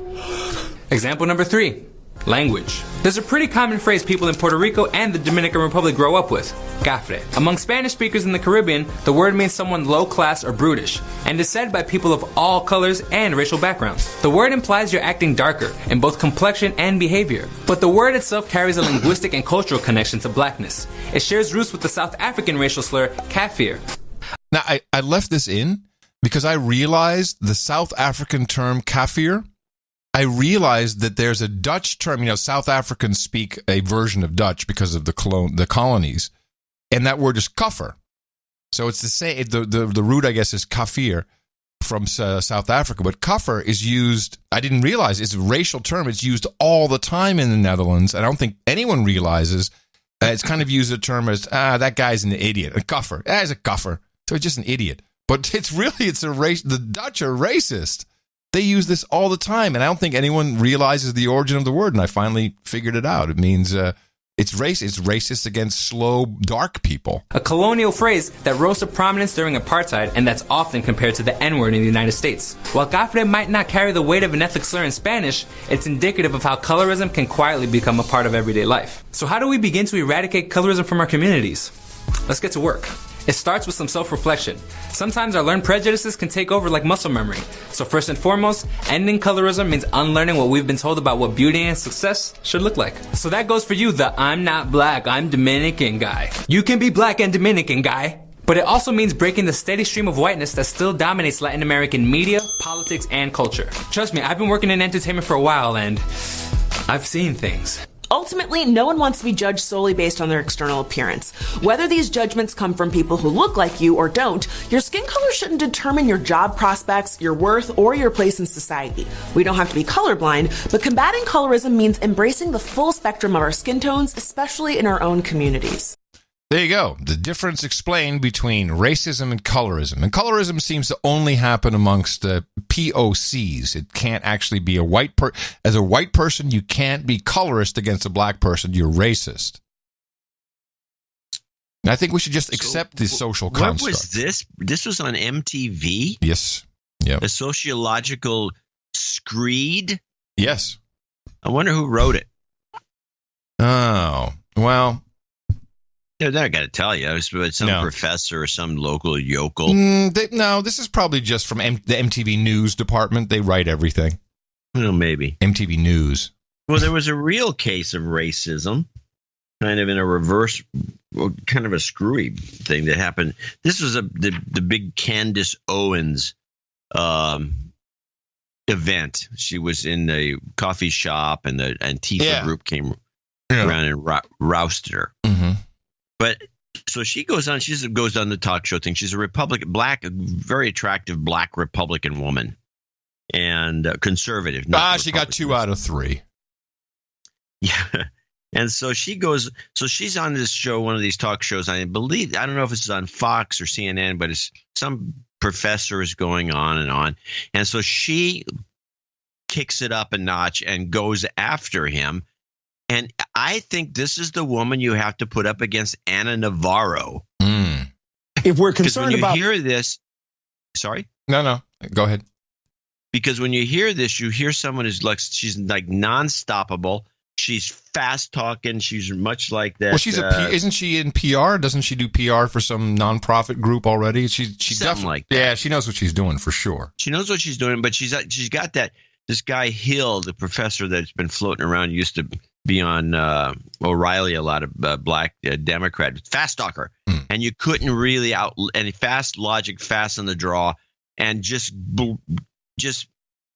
[SPEAKER 17] Example number 3. Language. There's a pretty common phrase people in Puerto Rico and the Dominican Republic grow up with. Cafre. Among Spanish speakers in the Caribbean, the word means someone low class or brutish, and is said by people of all colors and racial backgrounds. The word implies you're acting darker in both complexion and behavior, but the word itself carries a linguistic and cultural connection to blackness. It shares roots with the South African racial slur, kafir.
[SPEAKER 1] Now, I left this in because I realized the South African term kafir. I realized that there's a Dutch term. South Africans speak a version of Dutch because of the colonies, and that word is kafir. So it's the same. The root, I guess, is kafir from South Africa, but kafir is used. I didn't realize it's a racial term. It's used all the time in the Netherlands. I don't think anyone realizes it's kind of used a term as that guy's an idiot. A kafir, he's a kafir. So it's just an idiot. But it's a race. The Dutch are racist. They use this all the time, and I don't think anyone realizes the origin of the word, and I finally figured it out. It means it's racist against slow, dark people.
[SPEAKER 17] A colonial phrase that rose to prominence during apartheid, and that's often compared to the N-word in the United States. While cafre might not carry the weight of an ethnic slur in Spanish, it's indicative of how colorism can quietly become a part of everyday life. So how do we begin to eradicate colorism from our communities? Let's get to work. It starts with some self-reflection. Sometimes our learned prejudices can take over like muscle memory. So first and foremost, ending colorism means unlearning what we've been told about what beauty and success should look like. So that goes for you, the I'm not black, I'm Dominican guy. You can be black and Dominican guy. But it also means breaking the steady stream of whiteness that still dominates Latin American media, politics, and culture. Trust me, I've been working in entertainment for a while and I've seen things.
[SPEAKER 16] Ultimately, no one wants to be judged solely based on their external appearance. Whether these judgments come from people who look like you or don't, your skin color shouldn't determine your job prospects, your worth, or your place in society. We don't have to be colorblind, but combating colorism means embracing the full spectrum of our skin tones, especially in our own communities.
[SPEAKER 1] There you go. The difference explained between racism and colorism. And colorism seems to only happen amongst POCs. It can't actually be a white person. As a white person, you can't be colorist against a black person. You're racist. And I think we should just accept this social construct.
[SPEAKER 3] What was this? This was on MTV?
[SPEAKER 1] Yes. Yep.
[SPEAKER 3] A sociological screed?
[SPEAKER 1] Yes.
[SPEAKER 3] I wonder who wrote it.
[SPEAKER 1] Oh, well...
[SPEAKER 3] I got to tell you, it's some professor or some local yokel.
[SPEAKER 1] No, this is probably just from the MTV News department. They write everything.
[SPEAKER 3] Well, maybe.
[SPEAKER 1] MTV News.
[SPEAKER 3] Well, there was a real case of racism, kind of in a reverse, kind of a screwy thing that happened. This was the big Candace Owens event. She was in the coffee shop, and the Antifa group came around and rousted her.
[SPEAKER 1] Mm-hmm.
[SPEAKER 3] But so she goes on the talk show thing. She's a very attractive black Republican woman and conservative.
[SPEAKER 1] She got 2 out of 3.
[SPEAKER 3] Yeah. And so she's on this show, one of these talk shows. I don't know if it's on Fox or CNN, but it's some professor is going on and on. And so she kicks it up a notch and goes after him. And I think this is the woman you have to put up against Anna Navarro.
[SPEAKER 19] If we're concerned
[SPEAKER 3] when you
[SPEAKER 19] about
[SPEAKER 3] hear this, sorry?
[SPEAKER 1] No, go ahead.
[SPEAKER 3] Because when you hear this, you hear someone who's like, she's like non-stoppable. She's fast talking. She's much like that.
[SPEAKER 1] Well, isn't she in PR? Doesn't she do PR for some nonprofit group already? She definitely
[SPEAKER 3] like that.
[SPEAKER 1] Yeah, she knows what she's doing for sure.
[SPEAKER 3] She knows what she's doing, but she's got that. This guy Hill, the professor that's been floating around, used to be on O'Reilly, a lot of black Democrat, fast talker, and you couldn't really any fast logic, fast on the draw, and just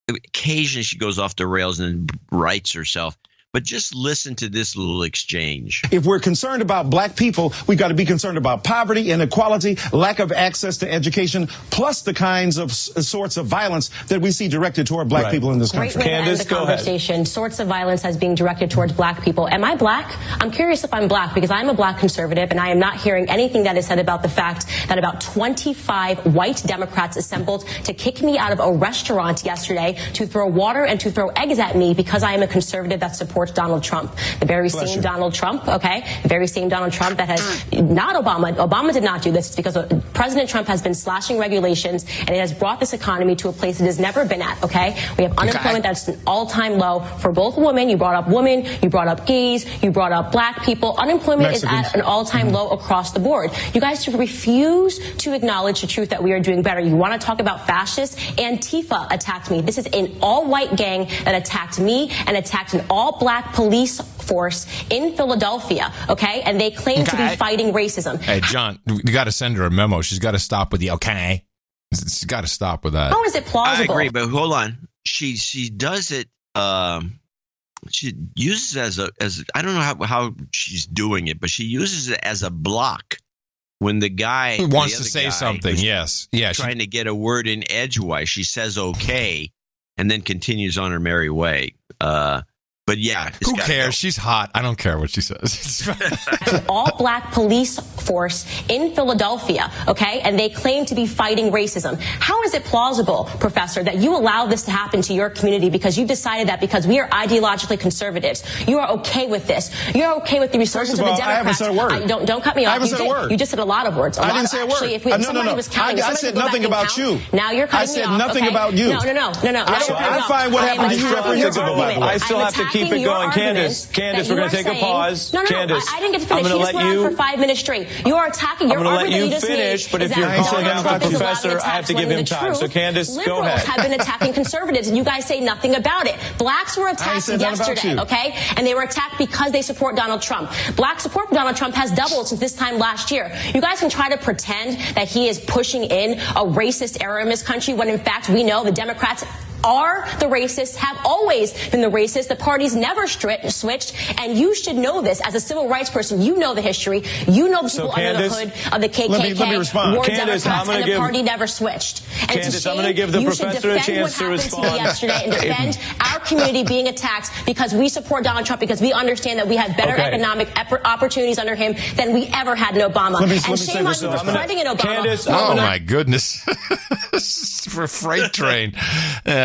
[SPEAKER 3] occasionally she goes off the rails and writes herself. But just listen to this little exchange.
[SPEAKER 19] If we're concerned about black people, we've got to be concerned about poverty, inequality, lack of access to education, plus the kinds of sorts of violence that we see directed toward black people in this country.
[SPEAKER 20] Great way to end the conversation. Sorts of violence as being directed towards black people. Am I black? I'm curious if I'm black because I'm a black conservative and I am not hearing anything that is said about the fact that about 25 white Democrats assembled to kick me out of a restaurant yesterday, to throw water and to throw eggs at me because I am a conservative that supports supports Donald Trump. The very same Donald Trump, okay? The very same Donald Trump that has not Obama. Obama did not do this. It's because President Trump has been slashing regulations, and it has brought this economy to a place it has never been at, okay? We have unemployment that's an all-time low for both women. You brought up women, you brought up gays, you brought up black people. Unemployment is at an all-time low across the board. You guys refuse to acknowledge the truth that we are doing better. You want to talk about fascists? Antifa attacked me. This is an all-white gang that attacked me and attacked an all-black police force in Philadelphia, okay? And they claim to be fighting racism.
[SPEAKER 1] Hey, John, you got to send her a memo. She's got to stop with the okay. She's got to stop with that.
[SPEAKER 20] How is it plausible?
[SPEAKER 3] I agree, but hold on. She does it. She uses it as I don't know how she's doing it, but she uses it as a block when the guy
[SPEAKER 1] wants to say something. Yes,
[SPEAKER 3] trying to get a word in edgewise. She says okay, and then continues on her merry way. But yeah,
[SPEAKER 1] who cares? She's hot. I don't care what she says.
[SPEAKER 20] An all-black police force in Philadelphia, okay? And they claim to be fighting racism. How is it plausible, Professor, that you allow this to happen to your community because you've decided that because we are ideologically conservatives, you are okay with this? You're okay with the resurgence of the Democrats?
[SPEAKER 19] I haven't said a word.
[SPEAKER 20] Don't cut me off.
[SPEAKER 19] I haven't said a word.
[SPEAKER 20] You just said a lot of words.
[SPEAKER 19] I didn't say a word.
[SPEAKER 20] Actually, if somebody was counting,
[SPEAKER 19] I said nothing about you.
[SPEAKER 20] Now you're cutting me off.
[SPEAKER 19] I said nothing about you.
[SPEAKER 20] No.
[SPEAKER 19] I find what happened to you reprehensible, by the way.
[SPEAKER 5] I still have to keep it going. Candace, we're going to take a pause.
[SPEAKER 20] No,
[SPEAKER 5] Candace,
[SPEAKER 20] I didn't get to finish. You just went on for 5 minutes straight. You are attacking.
[SPEAKER 5] I'm going to let you finish, but if you're calling out the professor, I have to give him time. So, Candace, go ahead.
[SPEAKER 20] Liberals have been attacking conservatives, and you guys say nothing about it. Blacks were attacked yesterday, okay? And they were attacked because they support Donald Trump. Black support for Donald Trump has doubled since this time last year. You guys can try to pretend that he is pushing in a racist era in this country when, in fact, we know the Democrats are the racists, have always been the racists. The parties never switched, and you should know this. As a civil rights person, you know the history. You know the people under the hood of the KKK,
[SPEAKER 19] let me respond.
[SPEAKER 20] were
[SPEAKER 5] Candace,
[SPEAKER 20] Democrats, and the party never switched. And
[SPEAKER 5] Candace, I'm going to give the professor a chance to respond.
[SPEAKER 20] Yesterday and defend our community being attacked because we support Donald Trump, because we understand that we have better economic opportunities under him than we ever had in Obama. And shame on you for spreading in Obama.
[SPEAKER 5] Candace,
[SPEAKER 1] my goodness. For a freight train.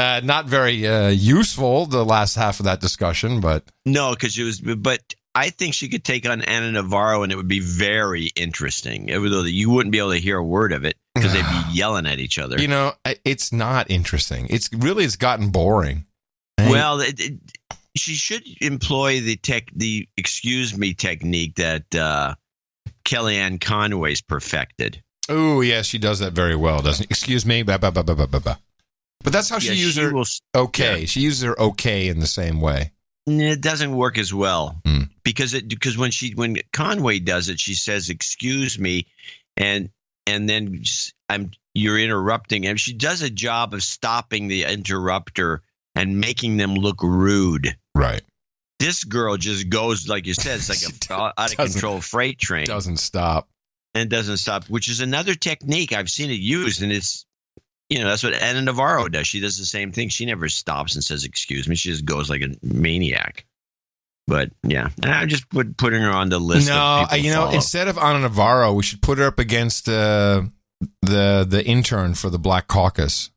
[SPEAKER 1] Not very useful, the last half of that discussion, but
[SPEAKER 3] no, because it was. But I think she could take on Ana Navarro, and it would be very interesting. Though you wouldn't be able to hear a word of it because they'd be yelling at each other.
[SPEAKER 1] You know, it's not interesting. It's gotten boring.
[SPEAKER 3] Well, she should employ the excuse me technique that Kellyanne Conway's perfected.
[SPEAKER 1] Oh, yes, she does that very well, doesn't she? Excuse me, But that's how she uses her okay. Yeah. She uses her okay in the same way.
[SPEAKER 3] It doesn't work as well because when Conway does it, she says "excuse me," and then you're interrupting, and she does a job of stopping the interrupter and making them look rude.
[SPEAKER 1] Right.
[SPEAKER 3] This girl just goes, like you said, it's like a out of control freight train.
[SPEAKER 1] Doesn't stop.
[SPEAKER 3] And doesn't stop, which is another technique I've seen it used, and it's, that's what Ana Navarro does. She does the same thing. She never stops and says, excuse me. She just goes like a maniac. But, yeah, and I'm just putting her on the list.
[SPEAKER 1] No, instead of Ana Navarro, we should put her up against the intern for the Black Caucus,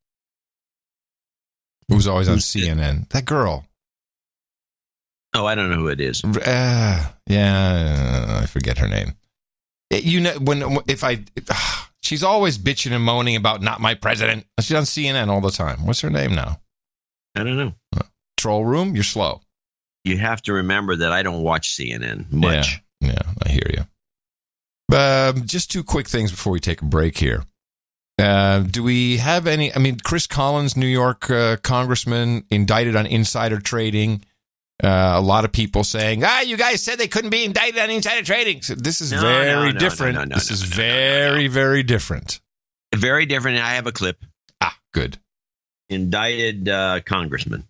[SPEAKER 1] who's always on CNN. That girl.
[SPEAKER 3] Oh, I don't know who it is.
[SPEAKER 1] I forget her name. She's always bitching and moaning about not my president. She's on CNN all the time. What's her name now?
[SPEAKER 3] I don't know.
[SPEAKER 1] Troll Room? You're slow.
[SPEAKER 3] You have to remember that I don't watch CNN much.
[SPEAKER 1] Yeah, I hear you. Just two quick things before we take a break here. Do we have any? Chris Collins, New York congressman, indicted on insider trading. A lot of people saying, you guys said they couldn't be indicted on insider trading. So this is very different. This is very, very different.
[SPEAKER 3] Very different. I have a clip.
[SPEAKER 1] Good.
[SPEAKER 3] Indicted congressman.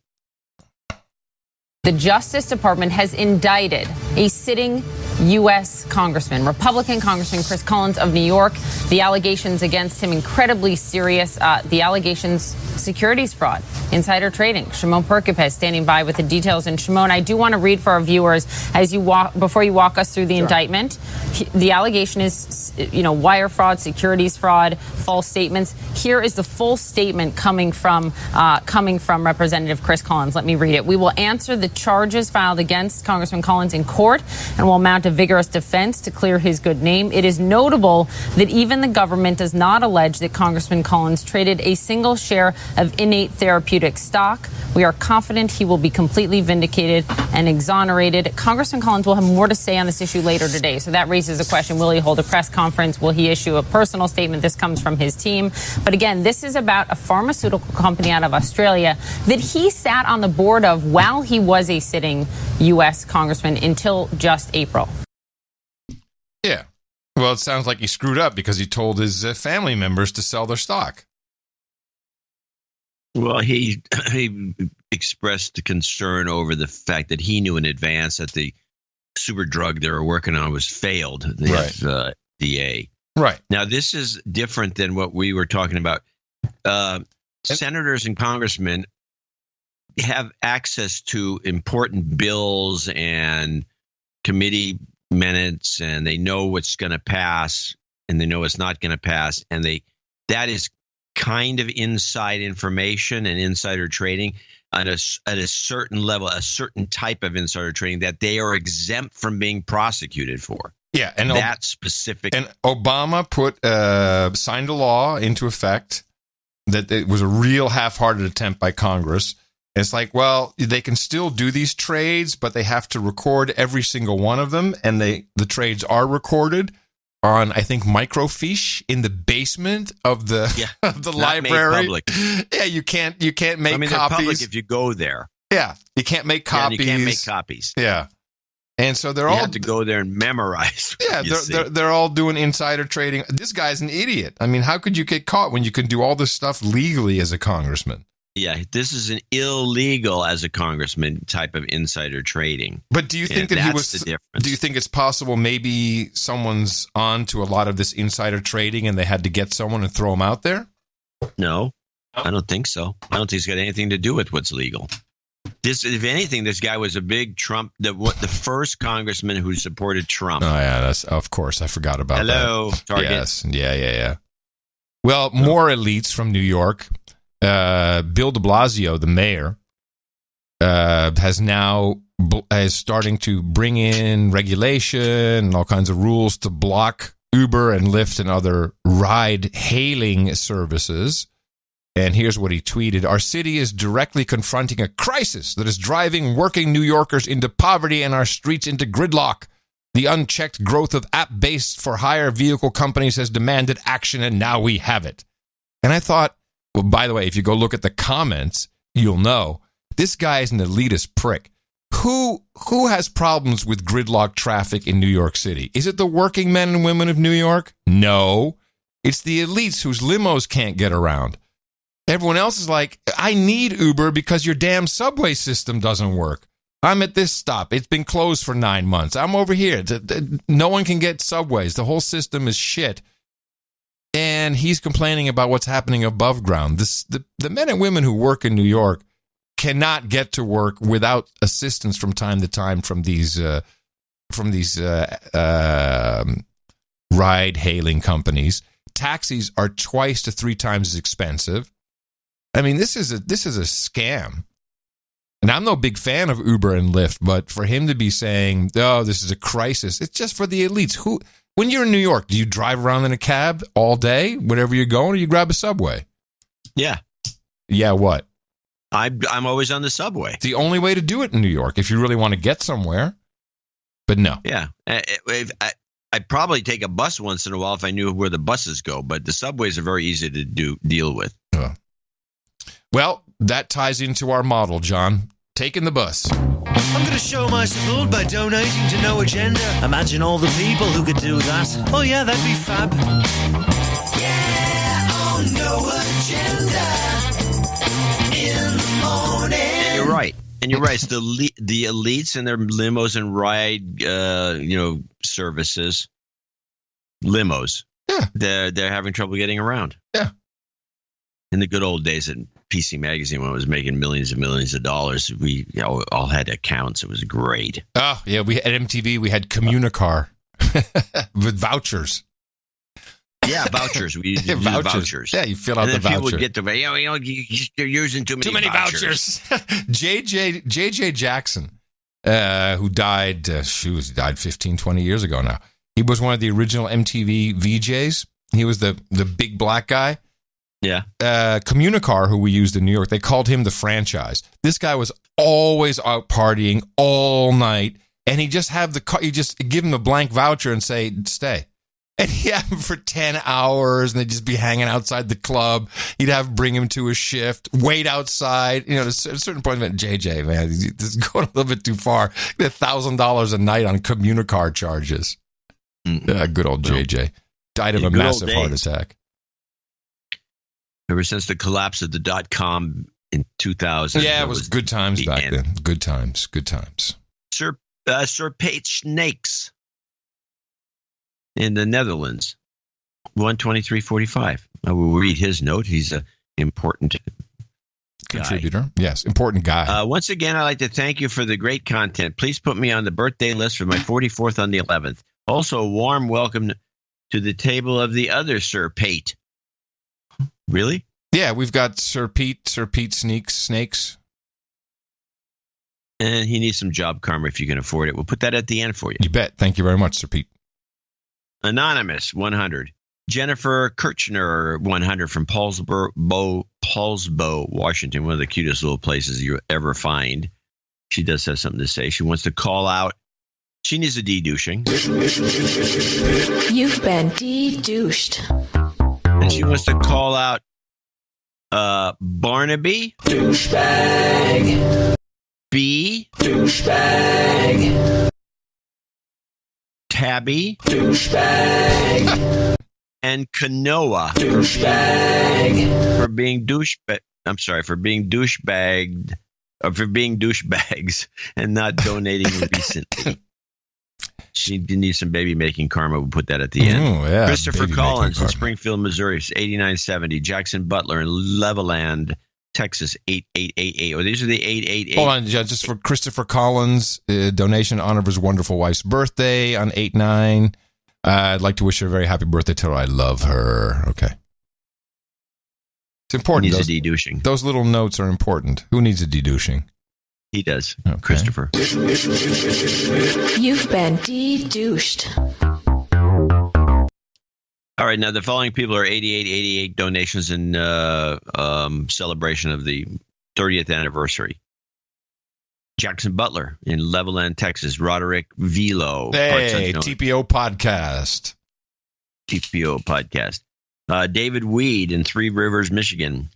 [SPEAKER 21] The Justice Department has indicted a sitting U.S. congressman, Republican Congressman Chris Collins of New York. The allegations against him incredibly serious. The allegations securities fraud, insider trading. Shimon Perkipes standing by with the details. And Shimon, I do want to read for our viewers as you before you walk us through the indictment. The allegation is, wire fraud, securities fraud, false statements. Here is the full statement coming from Representative Chris Collins. Let me read it. We will answer the charges filed against Congressman Collins in court and will mount a vigorous defense to clear his good name. It is notable that even the government does not allege that Congressman Collins traded a single share of Innate Therapeutics stock. We are confident he will be completely vindicated and exonerated. Congressman Collins will have more to say on this issue later today. So that raises a question. Will he hold a press conference? Will he issue a personal statement? This comes from his team. But again, this is about a pharmaceutical company out of Australia that he sat on the board of while he was a sitting U.S. congressman until just April.
[SPEAKER 1] Yeah. Well, it sounds like he screwed up because he told his family members to sell their stock.
[SPEAKER 3] Well, he expressed the concern over the fact that he knew in advance that the super drug they were working on was failed, the FDA.
[SPEAKER 1] Right.
[SPEAKER 3] Now, this is different than what we were talking about. Senators and congressmen have access to important bills and committee minutes, and they know what's going to pass and they know what's not going to pass. And that is kind of inside information and insider trading at a certain level, a certain type of insider trading that they are exempt from being prosecuted for.
[SPEAKER 1] Yeah, and
[SPEAKER 3] that specific.
[SPEAKER 1] And Obama signed a law into effect that it was a real half-hearted attempt by Congress. It's like, well, they can still do these trades, but they have to record every single one of them, and the trades are recorded on, I think, microfiche in the basement of the of the library. Yeah, you can't make copies.
[SPEAKER 3] They're public if you go there.
[SPEAKER 1] Yeah, you can't make copies.
[SPEAKER 3] Yeah, you can't make copies.
[SPEAKER 1] Yeah, and so you
[SPEAKER 3] have to go there and memorize.
[SPEAKER 1] Yeah, they're all doing insider trading. This guy's an idiot. I mean, how could you get caught when you can do all this stuff legally as a congressman?
[SPEAKER 3] Yeah, this is an illegal as a congressman type of insider trading.
[SPEAKER 1] But do you think that he was? Do you think it's possible maybe someone's on to a lot of this insider trading and they had to get someone and throw him out there?
[SPEAKER 3] No, I don't think so. I don't think it's got anything to do with what's legal. If anything, this guy was a big Trump, the first congressman who supported Trump.
[SPEAKER 1] Oh yeah, that's of course I forgot about that.
[SPEAKER 3] Hello, Target.
[SPEAKER 1] Yes, yeah. Well, more elites from New York. Bill de Blasio, the mayor, is starting to bring in regulation and all kinds of rules to block Uber and Lyft and other ride-hailing services. And here's what he tweeted. Our city is directly confronting a crisis that is driving working New Yorkers into poverty and our streets into gridlock. The unchecked growth of app-based for-hire vehicle companies has demanded action, and now we have it. And I thought, well, by the way, if you go look at the comments, you'll know this guy is an elitist prick. Who has problems with gridlock traffic in New York City? Is it the working men and women of New York? No. It's the elites whose limos can't get around. Everyone else is like, I need Uber because your damn subway system doesn't work. I'm at this stop. It's been closed for 9 months. I'm over here. No one can get subways. The whole system is shit. And he's complaining about what's happening above ground. The men and women who work in New York cannot get to work without assistance from time to time from these ride-hailing companies. Taxis are twice to 3 times as expensive. I mean, this is a scam. And I'm no big fan of Uber and Lyft, but for him to be saying, "Oh, this is a crisis," it's just for the elites. When you're in New York, do you drive around in a cab all day, wherever you're going, or you grab a subway?
[SPEAKER 3] Yeah.
[SPEAKER 1] Yeah, what?
[SPEAKER 3] I'm always on the subway.
[SPEAKER 1] It's the only way to do it in New York if you really want to get somewhere. But no.
[SPEAKER 3] Yeah. I'd probably take a bus once in a while if I knew where the buses go, but the subways are very easy to deal with.
[SPEAKER 1] Well, that ties into our model, John. Taking the bus.
[SPEAKER 4] I'm going to show my support by donating to No Agenda. Imagine all the people who could do that. Oh yeah, that'd be fab. Yeah, on No Agenda in the morning.
[SPEAKER 3] And you're right. It's the elites and their limos and ride, services. Limos.
[SPEAKER 1] Yeah.
[SPEAKER 3] They're having trouble getting around.
[SPEAKER 1] Yeah.
[SPEAKER 3] In the good old days, PC Magazine, when it was making millions and millions of dollars, we all had accounts. It was great.
[SPEAKER 1] Oh, yeah. At MTV, we had Communicar with vouchers.
[SPEAKER 3] Yeah, vouchers. We used to do vouchers.
[SPEAKER 1] Yeah, you fill out the voucher.
[SPEAKER 3] People would get the, you're using too many vouchers.
[SPEAKER 1] JJ Jackson, who died, he died 15, 20 years ago now. He was one of the original MTV VJs. He was the big black guy.
[SPEAKER 3] Yeah.
[SPEAKER 1] Communicar, who we used in New York, they called him the franchise. This guy was always out partying all night, and he just you just give him a blank voucher and say, stay. And he'd have him for 10 hours, and they'd just be hanging outside the club. He'd bring him to a shift, wait outside. At a certain point, JJ, man, this is going a little bit too far. $1,000 a night on Communicar charges. Good old JJ. Died of a massive heart attack.
[SPEAKER 3] Ever since the collapse of the .com in 2000.
[SPEAKER 1] Yeah, it was good times back then. Good times.
[SPEAKER 3] Sir Pate Snakes in the Netherlands, 123.45. I will read his note. He's an important
[SPEAKER 1] contributor. Yes, important guy.
[SPEAKER 3] Once again, I'd like to thank you for the great content. Please put me on the birthday list for my 44th on the 11th. Also, a warm welcome to the table of the other Sir Pate. Really?
[SPEAKER 1] Yeah, we've got Sir Pete Snakes.
[SPEAKER 3] And he needs some job karma if you can afford it. We'll put that at the end for you.
[SPEAKER 1] You bet. Thank you very much, Sir Pete.
[SPEAKER 3] Anonymous, 100. Jennifer Kirchner, 100 from Paulsbo, Washington, one of the cutest little places you'll ever find. She does have something to say. She wants to call out. She needs a de-douching.
[SPEAKER 8] You've been de-douched.
[SPEAKER 3] And she wants to call out Barnaby.
[SPEAKER 9] Douchebag.
[SPEAKER 3] B.
[SPEAKER 9] Douchebag.
[SPEAKER 3] Tabby.
[SPEAKER 9] Douchebag.
[SPEAKER 3] And Kanoa.
[SPEAKER 9] Douchebag.
[SPEAKER 3] For being douchebag. I'm sorry, for being douchebagged. For being douchebags and not donating recently. She needs some baby making karma. We'll put that at the end.
[SPEAKER 1] Oh, yeah,
[SPEAKER 3] Christopher Collins in Springfield, Missouri, 8970. Jackson Butler in Levelland, Texas, 8888. Oh, these are the 888.
[SPEAKER 1] Hold on, just for Christopher Collins, donation in honor of his wonderful wife's birthday on 8/9. I'd like to wish her a very happy birthday. Tell her I love her. Okay. It's important.
[SPEAKER 3] Needs a de-douching.
[SPEAKER 1] Those little notes are important. Who needs a de-douching?
[SPEAKER 3] He does. Okay. Christopher.
[SPEAKER 8] You've been de-douched.
[SPEAKER 3] All right, now the following people are 8888 donations in celebration of the 30th anniversary. Jackson Butler in Levelland, Texas. Roderick Velo.
[SPEAKER 1] Hey, TPO podcast.
[SPEAKER 3] David Weed in Three Rivers, Michigan.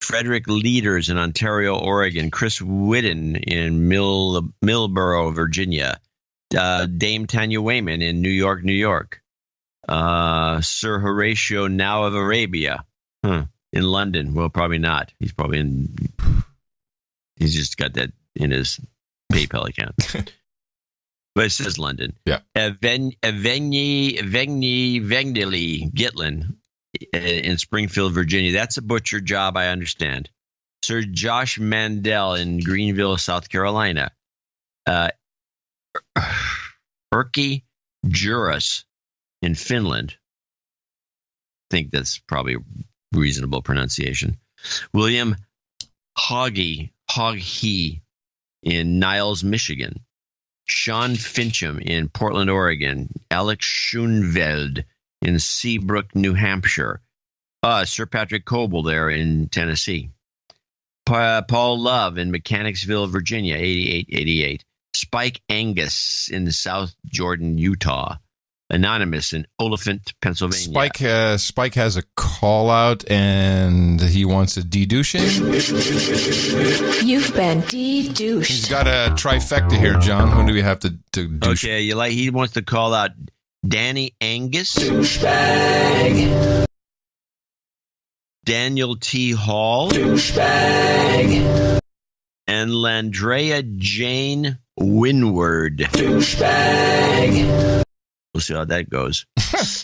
[SPEAKER 3] Frederick Leaders in Ontario, Oregon. Chris Whitten in Millboro, Virginia. Dame Tanya Wayman in New York, New York. Sir Horatio Now of Arabia in London. Well, probably not. He's just got that in his PayPal account. But it says London.
[SPEAKER 1] Yeah.
[SPEAKER 3] Vengdeli Gitlin in Springfield, Virginia. That's a butcher job, I understand. Sir Josh Mandel in Greenville, South Carolina. Erkki Juras in Finland. I think that's probably reasonable pronunciation. William Hoggy in Niles, Michigan. Sean Fincham in Portland, Oregon. Alex Schoenveld in Seabrook, New Hampshire. Sir Patrick Coble there in Tennessee. Paul Love in Mechanicsville, Virginia, 8888. Spike Angus in South Jordan, Utah. Anonymous in Oliphant, Pennsylvania.
[SPEAKER 1] Spike has a call out and he wants a de-douching.
[SPEAKER 8] You've been de-douched.
[SPEAKER 1] He's got a trifecta here, John. Who do we have to douche?
[SPEAKER 3] Okay, he wants to call out Danny Angus.
[SPEAKER 9] Douchebag.
[SPEAKER 3] Daniel T. Hall.
[SPEAKER 9] Douchebag.
[SPEAKER 3] And Landrea Jane Winward.
[SPEAKER 9] Douchebag.
[SPEAKER 3] We'll see how that goes.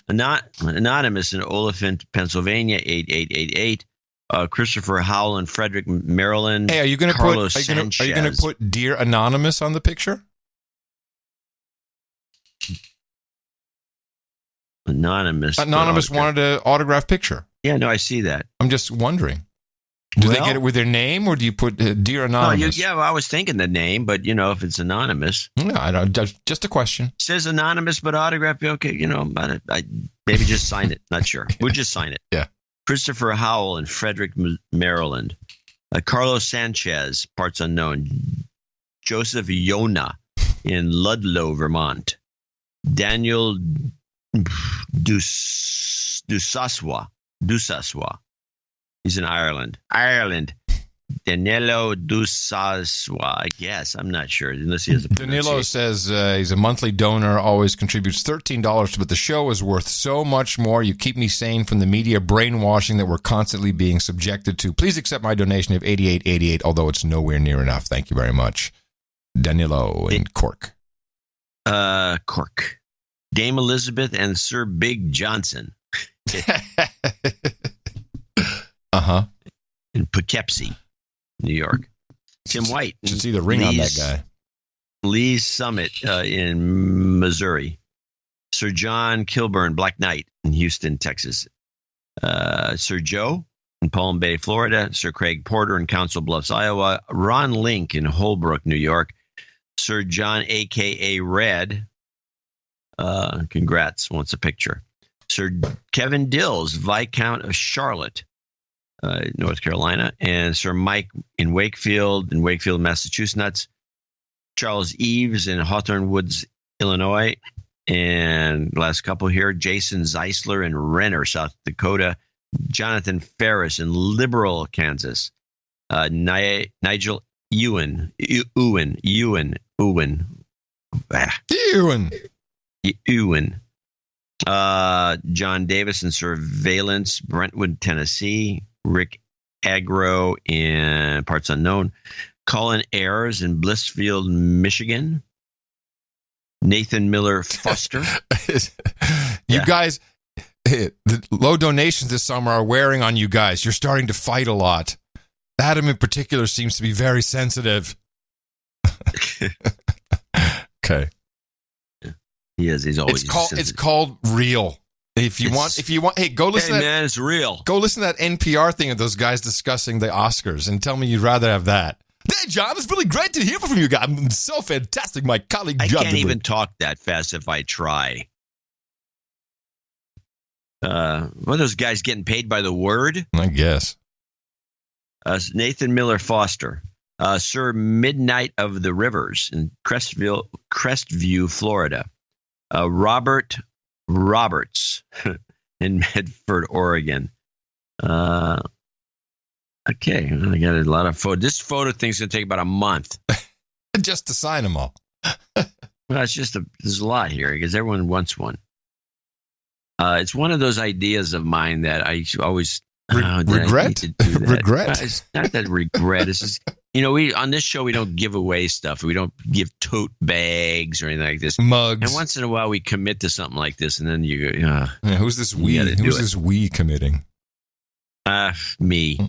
[SPEAKER 3] Anonymous in Oliphant, Pennsylvania, 8888. Christopher Howell in Frederick, Maryland.
[SPEAKER 1] Hey, are you going to put Dear Anonymous on the picture?
[SPEAKER 3] Anonymous
[SPEAKER 1] wanted an autograph picture.
[SPEAKER 3] Yeah, no, I see that.
[SPEAKER 1] I'm just wondering. Do they get it with their name, or do you put Dear Anonymous?
[SPEAKER 3] Well, I was thinking the name, but, if it's anonymous.
[SPEAKER 1] No, I don't. Just a question.
[SPEAKER 3] It says anonymous, but autograph, okay, maybe just sign it. Not sure. We'll just sign it.
[SPEAKER 1] Yeah.
[SPEAKER 3] Christopher Howell in Frederick, Maryland. Carlos Sanchez, parts unknown. Joseph Yona in Ludlow, Vermont. Daniel Dusaswa. He's in Ireland. Danilo Dusaswa, I guess. I'm not sure. Unless he has a
[SPEAKER 1] Danilo says he's a monthly donor, always contributes $13, but the show is worth so much more. You keep me sane from the media brainwashing that we're constantly being subjected to. Please accept my donation of $88.88, although it's nowhere near enough. Thank you very much. Danilo in Cork.
[SPEAKER 3] Cork. Dame Elizabeth and Sir Big Johnson. In Poughkeepsie, New York. Tim White.
[SPEAKER 1] Should see the ring on that guy.
[SPEAKER 3] Lee's Summit in Missouri. Sir John Kilburn, Black Knight in Houston, Texas. Sir Joe in Palm Bay, Florida. Sir Craig Porter in Council Bluffs, Iowa. Ron Link in Holbrook, New York. Sir John, a.k.a. Red. Congrats. Wants a picture. Sir Kevin Dills, Viscount of Charlotte, North Carolina, and Sir Mike in Wakefield, Massachusetts. Charles Eves in Hawthorne Woods, Illinois, and last couple here, Jason Zeisler in Renner, South Dakota. Jonathan Ferris in Liberal, Kansas. Nigel Ewan. John Davis in Surveillance, Brentwood, Tennessee. Rick Agro in parts unknown. Colin Ayers in Blissfield, Michigan. Nathan Miller Foster.
[SPEAKER 1] You guys, the low donations this summer are wearing on you guys. You're starting to fight a lot. Adam in particular seems to be very sensitive. Okay.
[SPEAKER 3] He is. He's always.
[SPEAKER 1] It's called real. If you want, hey, go listen.
[SPEAKER 3] Hey, man, it's real.
[SPEAKER 1] Go listen to that NPR thing of those guys discussing the Oscars, and tell me you'd rather have that. Hey, John, it's really great to hear from you guys. I'm so fantastic, my colleague.
[SPEAKER 3] I
[SPEAKER 1] John
[SPEAKER 3] can't even talk that fast if I try. One of those guys getting paid by the word?
[SPEAKER 1] I guess.
[SPEAKER 3] Nathan Miller Foster. Sir Midnight of the Rivers in Crestview, Florida. Robert Roberts in Medford, Oregon. Okay, I got a lot of photos. This photo thing's going to take about a month.
[SPEAKER 1] Just to sign them all.
[SPEAKER 3] Well, there's a lot here because everyone wants one. It's one of those ideas of mine that I always
[SPEAKER 1] regret. Regret.
[SPEAKER 3] It's not that regret. It's just, we on this show we don't give away stuff. We don't give tote bags or anything like this.
[SPEAKER 1] Mugs.
[SPEAKER 3] And once in a while we commit to something like this, and then you go,
[SPEAKER 1] yeah, who's this we? Who's this we committing?
[SPEAKER 3] Me.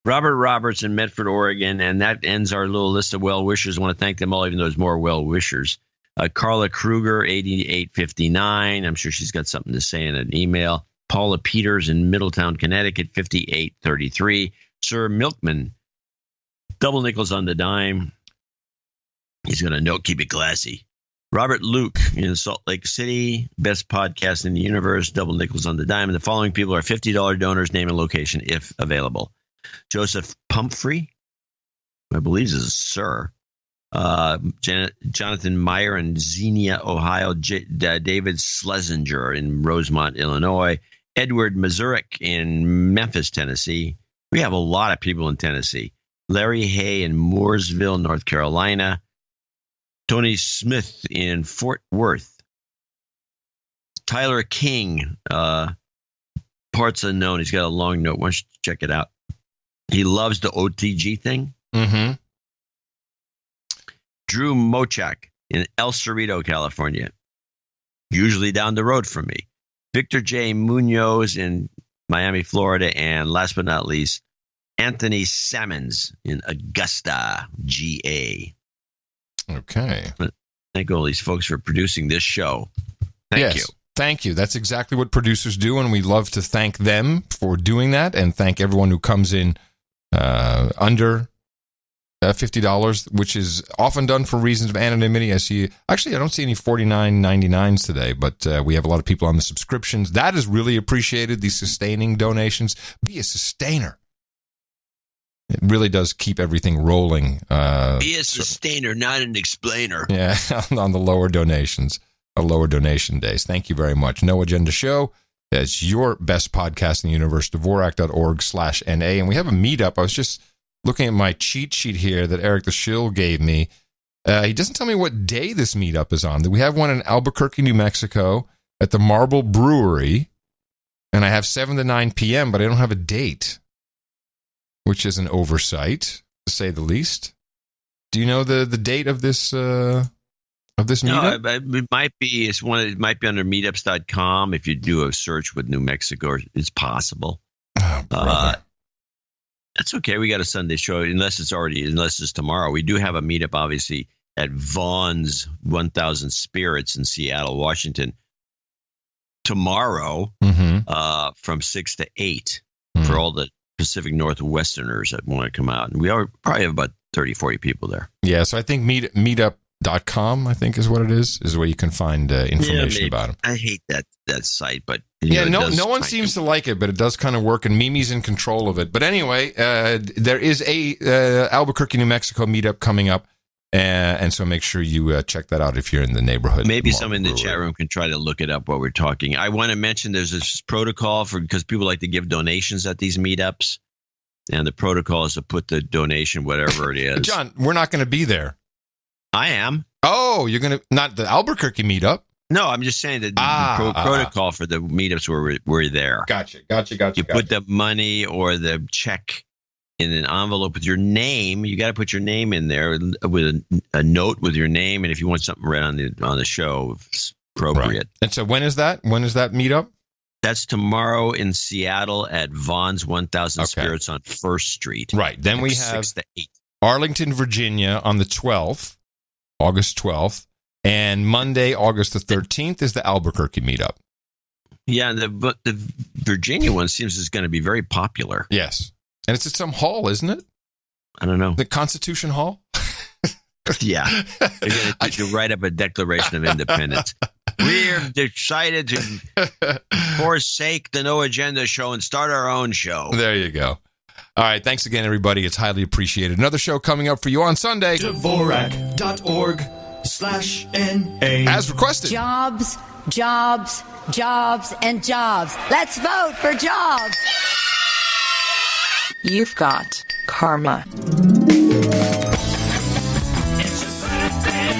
[SPEAKER 3] Robert Roberts in Medford, Oregon, and that ends our little list of well-wishers. I want to thank them all, even though there's more well-wishers. Carla Kruger, 8859. I'm sure she's got something to say in an email. Paula Peters in Middletown, Connecticut, 5833. Sir Milkman, double nickels on the dime. He's going to note, keep it classy. Robert Luke in Salt Lake City, best podcast in the universe, double nickels on the dime. And the following people are $50 donors, name and location if available. Joseph Pumphrey, I believe this is Sir. Jonathan Meyer in Xenia, Ohio. David Schlesinger in Rosemont, Illinois. Edward Mazurek in Memphis, Tennessee. We have a lot of people in Tennessee. Larry Hay in Mooresville, North Carolina. Tony Smith in Fort Worth. Tyler King, parts unknown. He's got a long note. Why don't you check it out? He loves the OTG thing.
[SPEAKER 1] Mm-hmm.
[SPEAKER 3] Drew Mochak in El Cerrito, California. Usually down the road from me. Victor J. Munoz in Miami, Florida. And last but not least, Anthony Sammons in Augusta, GA.
[SPEAKER 1] Okay.
[SPEAKER 3] Thank all these folks for producing this show. Thank you.
[SPEAKER 1] Thank you. That's exactly what producers do, and we love to thank them for doing that, and thank everyone who comes in under $50, which is often done for reasons of anonymity. I don't see any $49.99s today, but we have a lot of people on the subscriptions. That is really appreciated, these sustaining donations. Be a sustainer. It really does keep everything rolling.
[SPEAKER 3] Be a sustainer, not an explainer.
[SPEAKER 1] Yeah, on the lower donations, lower donation days. Thank you very much. No Agenda Show. It's your best podcast in the universe, Dvorak.org/NA. And we have a meetup. I was just looking at my cheat sheet here that Eric the Shill gave me. He doesn't tell me what day this meetup is on. We have one in Albuquerque, New Mexico at the Marble Brewery. And I have 7 to 9 p.m., but I don't have a date, which is an oversight, to say the least. Do you know the date of this meetup?
[SPEAKER 3] No, it might be. It might be under meetups.com. If you do a search with New Mexico, it's possible.
[SPEAKER 1] Oh,
[SPEAKER 3] that's okay. We got a Sunday show, unless it's tomorrow. We do have a meetup, obviously, at Vaughn's 1000 Spirits in Seattle, Washington, tomorrow from 6 to 8 for all the Pacific Northwesterners that want to come out. And we probably have about 30, 40 people there.
[SPEAKER 1] Yeah, so I think meetup.com, I think is what it is where you can find information about them.
[SPEAKER 3] I hate that site, but
[SPEAKER 1] no one seems to like it, but it does kind of work, and Mimi's in control of it. But anyway, there is a Albuquerque, New Mexico meetup coming up, and so make sure you check that out if you're in the neighborhood.
[SPEAKER 3] Maybe someone in the chat room can try to look it up while we're talking. I want to mention there's this protocol because people like to give donations at these meetups, and the protocol is to put the donation, whatever it is.
[SPEAKER 1] John, we're not going to be there.
[SPEAKER 3] I am.
[SPEAKER 1] Oh, you're going to not the Albuquerque meetup?
[SPEAKER 3] No, I'm just saying that the protocol for the meetups where we're there.
[SPEAKER 1] Gotcha.
[SPEAKER 3] You put the money or the check in an envelope with your name. You got to put your name in there with a note with your name, and if you want something read on the show, it's appropriate. Right.
[SPEAKER 1] And so when is that? When is that meetup?
[SPEAKER 3] That's tomorrow in Seattle at Vaughn's 1000 Spirits on 1st Street.
[SPEAKER 1] Right. Then we have
[SPEAKER 3] 6 to 8.
[SPEAKER 1] Arlington, Virginia on the 12th, August 12th. And Monday, August the 13th, is the Albuquerque meetup.
[SPEAKER 3] Yeah, but the Virginia one seems is going to be very popular.
[SPEAKER 1] Yes. And it's at some hall, isn't it?
[SPEAKER 3] I don't know.
[SPEAKER 1] The Constitution Hall?
[SPEAKER 3] Yeah. They're going to write up a Declaration of Independence. We're decided to forsake the No Agenda show and start our own show.
[SPEAKER 1] There you go. All right. Thanks again, everybody. It's highly appreciated. Another show coming up for you on Sunday.
[SPEAKER 9] Dvorak.org/NA.
[SPEAKER 1] As requested.
[SPEAKER 2] Jobs, jobs, jobs, and jobs. Let's vote for jobs.
[SPEAKER 7] You've got karma.
[SPEAKER 14] It's your birthday.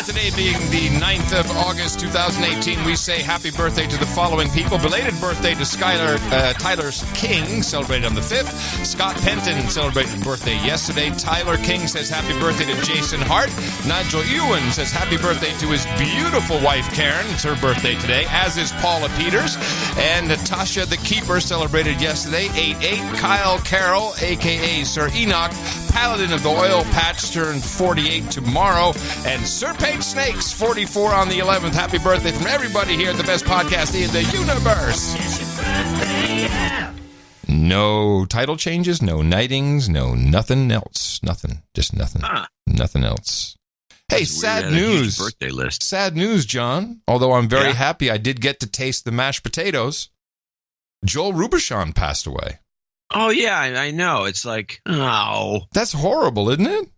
[SPEAKER 1] Today being the 9th of August, 2018, we say happy birthday to the following people. Belated birthday to Tyler King, celebrated on the 5th. Scott Penton celebrated birthday yesterday. Tyler King says happy birthday to Jason Hart. Nigel Ewan says happy birthday to his beautiful wife, Karen. It's her birthday today, as is Paula Peters. And Natasha the Keeper celebrated yesterday, 8-8. Kyle Carroll, a.k.a. Sir Enoch, Paladin of the Oil Patch, turned 48 tomorrow. And Sir Page Snakes, 44 on the 11th. Happy birthday from everybody here at the best podcast in the universe.
[SPEAKER 14] It's your birthday, yeah.
[SPEAKER 1] No title changes, no knightings, no nothing else. Nothing. Just nothing. Nothing else. Hey, sad news.
[SPEAKER 3] Birthday list.
[SPEAKER 1] Sad news, John. Although I'm very happy I did get to taste the mashed potatoes. Joel Robuchon passed away.
[SPEAKER 3] Oh, yeah, I know. It's like, oh.
[SPEAKER 1] That's horrible, isn't it?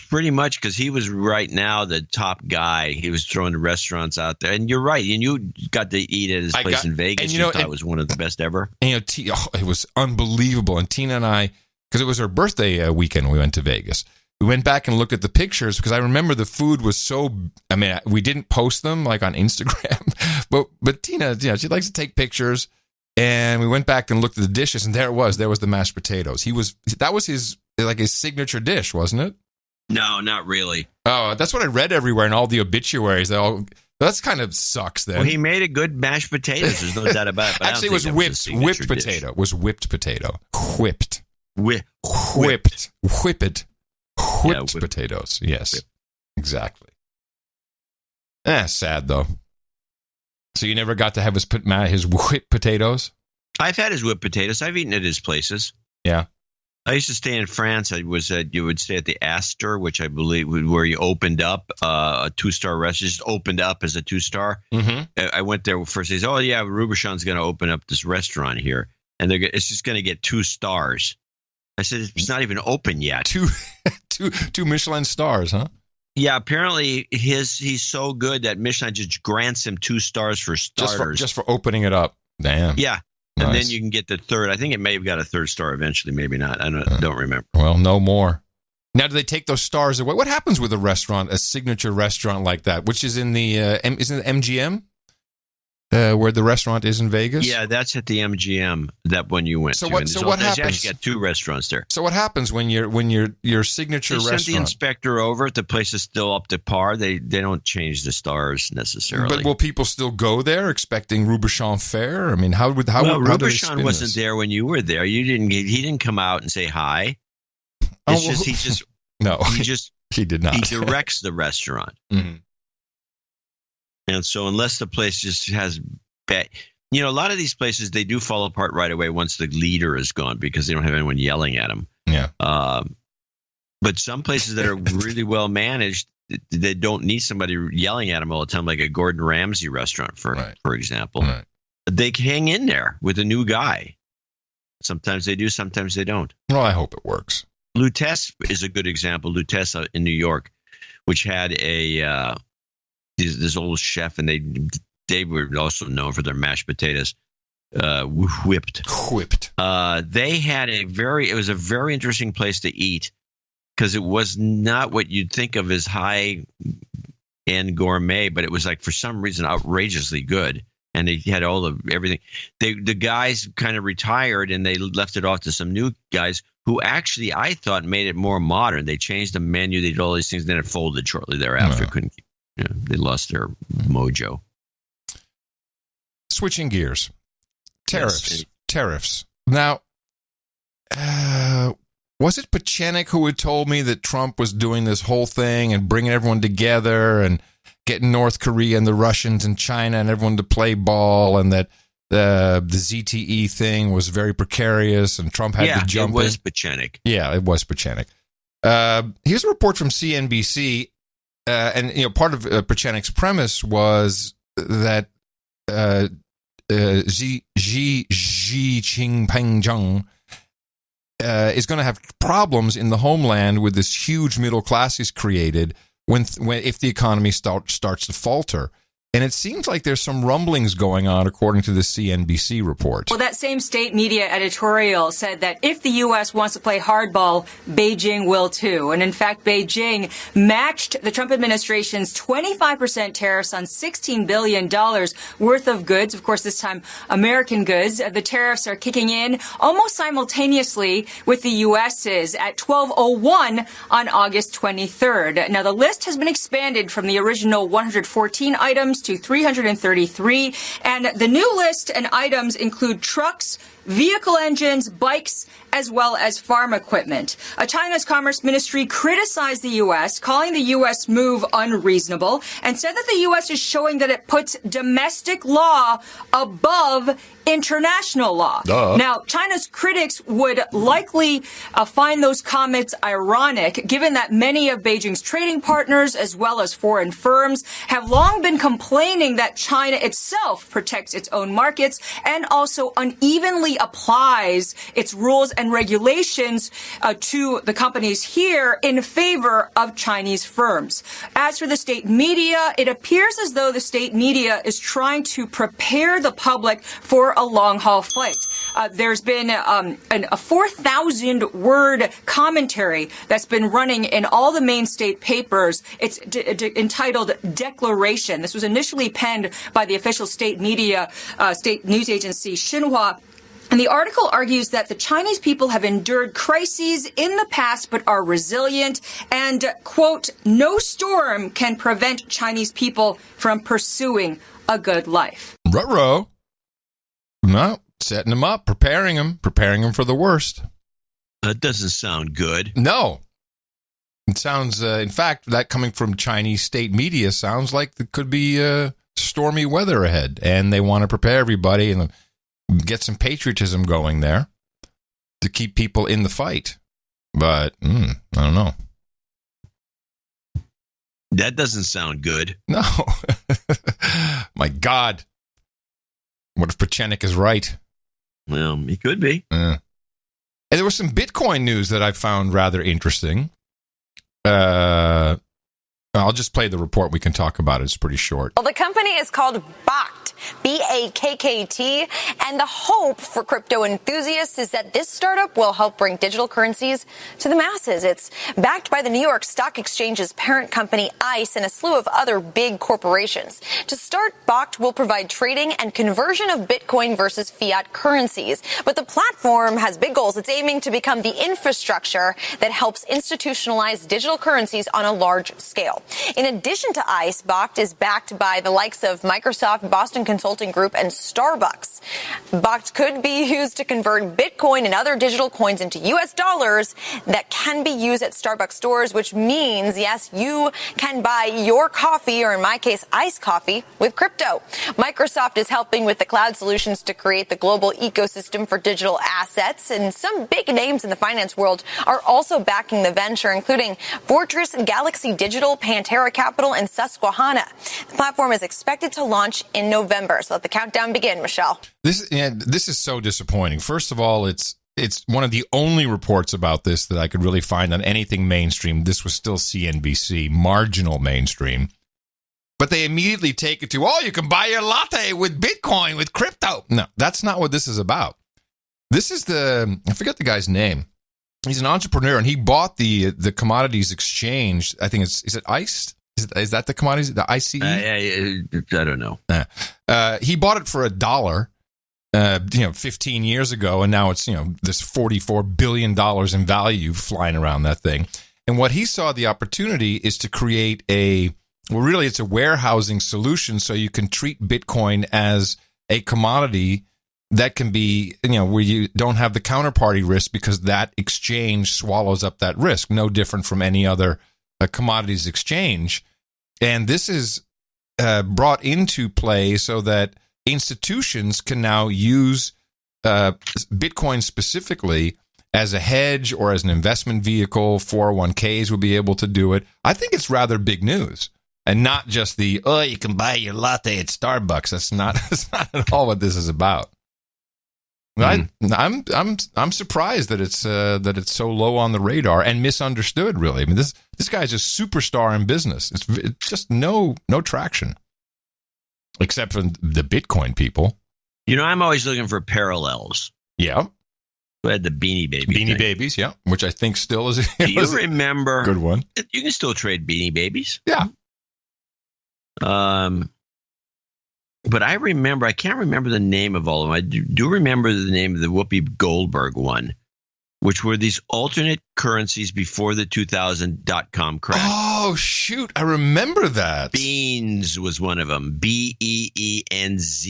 [SPEAKER 3] Pretty much, because he was right now the top guy. He was throwing the restaurants out there. And you're right. And you got to eat at his place in Vegas. And, you thought it was one of the best ever.
[SPEAKER 1] And, it was unbelievable. And Tina and I, because it was her birthday weekend, we went to Vegas. We went back and looked at the pictures because I remember the food was so, I mean, we didn't post them like on Instagram. but Tina, she likes to take pictures. And we went back and looked at the dishes, and there it was. There was the mashed potatoes. That was his signature dish, wasn't it?
[SPEAKER 3] No, not really.
[SPEAKER 1] Oh, that's what I read everywhere in all the obituaries. That's kind of sucks then.
[SPEAKER 3] Well, he made a good mashed potatoes. There's no doubt about it. But
[SPEAKER 1] actually, it was whipped potato. It was whipped potato. Whipped potatoes. Yes, exactly. Sad though. So you never got to have his whipped potatoes?
[SPEAKER 3] I've had his whipped potatoes. I've eaten at his places.
[SPEAKER 1] Yeah.
[SPEAKER 3] I used to stay in France. You would stay at the Astor, which I believe where you opened up a 2-star restaurant. Just opened up as a 2-star.
[SPEAKER 1] Mm-hmm.
[SPEAKER 3] I went there first. They said, "Oh yeah, Robuchon's going to open up this restaurant here, and it's just going to get 2 stars." I said, "It's not even open yet."
[SPEAKER 1] Two Michelin stars, huh?
[SPEAKER 3] Yeah, apparently he's so good that Michelin just grants him 2 stars for starters,
[SPEAKER 1] just for opening it up. Damn.
[SPEAKER 3] Yeah. And then you can get the 3rd. I think it may have got a 3rd star eventually, maybe not. I don't remember.
[SPEAKER 1] Well, no more. Now, do they take those stars away? What happens with a signature restaurant like that, which is in the isn't it MGM, where the restaurant is in Vegas?
[SPEAKER 3] Yeah, that's at the MGM. That one you went to.
[SPEAKER 1] What happens?
[SPEAKER 3] They actually got 2 restaurants there.
[SPEAKER 1] So what happens when your signature restaurant?
[SPEAKER 3] Send the inspector over. If the place is still up to par, they don't change the stars necessarily.
[SPEAKER 1] But will people still go there expecting Robuchon fare? I mean, how
[SPEAKER 3] Robuchon wasn't there when you were there. He didn't come out and say hi.
[SPEAKER 1] He did not.
[SPEAKER 3] He directs the restaurant.
[SPEAKER 1] Mm-hmm.
[SPEAKER 3] And so unless the place just has bad, a lot of these places, they do fall apart right away once the leader is gone because they don't have anyone yelling at them.
[SPEAKER 1] Yeah.
[SPEAKER 3] But some places that are really well managed, they don't need somebody yelling at them all the time, like a Gordon Ramsay restaurant, for example.
[SPEAKER 1] Right.
[SPEAKER 3] They hang in there with a new guy. Sometimes they do, sometimes they don't.
[SPEAKER 1] Well, I hope it works.
[SPEAKER 3] Lutece is a good example. Lutece in New York, which had this old chef, and they were also known for their mashed potatoes, whipped. They had it was a very interesting place to eat because it was not what you'd think of as high end gourmet, but it was like for some reason outrageously good. And they had everything. The guys kind of retired, and they left it off to some new guys who actually I thought made it more modern. They changed the menu, they did all these things, then it folded shortly thereafter. They lost their mojo.
[SPEAKER 1] Switching gears. Tariffs. Now, was it Pachenik who had told me that Trump was doing this whole thing and bringing everyone together and getting North Korea and the Russians and China and everyone to play ball, and that the ZTE thing was very precarious and Trump had to jump in?
[SPEAKER 3] It was Pachenik.
[SPEAKER 1] Yeah, it was Pachenik. Here's a report from CNBC. And part of Pachenik's premise was that Xi Jinping is going to have problems in the homeland with this huge middle class he's created if the economy starts to falter. And it seems like there's some rumblings going on, according to the CNBC report.
[SPEAKER 10] Well, that same state media editorial said that if the U.S. wants to play hardball, Beijing will too. And in fact, Beijing matched the Trump administration's 25% tariffs on $16 billion worth of goods. Of course, this time American goods. The tariffs are kicking in almost simultaneously with the U.S.'s at 12:01 on August 23rd. Now, the list has been expanded from the original 114 items to 333, and the new list and items include trucks, vehicle engines, bikes, as well as farm equipment. China's Commerce Ministry criticized the U.S., calling the U.S. move unreasonable, and said that the U.S. is showing that it puts domestic law above international law.
[SPEAKER 1] Duh.
[SPEAKER 10] Now, China's critics would likely find those comments ironic, given that many of Beijing's trading partners, as well as foreign firms, have long been complaining that China itself protects its own markets and also unevenly applies its rules and regulations to the companies here in favor of Chinese firms. As for the state media, it appears as though the state media is trying to prepare the public for a long-haul flight. There's been a 4,000-word commentary that's been running in all the main state papers. It's entitled Declaration. This was initially penned by the official state media, state news agency Xinhua. And the article argues that the Chinese people have endured crises in the past but are resilient and, quote, no storm can prevent Chinese people from pursuing a good life.
[SPEAKER 1] Ruh-roh. No, setting them up, preparing them for the worst.
[SPEAKER 3] That doesn't sound good.
[SPEAKER 1] No. It sounds, in fact, that coming from Chinese state media sounds like there could be stormy weather ahead, and they want to prepare everybody and get some patriotism going there to keep people in the fight. But, I don't know.
[SPEAKER 3] That doesn't sound good.
[SPEAKER 1] No. My God. What if Pachenik is right?
[SPEAKER 3] Well, he could be.
[SPEAKER 1] And there was some Bitcoin news that I found rather interesting. I'll just play the report. We can talk about it. It's pretty short.
[SPEAKER 11] Well, the company is called Bakkt, B-A-K-K-T, and the hope for crypto enthusiasts is that this startup will help bring digital currencies to the masses. It's backed by the New York Stock Exchange's parent company, ICE, and a slew of other big corporations. To start, Bakkt will provide trading and conversion of Bitcoin versus fiat currencies. But the platform has big goals. It's aiming to become the infrastructure that helps institutionalize digital currencies on a large scale. In addition to ICE, Bakkt is backed by the likes of Microsoft, Boston Consulting Group, and Starbucks. Bakkt could be used to convert Bitcoin and other digital coins into U.S. dollars that can be used at Starbucks stores, which means, yes, you can buy your coffee, or in my case, iced coffee, with crypto. Microsoft is helping with the cloud solutions to create the global ecosystem for digital assets, and some big names in the finance world are also backing the venture, including Fortress, Galaxy Digital, Pantera Capital, and Susquehanna. The platform is expected to launch in November. So let the countdown begin, Michelle.
[SPEAKER 1] This is so disappointing. First of all, it's one of the only reports about this that I could really find on anything mainstream. This was still CNBC, marginal mainstream. But they immediately take it to, you can buy your latte with Bitcoin, with crypto. No, that's not what this is about. This is I forget the guy's name. He's an entrepreneur, and he bought the commodities exchange. I think is it ICE? Is that the commodities? The ICE?
[SPEAKER 3] I don't know.
[SPEAKER 1] He bought it for $1, 15 years ago, and now it's this $44 billion in value flying around that thing. And what he saw the opportunity is to create it's a warehousing solution, so you can treat Bitcoin as a commodity that can be, where you don't have the counterparty risk because that exchange swallows up that risk, no different from any other commodities exchange. And this is brought into play so that institutions can now use Bitcoin specifically as a hedge or as an investment vehicle. 401ks will be able to do it. I think it's rather big news. And not just you can buy your latte at Starbucks. That's not at all what this is about. I'm surprised that it's so low on the radar and misunderstood. Really, I mean this guy's a superstar in business. It's just no traction, except for the Bitcoin people.
[SPEAKER 3] I'm always looking for parallels.
[SPEAKER 1] Yeah,
[SPEAKER 3] we had the Beanie Baby.
[SPEAKER 1] Beanie Babies, yeah, which I think still is.
[SPEAKER 3] Do you remember?
[SPEAKER 1] Good one.
[SPEAKER 3] You can still trade Beanie Babies.
[SPEAKER 1] Yeah.
[SPEAKER 3] But I can't remember the name of all of them. I do remember the name of the Whoopi Goldberg one, which were these alternate currencies before the 2000 .com crash.
[SPEAKER 1] Oh, shoot. I remember that.
[SPEAKER 3] Beans was one of them. BEENZ.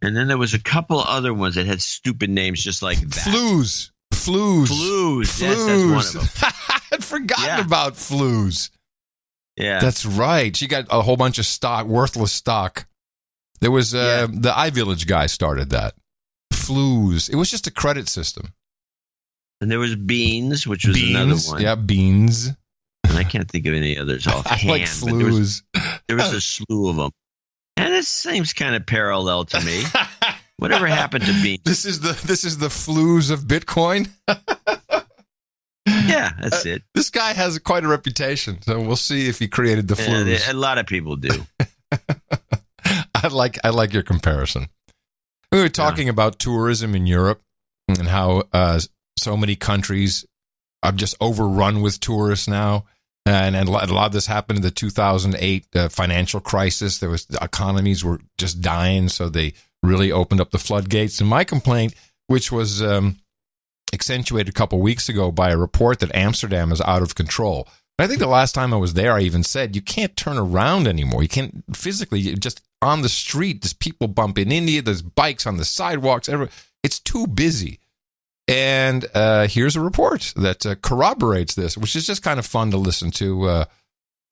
[SPEAKER 3] And then there was a couple other ones that had stupid names just like that.
[SPEAKER 1] Flues.
[SPEAKER 3] Yes, that's one of them.
[SPEAKER 1] I'd forgotten about Flues.
[SPEAKER 3] Yeah.
[SPEAKER 1] That's right. She got a whole bunch of worthless stock. There was the iVillage guy started that. Flues. It was just a credit system.
[SPEAKER 3] And there was Beans, which was another one.
[SPEAKER 1] Yeah, Beans.
[SPEAKER 3] And I can't think of any others offhand.
[SPEAKER 1] I like Flues.
[SPEAKER 3] There was a slew of them. And it seems kind of parallel to me. Whatever happened to Beans?
[SPEAKER 1] This is the Flues of Bitcoin.
[SPEAKER 3] Yeah, that's it.
[SPEAKER 1] This guy has quite a reputation, so we'll see if he created the Flues.
[SPEAKER 3] A lot of people do.
[SPEAKER 1] I like your comparison. We were talking about tourism in Europe and how so many countries are just overrun with tourists now. And a lot of this happened in the 2008 financial crisis. Economies were just dying, so they really opened up the floodgates. And my complaint, which was accentuated a couple weeks ago by a report that Amsterdam is out of control. And I think the last time I was there, I even said, you can't turn around anymore. You can't physically, just on the street, there's people bumping into you, there's bikes on the sidewalks, it's too busy. And here's a report that corroborates this, which is just kind of fun to listen to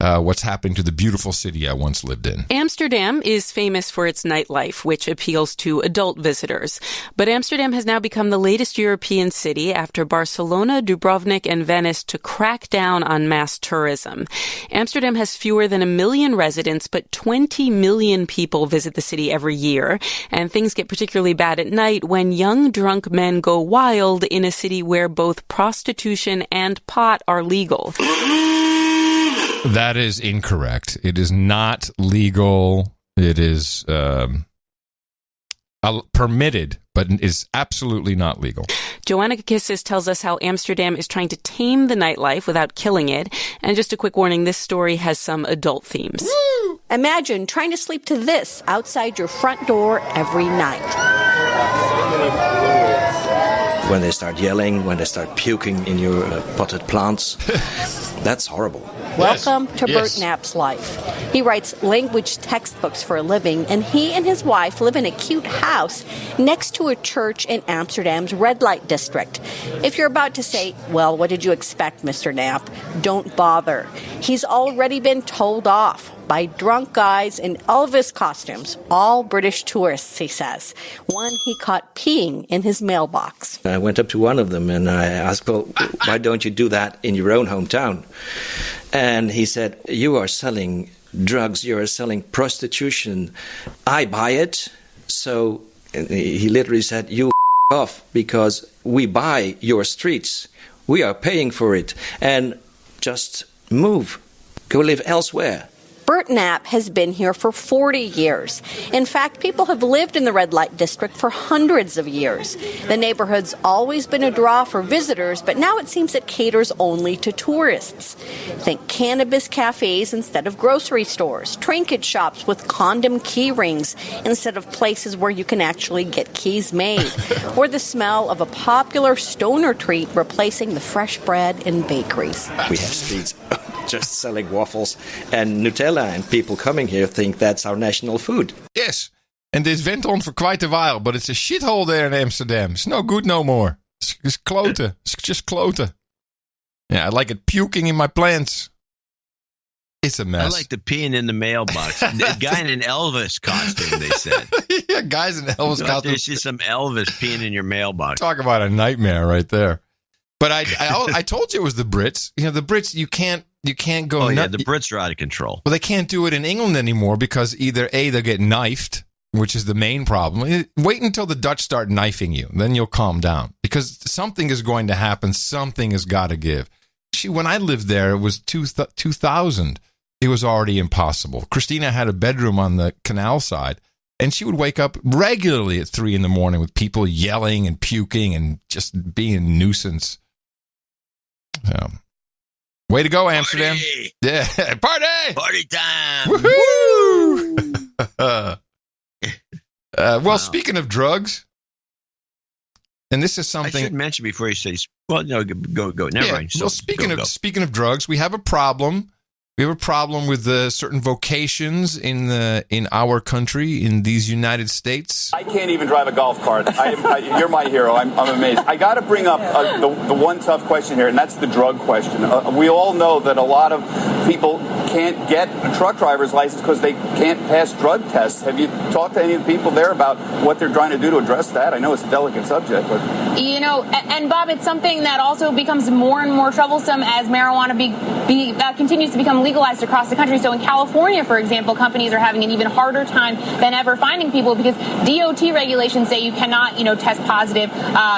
[SPEAKER 1] what's happening to the beautiful city I once lived in.
[SPEAKER 12] Amsterdam is famous for its nightlife, which appeals to adult visitors. But Amsterdam has now become the latest European city after Barcelona, Dubrovnik, and Venice to crack down on mass tourism. Amsterdam has fewer than 1 million residents, but 20 million people visit the city every year. And things get particularly bad at night when young, drunk men go wild in a city where both prostitution and pot are legal.
[SPEAKER 1] That is incorrect. It is not legal. It is permitted, but is absolutely not legal.
[SPEAKER 12] Joanna Kakissis tells us how Amsterdam is trying to tame the nightlife without killing it. And just a quick warning, this story has some adult themes.
[SPEAKER 22] Woo! Imagine trying to sleep to this outside your front door every night.
[SPEAKER 23] When they start yelling, when they start puking in your potted plants, that's horrible.
[SPEAKER 22] Welcome to Bert Knapp's life. He writes language textbooks for a living, and he and his wife live in a cute house next to a church in Amsterdam's red light district. If you're about to say, well, what did you expect, Mr. Knapp? Don't bother. He's already been told off by drunk guys in Elvis costumes, all British tourists, he says. One he caught peeing in his mailbox.
[SPEAKER 23] I went up to one of them and I asked, well, why don't you do that in your own hometown? And he said, you are selling drugs, you are selling prostitution. I buy it. So he literally said, you off because we buy your streets. We are paying for it. And just move. Go live elsewhere.
[SPEAKER 22] Bert Knapp has been here for 40 years. In fact, people have lived in the red light district for hundreds of years. The neighborhood's always been a draw for visitors, but now it seems it caters only to tourists. Think cannabis cafes instead of grocery stores, trinket shops with condom key rings instead of places where you can actually get keys made, or the smell of a popular stoner treat replacing the fresh bread in bakeries.
[SPEAKER 23] We have streets just selling waffles and Nutella, and people coming here think that's our national food.
[SPEAKER 1] Yes, and this went on for quite a while, but it's a shithole there in Amsterdam. It's no good no more. It's kloten. It's just kloten. Yeah, I like it puking in my plants. It's a mess.
[SPEAKER 3] I like the peeing in the mailbox. The guy in an Elvis costume, they said.
[SPEAKER 1] Yeah, guys in Elvis costume.
[SPEAKER 3] There's just some Elvis peeing in your mailbox.
[SPEAKER 1] Talk about a nightmare right there. But I told you it was the Brits. You know, the Brits, you can't go.
[SPEAKER 3] Oh, yeah, the Brits are out of control.
[SPEAKER 1] Well, they can't do it in England anymore because either A, they'll get knifed, which is the main problem. Wait until the Dutch start knifing you. Then you'll calm down because something is going to happen. Something has got to give. When I lived there, it was 2000. It was already impossible. Christina had a bedroom on the canal side, and she would wake up regularly at 3 a.m. with people yelling and puking and just being a nuisance. Way to go, Amsterdam.
[SPEAKER 3] Party.
[SPEAKER 1] Yeah, party!
[SPEAKER 3] Party time!
[SPEAKER 1] Woohoo! Wow. Speaking of drugs, and this is something...
[SPEAKER 3] I should mention before you say... Well, no, go. Never mind. So,
[SPEAKER 1] speaking of drugs, we have a problem. We have a problem with certain vocations in our country, in these United States.
[SPEAKER 24] I can't even drive a golf cart. You're my hero. I'm amazed. I got to bring up the one tough question here, and that's the drug question. We all know that a lot of people can't get a truck driver's license because they can't pass drug tests. Have you talked to any of the people there about what they're trying to do to address that? I know it's a delicate subject, but...
[SPEAKER 25] You know, and Bob, it's something that also becomes more and more troublesome as marijuana continues to become legalized across the country. So in California, for example, companies are having an even harder time than ever finding people because DOT regulations say you cannot, test positive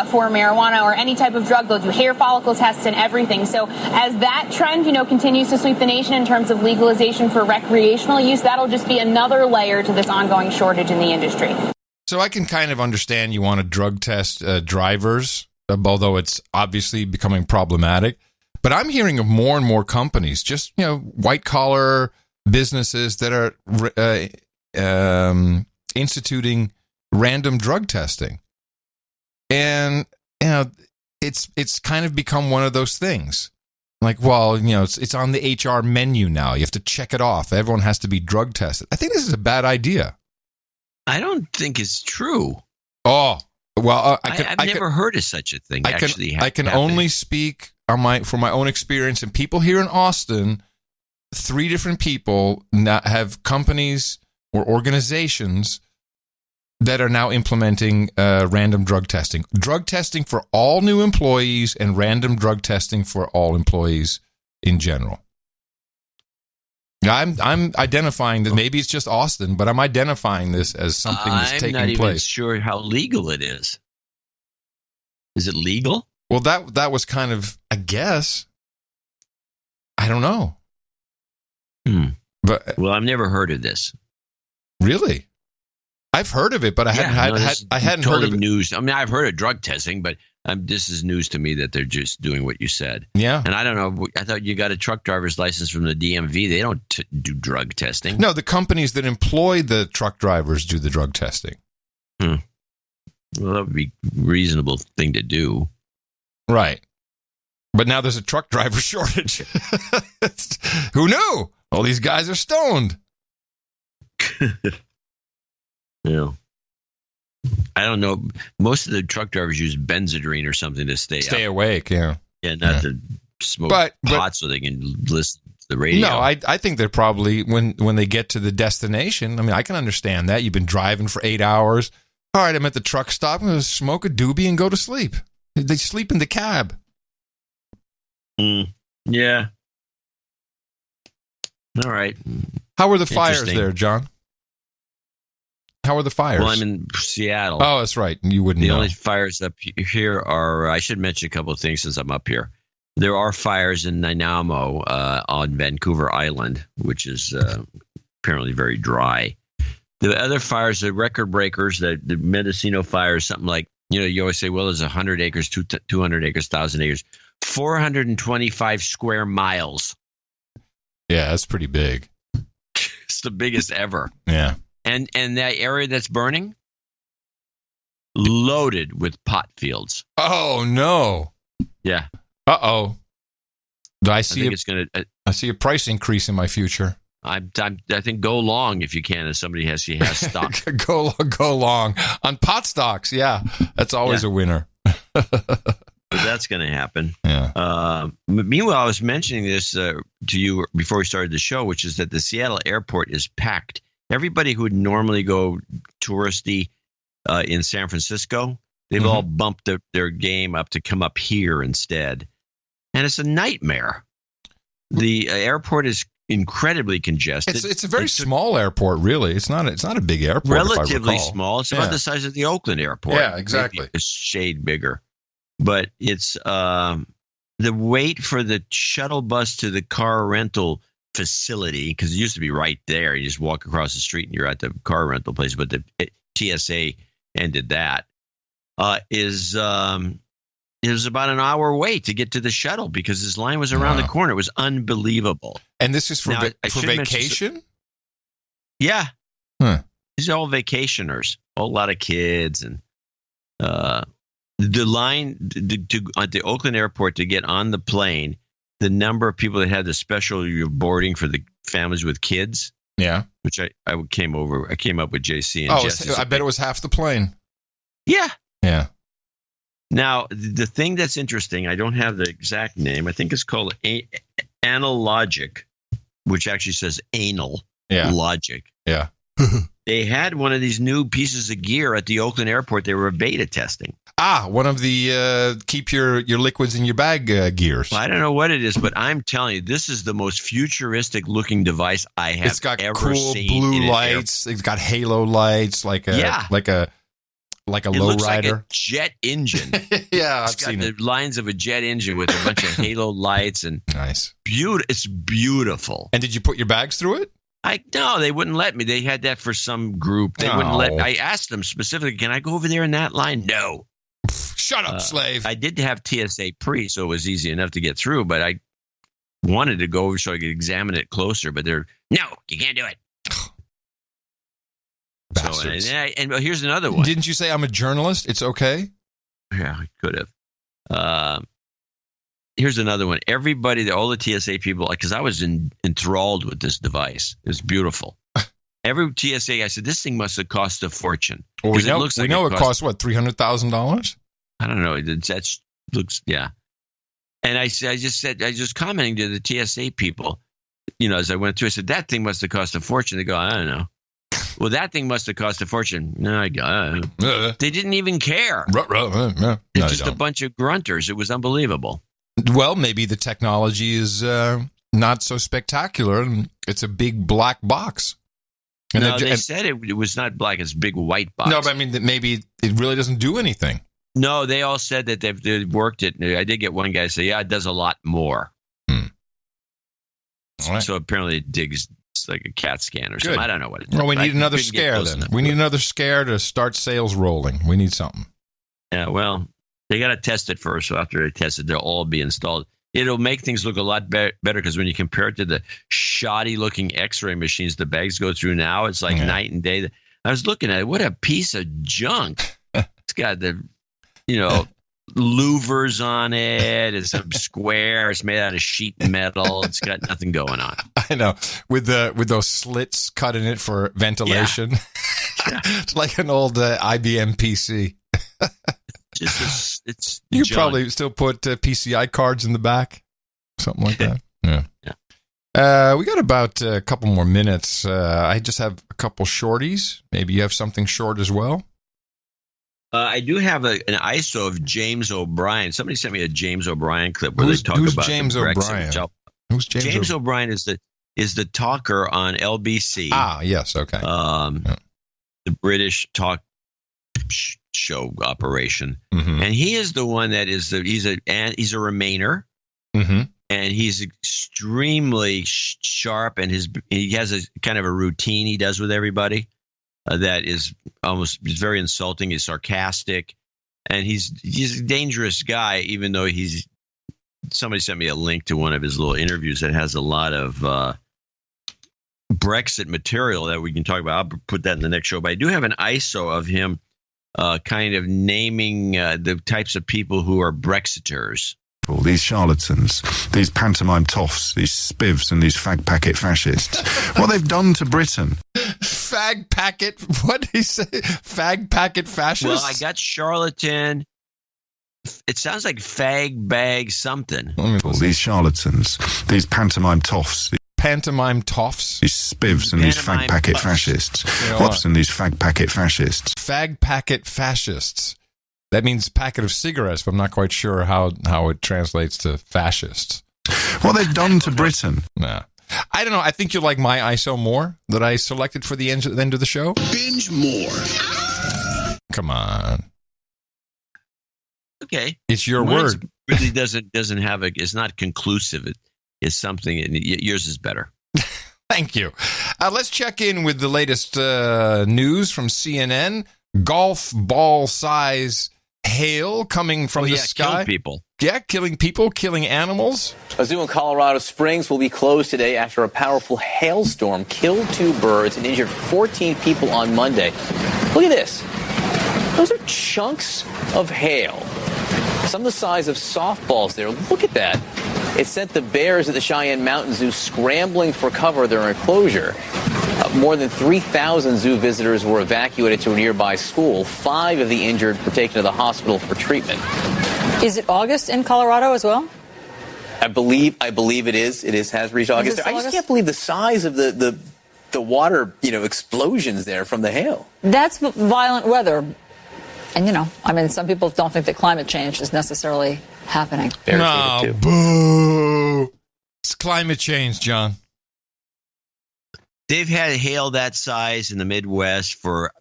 [SPEAKER 25] for marijuana or any type of drug. They'll do hair follicle tests and everything. So as that trend, continues to sweep the nation in terms of legalization for recreational use, that'll just be another layer to this ongoing shortage in the industry.
[SPEAKER 1] So I can kind of understand you want to drug test drivers, although it's obviously becoming problematic. But I'm hearing of more and more companies, just, white collar businesses that are instituting random drug testing. And, it's kind of become one of those things. Like, well, it's on the HR menu now. You have to check it off. Everyone has to be drug tested. I think this is a bad idea.
[SPEAKER 3] I don't think it's true.
[SPEAKER 1] Oh, well,
[SPEAKER 3] I've never heard of such a thing.
[SPEAKER 1] I can only speak from my own experience. And people here in Austin, 3 different people have companies or organizations that are now implementing random drug testing. Drug testing for all new employees and random drug testing for all employees in general. I'm identifying that maybe it's just Austin, but I'm identifying this as something that's taking place. I'm not even
[SPEAKER 3] sure how legal it is. Is it legal?
[SPEAKER 1] Well, that was kind of a guess. I don't know. But
[SPEAKER 3] I've never heard of this.
[SPEAKER 1] Really? I've heard of it, but I hadn't heard of it.
[SPEAKER 3] News. I mean, I've heard of drug testing, but this is news to me that they're just doing what you said.
[SPEAKER 1] Yeah.
[SPEAKER 3] And I don't know. I thought you got a truck driver's license from the DMV. They don't do drug testing.
[SPEAKER 1] No, the companies that employ the truck drivers do the drug testing.
[SPEAKER 3] Well, that would be a reasonable thing to do.
[SPEAKER 1] Right. But now there's a truck driver shortage. Who knew? All these guys are stoned.
[SPEAKER 3] Yeah. I don't know. Most of the truck drivers use Benzedrine or something to stay
[SPEAKER 1] awake. Yeah.
[SPEAKER 3] Yeah, not to smoke pot so they can listen to the radio.
[SPEAKER 1] No, I think they're probably, when they get to the destination, I mean, I can understand that. You've been driving for 8 hours. All right, I'm at the truck stop. I'm going to smoke a doobie and go to sleep. They sleep in the cab.
[SPEAKER 3] Yeah. All right.
[SPEAKER 1] How were the fires there, John? How are the fires?
[SPEAKER 3] Well, I'm in Seattle.
[SPEAKER 1] Oh, that's right. You wouldn't know.
[SPEAKER 3] The only fires up here are, I should mention a couple of things since I'm up here. There are fires in Nanaimo on Vancouver Island, which is apparently very dry. The other fires, the record breakers, the Mendocino fires, something like, you always say, well, there's 100 acres, 200 acres, 1,000 acres, 425 square miles.
[SPEAKER 1] Yeah, that's pretty big.
[SPEAKER 3] It's the biggest ever.
[SPEAKER 1] Yeah.
[SPEAKER 3] And that area that's burning, loaded with pot fields.
[SPEAKER 1] Oh, no.
[SPEAKER 3] Yeah.
[SPEAKER 1] Uh-oh. I see a price increase in my future.
[SPEAKER 3] I think go long if you can, if somebody has stock.
[SPEAKER 1] go long. On pot stocks, yeah. That's always a winner.
[SPEAKER 3] But that's going to happen.
[SPEAKER 1] Yeah.
[SPEAKER 3] Meanwhile, I was mentioning this to you before we started the show, which is that the Seattle airport is packed. Everybody who would normally go touristy in San Francisco, they've all bumped their game up to come up here instead. And it's a nightmare. The airport is incredibly congested.
[SPEAKER 1] It's a very small airport, really. It's not a big airport.
[SPEAKER 3] Relatively small. It's about the size of the Oakland airport.
[SPEAKER 1] Yeah, exactly.
[SPEAKER 3] Maybe a shade bigger. But it's the wait for the shuttle bus to the car rental facility, because it used to be right there. You just walk across the street and you're at the car rental place. But the TSA ended that. Is about an hour wait to get to the shuttle because his line was around the corner. It was unbelievable.
[SPEAKER 1] And this is for vacation?
[SPEAKER 3] Yeah. These are all vacationers. A lot of kids. And the line at the Oakland airport to get on the plane, the number of people that had the special boarding for the families with kids.
[SPEAKER 1] Yeah.
[SPEAKER 3] Which I came up with JC and Jesse.
[SPEAKER 1] I bet it was half the plane.
[SPEAKER 3] Yeah.
[SPEAKER 1] Yeah.
[SPEAKER 3] Now, the thing that's interesting, I don't have the exact name. I think it's called Analogic, which actually says anal logic.
[SPEAKER 1] Yeah.
[SPEAKER 3] They had one of these new pieces of gear at the Oakland airport. They were beta testing.
[SPEAKER 1] One of the keep your liquids in your bag gears.
[SPEAKER 3] Well, I don't know what it is, but I'm telling you, this is the most futuristic looking device I have ever seen.
[SPEAKER 1] It's got cool blue lights. It's got halo lights, like a lowrider.
[SPEAKER 3] Like a jet engine.
[SPEAKER 1] Yeah,
[SPEAKER 3] I've seen the lines of a jet engine with a bunch of halo lights and
[SPEAKER 1] nice.
[SPEAKER 3] It's beautiful.
[SPEAKER 1] And did you put your bags through it?
[SPEAKER 3] No, they wouldn't let me. They had that for some group. They wouldn't let me. I asked them specifically, can I go over there in that line? No.
[SPEAKER 1] Shut up, slave.
[SPEAKER 3] I did have TSA pre, so it was easy enough to get through, but I wanted to go over so I could examine it closer, but no, you can't do it.
[SPEAKER 1] Bastards.
[SPEAKER 3] So, and here's another one.
[SPEAKER 1] Didn't you say I'm a journalist? It's okay?
[SPEAKER 3] Yeah, I could have. Here's another one. Everybody, all the TSA people, because I was enthralled with this device. It's beautiful. Every TSA, I said, this thing must have cost a fortune.
[SPEAKER 1] Well, we know it costs what, $300,000?
[SPEAKER 3] I don't know. That looks, yeah. And I just commenting to the TSA people, as I went through, I said, that thing must have cost a fortune. They go, I don't know. Well, that thing must have cost a fortune. No, they didn't even care. It's just a bunch of grunters. It was unbelievable.
[SPEAKER 1] Well, maybe the technology is not so spectacular, and it's a big black box. And
[SPEAKER 3] they said it was not black; it's a big white box.
[SPEAKER 1] No, but I mean that maybe it really doesn't do anything.
[SPEAKER 3] No, they all said that they've worked it. I did get one guy say, "Yeah, it does a lot more." Right. So apparently, it digs. It's like a CAT scan or something. I don't know what it is.
[SPEAKER 1] Well, we need another scare then. We need another scare to start sales rolling. We need something.
[SPEAKER 3] Yeah, well, they got to test it first. So after they test it, they'll all be installed. It'll make things look a lot better because when you compare it to the shoddy-looking X-ray machines the bags go through now, it's like night and day. I was looking at it. What a piece of junk. It's got the, louvers on it. It's a square. It's made out of sheet metal. It's got nothing going on.
[SPEAKER 1] I know. With those slits cut in it for ventilation. Yeah. It's like an old IBM PC.
[SPEAKER 3] It's
[SPEAKER 1] you could probably still put PCI cards in the back, something like that. Yeah. We got about a couple more minutes. I just have a couple shorties. Maybe you have something short as well.
[SPEAKER 3] I do have an ISO of James O'Brien. Somebody sent me a James O'Brien clip where they talk about
[SPEAKER 1] James O'Brien.
[SPEAKER 3] Who's James O'Brien? Is the talker on LBC?
[SPEAKER 1] Ah, yes, okay.
[SPEAKER 3] The British talk show operation, and he is the one that is he's a Remainer, and he's extremely sharp, and he has a kind of a routine he does with everybody that is very insulting. He's sarcastic, and he's a dangerous guy. Even though somebody sent me a link to one of his little interviews that has a lot of Brexit material that we can talk about. I'll put that in the next show. But I do have an ISO of him. Kind of naming the types of people who are Brexiters.
[SPEAKER 6] These charlatans, these pantomime toffs, these spivs and these fag packet fascists. What they've done to Britain.
[SPEAKER 1] Fag packet? What did he say? Fag packet fascists?
[SPEAKER 3] Well, I got charlatan. It sounds like fag bag something.
[SPEAKER 6] These charlatans, these pantomime toffs.
[SPEAKER 1] Pantomime toffs?
[SPEAKER 6] These spivs and these fag packet fascists. What's in these fag packet fascists?
[SPEAKER 1] Fag packet fascists. That means packet of cigarettes, but I'm not quite sure how it translates to fascists.
[SPEAKER 6] What they've done to Britain.
[SPEAKER 1] Nah. I don't know. I think you'll like my ISO more that I selected for the end of the show.
[SPEAKER 13] Binge more.
[SPEAKER 1] Come on.
[SPEAKER 3] Okay.
[SPEAKER 1] It's your word.
[SPEAKER 3] It really doesn't have it's not conclusive. Is something, yours is better.
[SPEAKER 1] Thank you. Let's check in with the latest news from CNN. Golf ball size hail coming from the sky.
[SPEAKER 3] Killing people.
[SPEAKER 1] Yeah, killing people, killing animals.
[SPEAKER 15] A zoo in Colorado Springs will be closed today after a powerful hailstorm killed 2 birds and injured 14 people on Monday. Look at this. Those are chunks of hail. Some the size of softballs there. Look at that. It sent the bears at the Cheyenne Mountain Zoo scrambling for cover of their enclosure. More than 3,000 zoo visitors were evacuated to a nearby school. 5 of the injured were taken to the hospital for treatment.
[SPEAKER 10] Is it August in Colorado as well?
[SPEAKER 15] I believe it is. It has reached August. I just can't believe the size of the water, explosions there from the hail.
[SPEAKER 10] That's violent weather. And, some people don't think that climate change is necessarily happening.
[SPEAKER 1] No, boo. It's climate change, John.
[SPEAKER 3] They've had hail that size in the Midwest for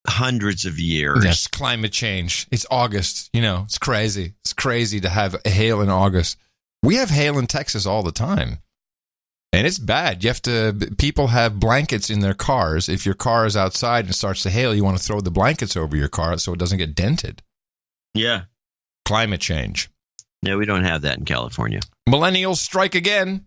[SPEAKER 3] hundreds of years.
[SPEAKER 1] Yes, climate change. It's August. It's crazy. It's crazy to have hail in August. We have hail in Texas all the time. And it's bad. People have blankets in their cars. If your car is outside and starts to hail, you want to throw the blankets over your car so it doesn't get dented.
[SPEAKER 3] Yeah.
[SPEAKER 1] Climate change.
[SPEAKER 3] Yeah, we don't have that in California.
[SPEAKER 1] Millennials strike again.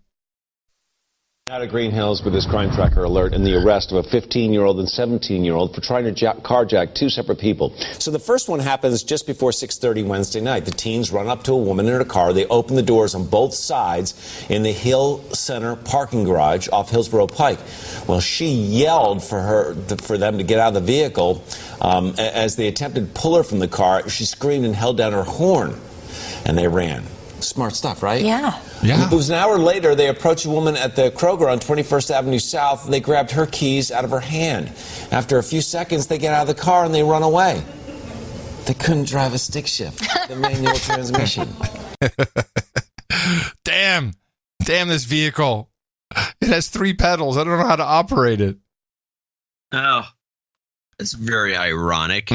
[SPEAKER 13] Out of Green Hills with this crime tracker alert and the arrest of a 15-year-old and 17-year-old for trying to carjack two separate people.
[SPEAKER 16] So the first one happens just before 6:30 Wednesday night. The teens run up to a woman in her car. They open the doors on both sides in the Hill Center parking garage off Hillsborough Pike. Well, she yelled for them to get out of the vehicle. As they attempted to pull her from the car, she screamed and held down her horn, and they ran. Smart stuff, right?
[SPEAKER 2] Yeah.
[SPEAKER 16] It was an hour later, they approached a woman at the Kroger on 21st Avenue South. They grabbed her keys out of her hand. After a few seconds, they get out of the car and they run away. They couldn't drive a stick shift, the manual transmission.
[SPEAKER 1] Damn this vehicle. It has 3 pedals. I don't know how to operate it.
[SPEAKER 3] Oh, it's very ironic.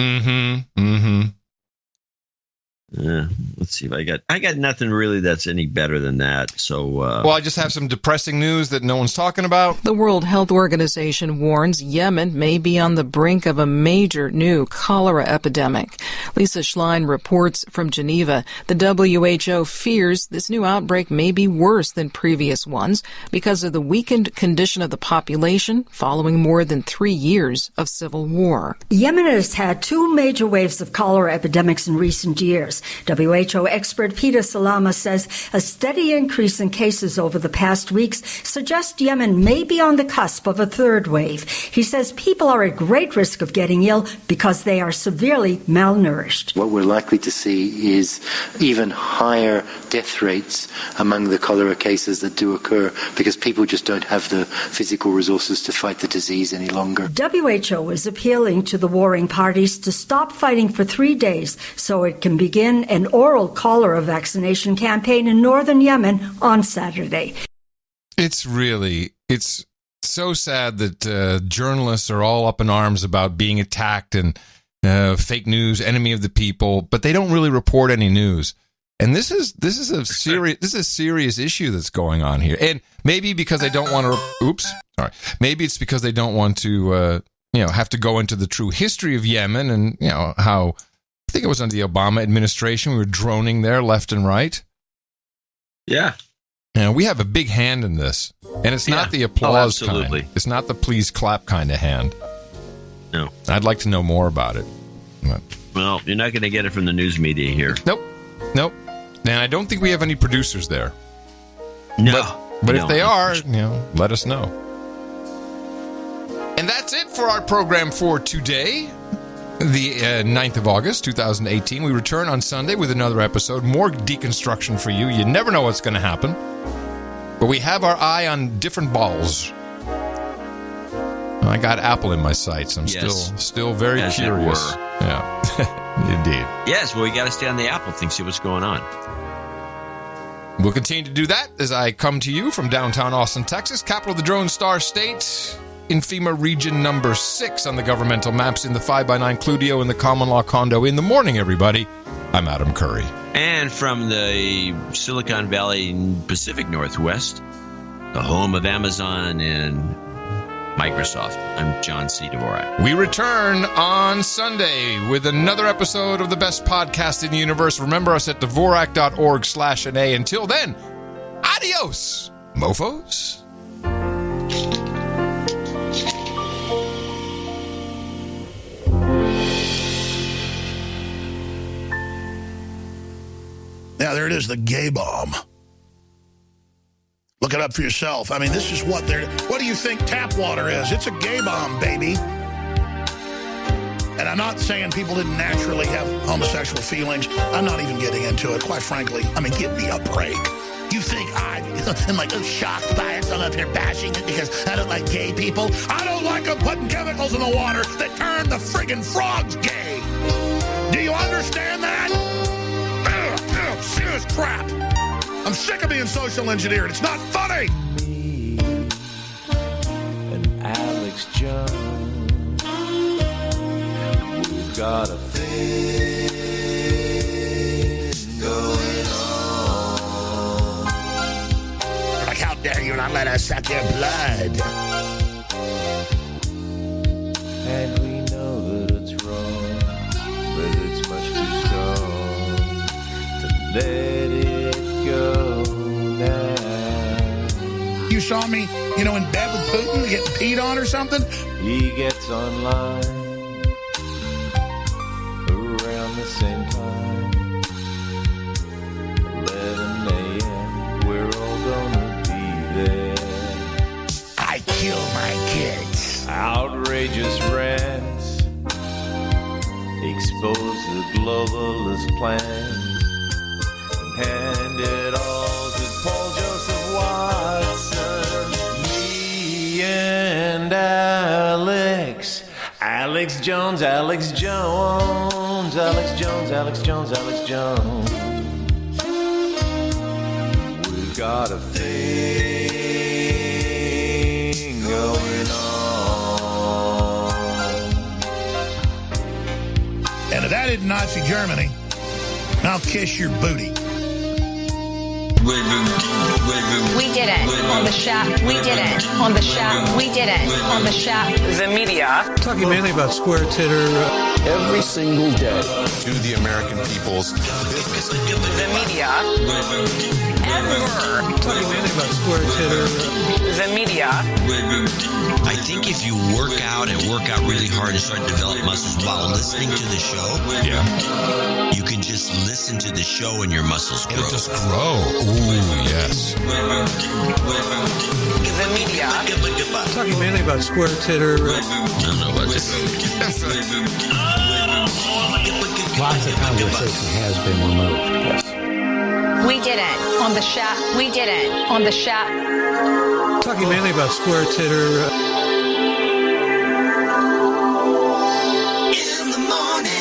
[SPEAKER 3] Let's see if I got nothing really that's any better than that. So,
[SPEAKER 1] well, I just have some depressing news that no one's talking about.
[SPEAKER 17] The World Health Organization warns Yemen may be on the brink of a major new cholera epidemic. Lisa Schlein reports from Geneva. The WHO fears this new outbreak may be worse than previous ones because of the weakened condition of the population following more than 3 years of civil war.
[SPEAKER 18] Yemen has had 2 major waves of cholera epidemics in recent years. WHO expert Peter Salama says a steady increase in cases over the past weeks suggests Yemen may be on the cusp of a 3rd wave. He says people are at great risk of getting ill because they are severely malnourished.
[SPEAKER 19] What we're likely to see is even higher death rates among the cholera cases that do occur because people just don't have the physical resources to fight the disease any longer.
[SPEAKER 18] WHO is appealing to the warring parties to stop fighting for 3 days so it can begin an oral cholera vaccination campaign in northern Yemen on Saturday.
[SPEAKER 1] It's so sad that journalists are all up in arms about being attacked and fake news, enemy of the people, but they don't really report any news. And this is a serious issue that's going on here. And maybe because they don't want to. Maybe it's because they don't want to have to go into the true history of Yemen and how. I think it was under the Obama administration. We were droning there left and right.
[SPEAKER 3] Yeah.
[SPEAKER 1] And we have a big hand in this. And it's not the applause kind. It's not the please clap kind of hand.
[SPEAKER 3] No.
[SPEAKER 1] I'd like to know more about it. But.
[SPEAKER 3] Well, you're not going to get it from the news media here.
[SPEAKER 1] Nope. And I don't think we have any producers there.
[SPEAKER 3] No.
[SPEAKER 1] But if they are, let us know. And that's it for our program for today. The 9th of August, 2018. We return on Sunday with another episode. More deconstruction for you. You never know what's going to happen. But we have our eye on different balls. I got Apple in my sights. I'm still very curious. Yeah, indeed.
[SPEAKER 3] Yes, well, we got to stay on the Apple thing, see what's going on.
[SPEAKER 1] We'll continue to do that as I come to you from downtown Austin, Texas, capital of the Drone Star State. In FEMA region number 6 on the governmental maps in the 5x9 Cludio in the common law condo. In the morning, everybody. I'm Adam Curry.
[SPEAKER 3] And from the Silicon Valley Pacific Northwest, the home of Amazon and Microsoft, I'm John C. Dvorak.
[SPEAKER 1] We return on Sunday with another episode of the best podcast in the universe. Remember us at Dvorak.org/NA. Until then, adios, mofos.
[SPEAKER 26] Now, there it is, the gay bomb. Look it up for yourself. I mean, this is what do you think tap water is? It's a gay bomb, baby. And I'm not saying people didn't naturally have homosexual feelings. I'm not even getting into it, quite frankly. I mean, give me a break. You think I am like shocked by it, so I'm up here bashing it because I don't like gay people? I don't like them putting chemicals in the water that turn the friggin' frogs gay. Do you understand that? Serious crap. I'm sick of being social engineered. It's not funny. Me and Alex Jones, we've got a thing going on. Like, how dare you not let us suck your blood? And we know that it's wrong, but it's much too strong to let it go now. You saw me, in bed with Putin, getting peed on or something?
[SPEAKER 4] He gets online around the same time, 11 a.m. We're all gonna be there.
[SPEAKER 26] I kill my kids.
[SPEAKER 4] Outrageous rants expose the globalist plans. Hand it all to Paul Joseph Watson. Me and Alex Jones, Alex Jones, Alex Jones, Alex Jones, Alex Jones. We've got a thing going on.
[SPEAKER 26] And if that isn't Nazi Germany, I'll kiss your booty.
[SPEAKER 11] We did it on the shop. We did it on the shop. We did it on the shop.
[SPEAKER 5] The media.
[SPEAKER 8] Talking mainly about square titter
[SPEAKER 5] every single day.
[SPEAKER 9] To the American people's business.
[SPEAKER 5] The media. Ever.
[SPEAKER 8] Talking mainly about square titter.
[SPEAKER 5] The media.
[SPEAKER 3] I think if you work out really hard and start to develop muscles while listening to the show, you can just listen to the show and your muscles grow.
[SPEAKER 1] It'll just grow. Ooh, yes.
[SPEAKER 5] The media.
[SPEAKER 8] Talking mainly about square titter.
[SPEAKER 3] I don't know about this.
[SPEAKER 20] Lots of conversation has been removed. Yes.
[SPEAKER 11] We did it on the shop. We did it on the shop.
[SPEAKER 8] Talking mainly about square titter.
[SPEAKER 14] In the morning.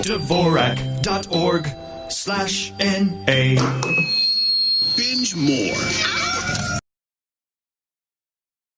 [SPEAKER 21] Dvorak.org/NA.
[SPEAKER 26] Binge more